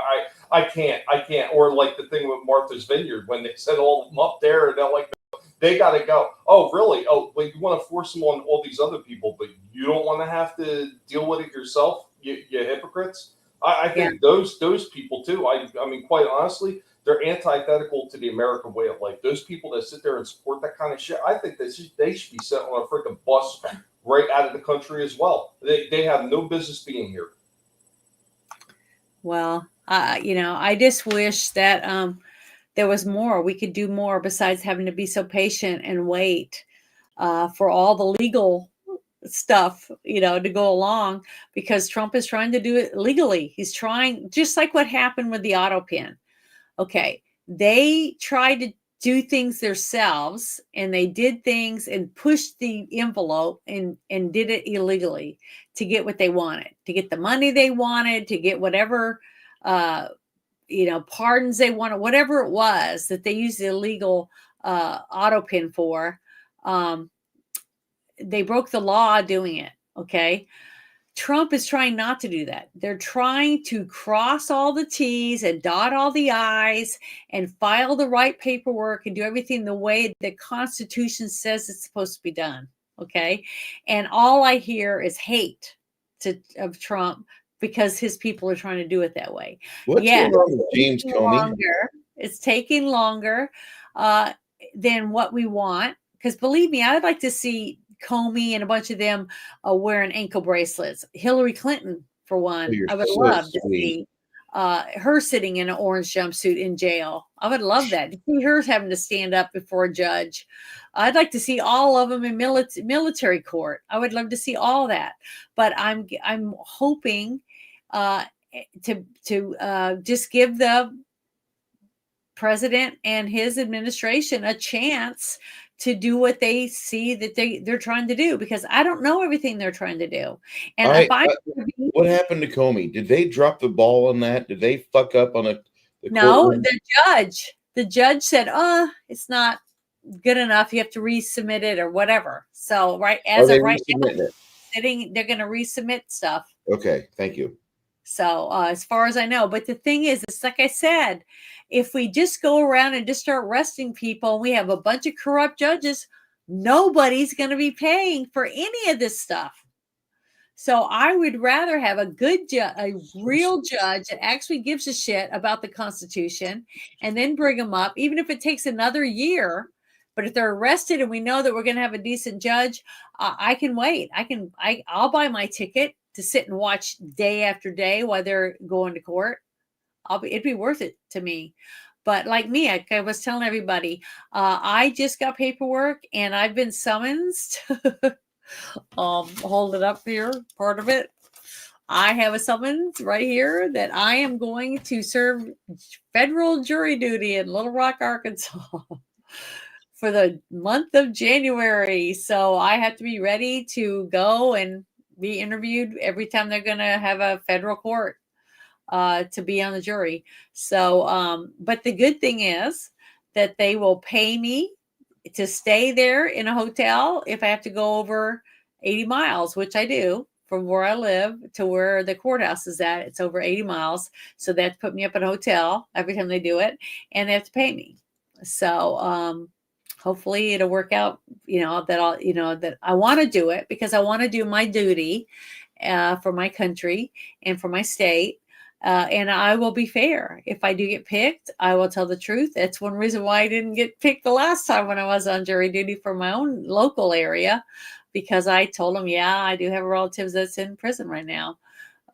I can't. Or like the thing with Martha's Vineyard when they set all of them up there and they're like, they got to go. Oh, really? Oh, but you want to force them on all these other people, but you don't want to have to deal with it yourself, you hypocrites. I think those people too. I mean, quite honestly, they're antithetical to the American way of life. Those people that sit there and support that kind of shit, I think that they should be sent on a freaking bus right out of the country as well. They have no business being here. Well, you know, I just wish that there was more. We could do more besides having to be so patient and wait for all the legal stuff, you know, to go along, because Trump is trying to do it legally. He's trying, just like what happened with the auto pin. Okay, they tried to do things themselves, and they did things and pushed the envelope and did it illegally to get what they wanted, to get the money they wanted, to get whatever you know, pardons they wanted, whatever it was that they used the illegal auto pin for. They broke the law doing it. Okay. Trump is trying not to do that. They're trying to cross all the T's and dot all the I's and file the right paperwork and do everything the way the Constitution says it's supposed to be done. Okay. And all I hear is hate of Trump, because his people are trying to do it that way. What's going on with James Comey? It's taking longer than what we want. Because believe me, I would like to see Comey and a bunch of them wearing ankle bracelets. Hillary Clinton, for one, I would love to see her sitting in an orange jumpsuit in jail. I would love that. To see her having to stand up before a judge. I'd like to see all of them in military court. I would love to see all that. But I'm hoping to just give the president and his administration a chance to do what they see that they're trying to do, because I don't know everything they're trying to do. And what happened to Comey? Did they drop the ball on that? Did they fuck up on the no, courtroom? the judge said, it's not good enough, you have to resubmit it or whatever. So right Are as they of right now, resubmitting it? they're going to resubmit stuff. Okay, thank you. So as far as I know, but the thing is, it's like I said, if we just go around and just start arresting people, we have a bunch of corrupt judges, nobody's going to be paying for any of this stuff. So I would rather have a real judge that actually gives a shit about the Constitution, and then bring them up, even if it takes another year. But if they're arrested and we know that we're going to have a decent judge, I can wait. I'll buy my ticket to sit and watch day after day while they're going to court. It'd be worth it to me. But like me, I was telling everybody, I just got paperwork and I've been summoned. Hold it up here, part of it. I have a summons right here that I am going to serve federal jury duty in Little Rock, Arkansas for the month of January. So I have to be ready to go and be interviewed every time they're going to have a federal court to be on the jury. So, but the good thing is that they will pay me to stay there in a hotel if I have to go over 80 miles, which I do from where I live to where the courthouse is at. It's over 80 miles. So they have to put me up in a hotel every time they do it, and they have to pay me. So hopefully it'll work out, that I want to do it because I want to do my duty for my country and for my state. And I will be fair. If I do get picked, I will tell the truth. That's one reason why I didn't get picked the last time when I was on jury duty for my own local area, because I told them, yeah, I do have relatives that's in prison right now.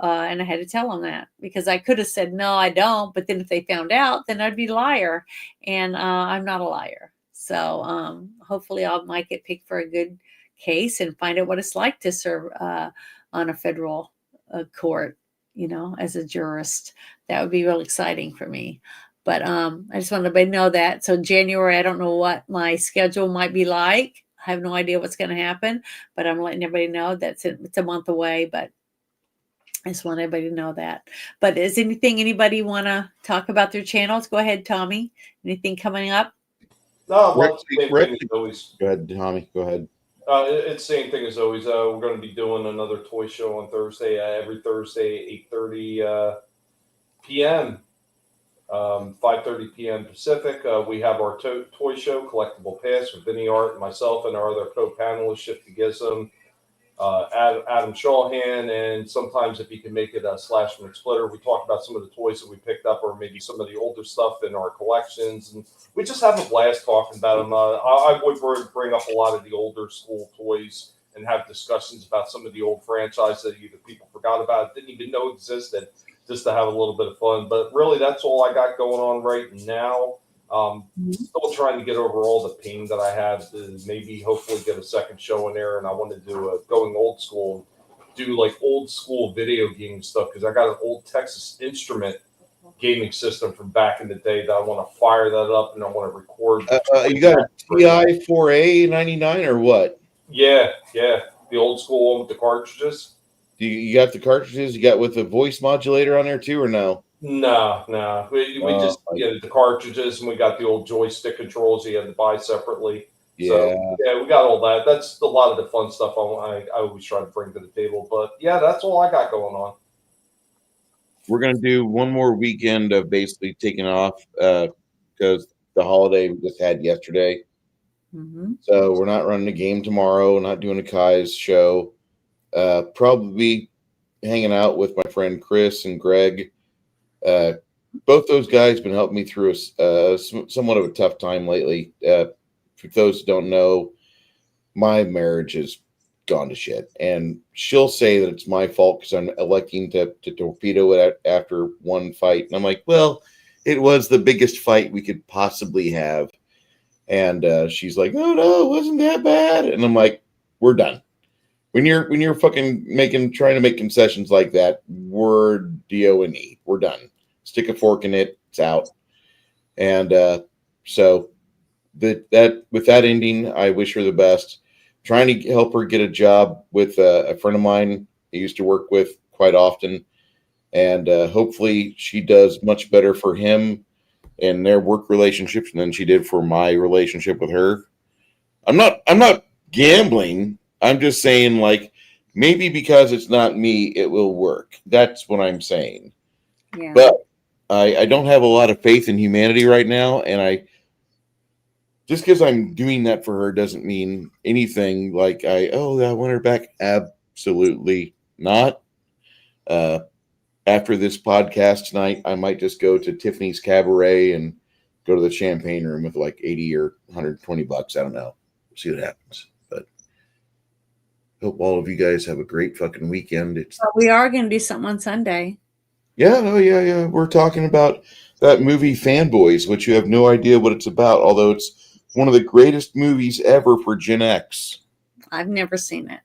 And I had to tell them that, because I could have said, no, I don't. But then if they found out, then I'd be a liar. And I'm not a liar. So hopefully I might get picked for a good case and find out what it's like to serve on a federal court, as a jurist. That would be real exciting for me. But I just want everybody to know that. So January, I don't know what my schedule might be like. I have no idea what's going to happen, but I'm letting everybody know it's a month away, but I just want everybody to know that. But is anybody want to talk about their channels? Go ahead, Tommy. Anything coming up? No, Rick, same thing as always. Go ahead, Tommy. Go ahead. It's same thing as always. We're going to be doing another toy show on Thursday. Every Thursday, 8:30 p.m. 5:30 p.m. Pacific. We have our toy show, Collectible Pass, with Vinny Art, myself, and our other co-panelists, Shifty Gizem, Adam Shawhan, and sometimes if you can make it Slash McSplitter. We talk about some of the toys that we picked up, or maybe some of the older stuff in our collections, and we just have a blast talking about them. I would bring up a lot of the older school toys and have discussions about some of the old franchises that either people forgot about, didn't even know existed, just to have a little bit of fun. But really, that's all I got going on right now. Still trying to get over all the pain that I have to maybe hopefully get a second show in there. And I want to do going old school, do like old school video game stuff, because I got an old Texas Instrument gaming system from back in the day that I want to fire that up and I want to record. You got a TI 4A 99 or what? Yeah, the old school one with the cartridges. You got the cartridges? You got with the voice modulator on there too, or no? No. We just get the cartridges, and we got the old joystick controls you had to buy separately. Yeah. So, yeah, we got all that. That's a lot of the fun stuff I always try to bring to the table. But yeah, that's all I got going on. We're gonna do one more weekend of basically taking off because the holiday we just had yesterday. Mm-hmm. So we're not running a game tomorrow. Not doing a Kai's show. Probably hanging out with my friend Chris and Greg. Both those guys been helping me through somewhat of a tough time lately. For those who don't know, my marriage has gone to shit, and she'll say that it's my fault because I'm electing to torpedo it after one fight, and I'm like, well, it was the biggest fight we could possibly have, and she's like, oh no, it wasn't that bad, and I'm like, we're done. When you're fucking trying to make concessions like that, we're DO&E. We're done. Stick a fork in it. It's out. And so that with that ending, I wish her the best. Trying to help her get a job with a friend of mine I used to work with quite often, and hopefully she does much better for him in their work relationships than she did for my relationship with her. I'm not gambling. I'm just saying, like, maybe because it's not me, it will work. That's what I'm saying. Yeah. But I don't have a lot of faith in humanity right now, and I just because I'm doing that for her doesn't mean anything. Like I want her back. Absolutely not. After this podcast tonight, I might just go to Tiffany's Cabaret and go to the champagne room with like 80 or 120 bucks. I don't know. See what happens. But hope all of you guys have a great fucking weekend. It's We are going to do something on Sunday. yeah, oh yeah. We're talking about that movie Fanboys, which you have no idea what it's about, although it's one of the greatest movies ever for Gen X. I've never seen it.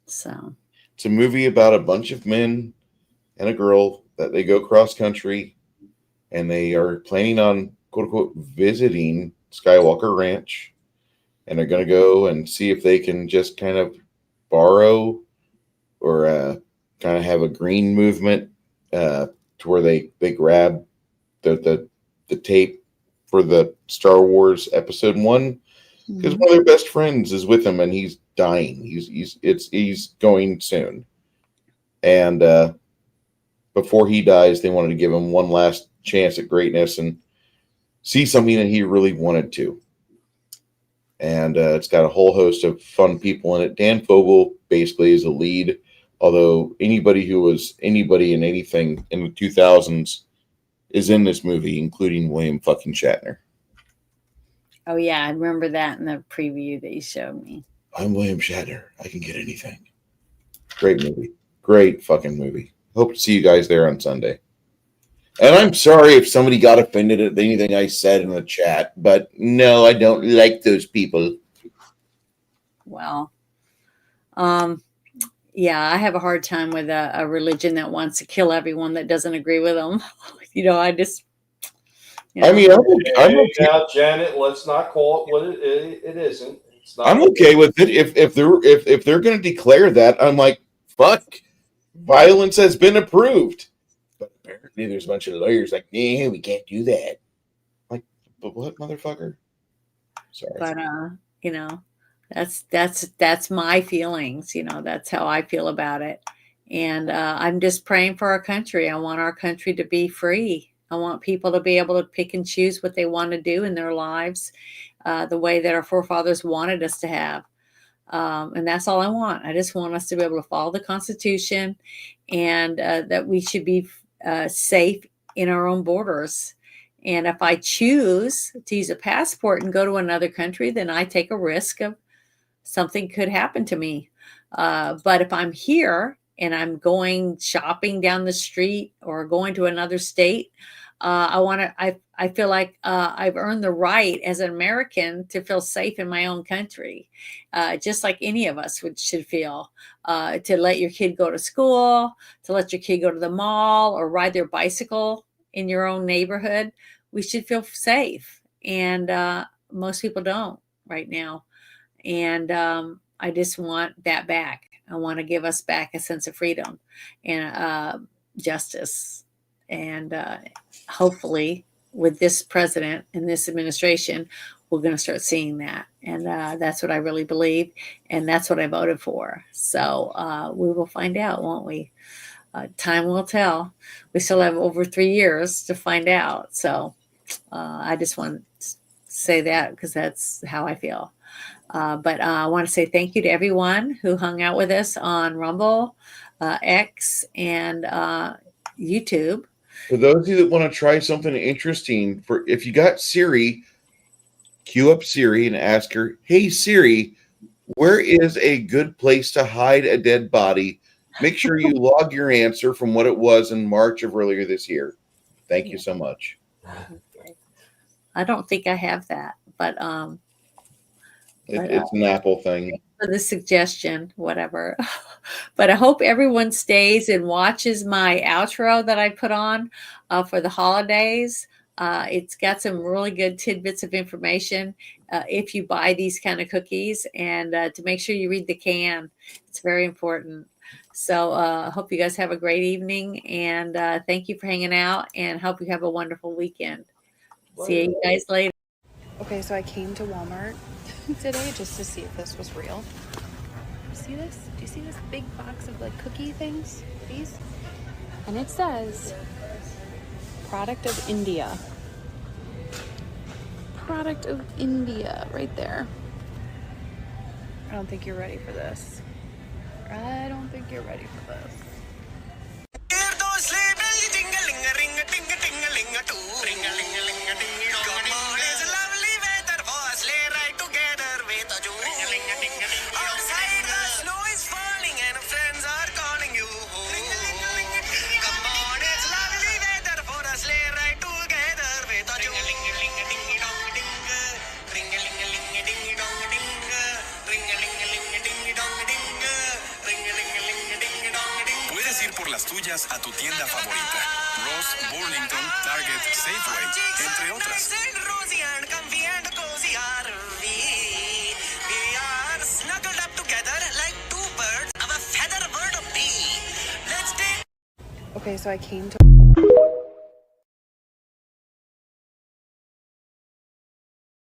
So it's a movie about a bunch of men and a girl that they go cross country and they are planning on quote unquote visiting Skywalker Ranch, and they're going to go and see if they can just kind of borrow or kind of have a green movement to where they grab the tape for the Star Wars Episode 1 because one of their best friends is with him and he's dying. He's going soon, and before he dies, they wanted to give him one last chance at greatness and see something that he really wanted to. And it's got a whole host of fun people in it. Dan Fogel basically is a lead, although anybody who was anybody in anything in the 2000s is in this movie, including William fucking Shatner. Oh yeah, I remember that in the preview that you showed me. I'm William Shatner. I can get anything. Great movie. Great fucking movie. Hope to see you guys there on Sunday. And I'm sorry if somebody got offended at anything I said in the chat, but no, I don't like those people. Well, yeah, I have a hard time with a religion that wants to kill everyone that doesn't agree with them. I just. I mean, I'm okay. Now, Janet, let's not call it what it isn't. It's not. I'm okay with it if they're going to declare that. I'm like, fuck, violence has been approved. But apparently, there's a bunch of lawyers like, yeah, we can't do that. Like, but what, motherfucker? Sorry. But that's my feelings. That's how I feel about it. And I'm just praying for our country. I want our country to be free. I want people to be able to pick and choose what they want to do in their lives, the way that our forefathers wanted us to have. And that's all I want. I just want us to be able to follow the Constitution, and that we should be safe in our own borders. And if I choose to use a passport and go to another country, then I take a risk of something could happen to me. But if I'm here and I'm going shopping down the street or going to another state, I feel like I've earned the right as an American to feel safe in my own country, just like any of us should feel, to let your kid go to school, to let your kid go to the mall or ride their bicycle in your own neighborhood. We should feel safe. And most people don't right now. And I just want that back. I want to give us back a sense of freedom and justice. And hopefully with this president and this administration, we're going to start seeing that. And that's what I really believe. And that's what I voted for. So we will find out, won't we? Time will tell. We still have over 3 years to find out. So I just want to say that because that's how I feel. But I want to say thank you to everyone who hung out with us on Rumble, X, and YouTube. For those of you that want to try something interesting, if you got Siri, cue up Siri and ask her, "Hey Siri, where is a good place to hide a dead body?" Make sure you log your answer from what it was in March of earlier this year. Thank you so much. Okay. I don't think I have that, but it's an Apple thing. For the suggestion, whatever. But I hope everyone stays and watches my outro that I put on for the holidays. It's got some really good tidbits of information if you buy these kind of cookies, and to make sure you read the can. It's very important. So hope you guys have a great evening, and thank you for hanging out, and hope you have a wonderful weekend. See you guys later. Okay, so I came to Walmart today just to see if this was real. See this? Do you see this big box of like cookie things? These? And it says product of India. Product of India right there. I don't think you're ready for this. I don't think you're ready for this. Puedes ir por las tuyas a tu tienda favorita. Ross, Burlington, Target, Safeway, entre otras. Okay, so I came to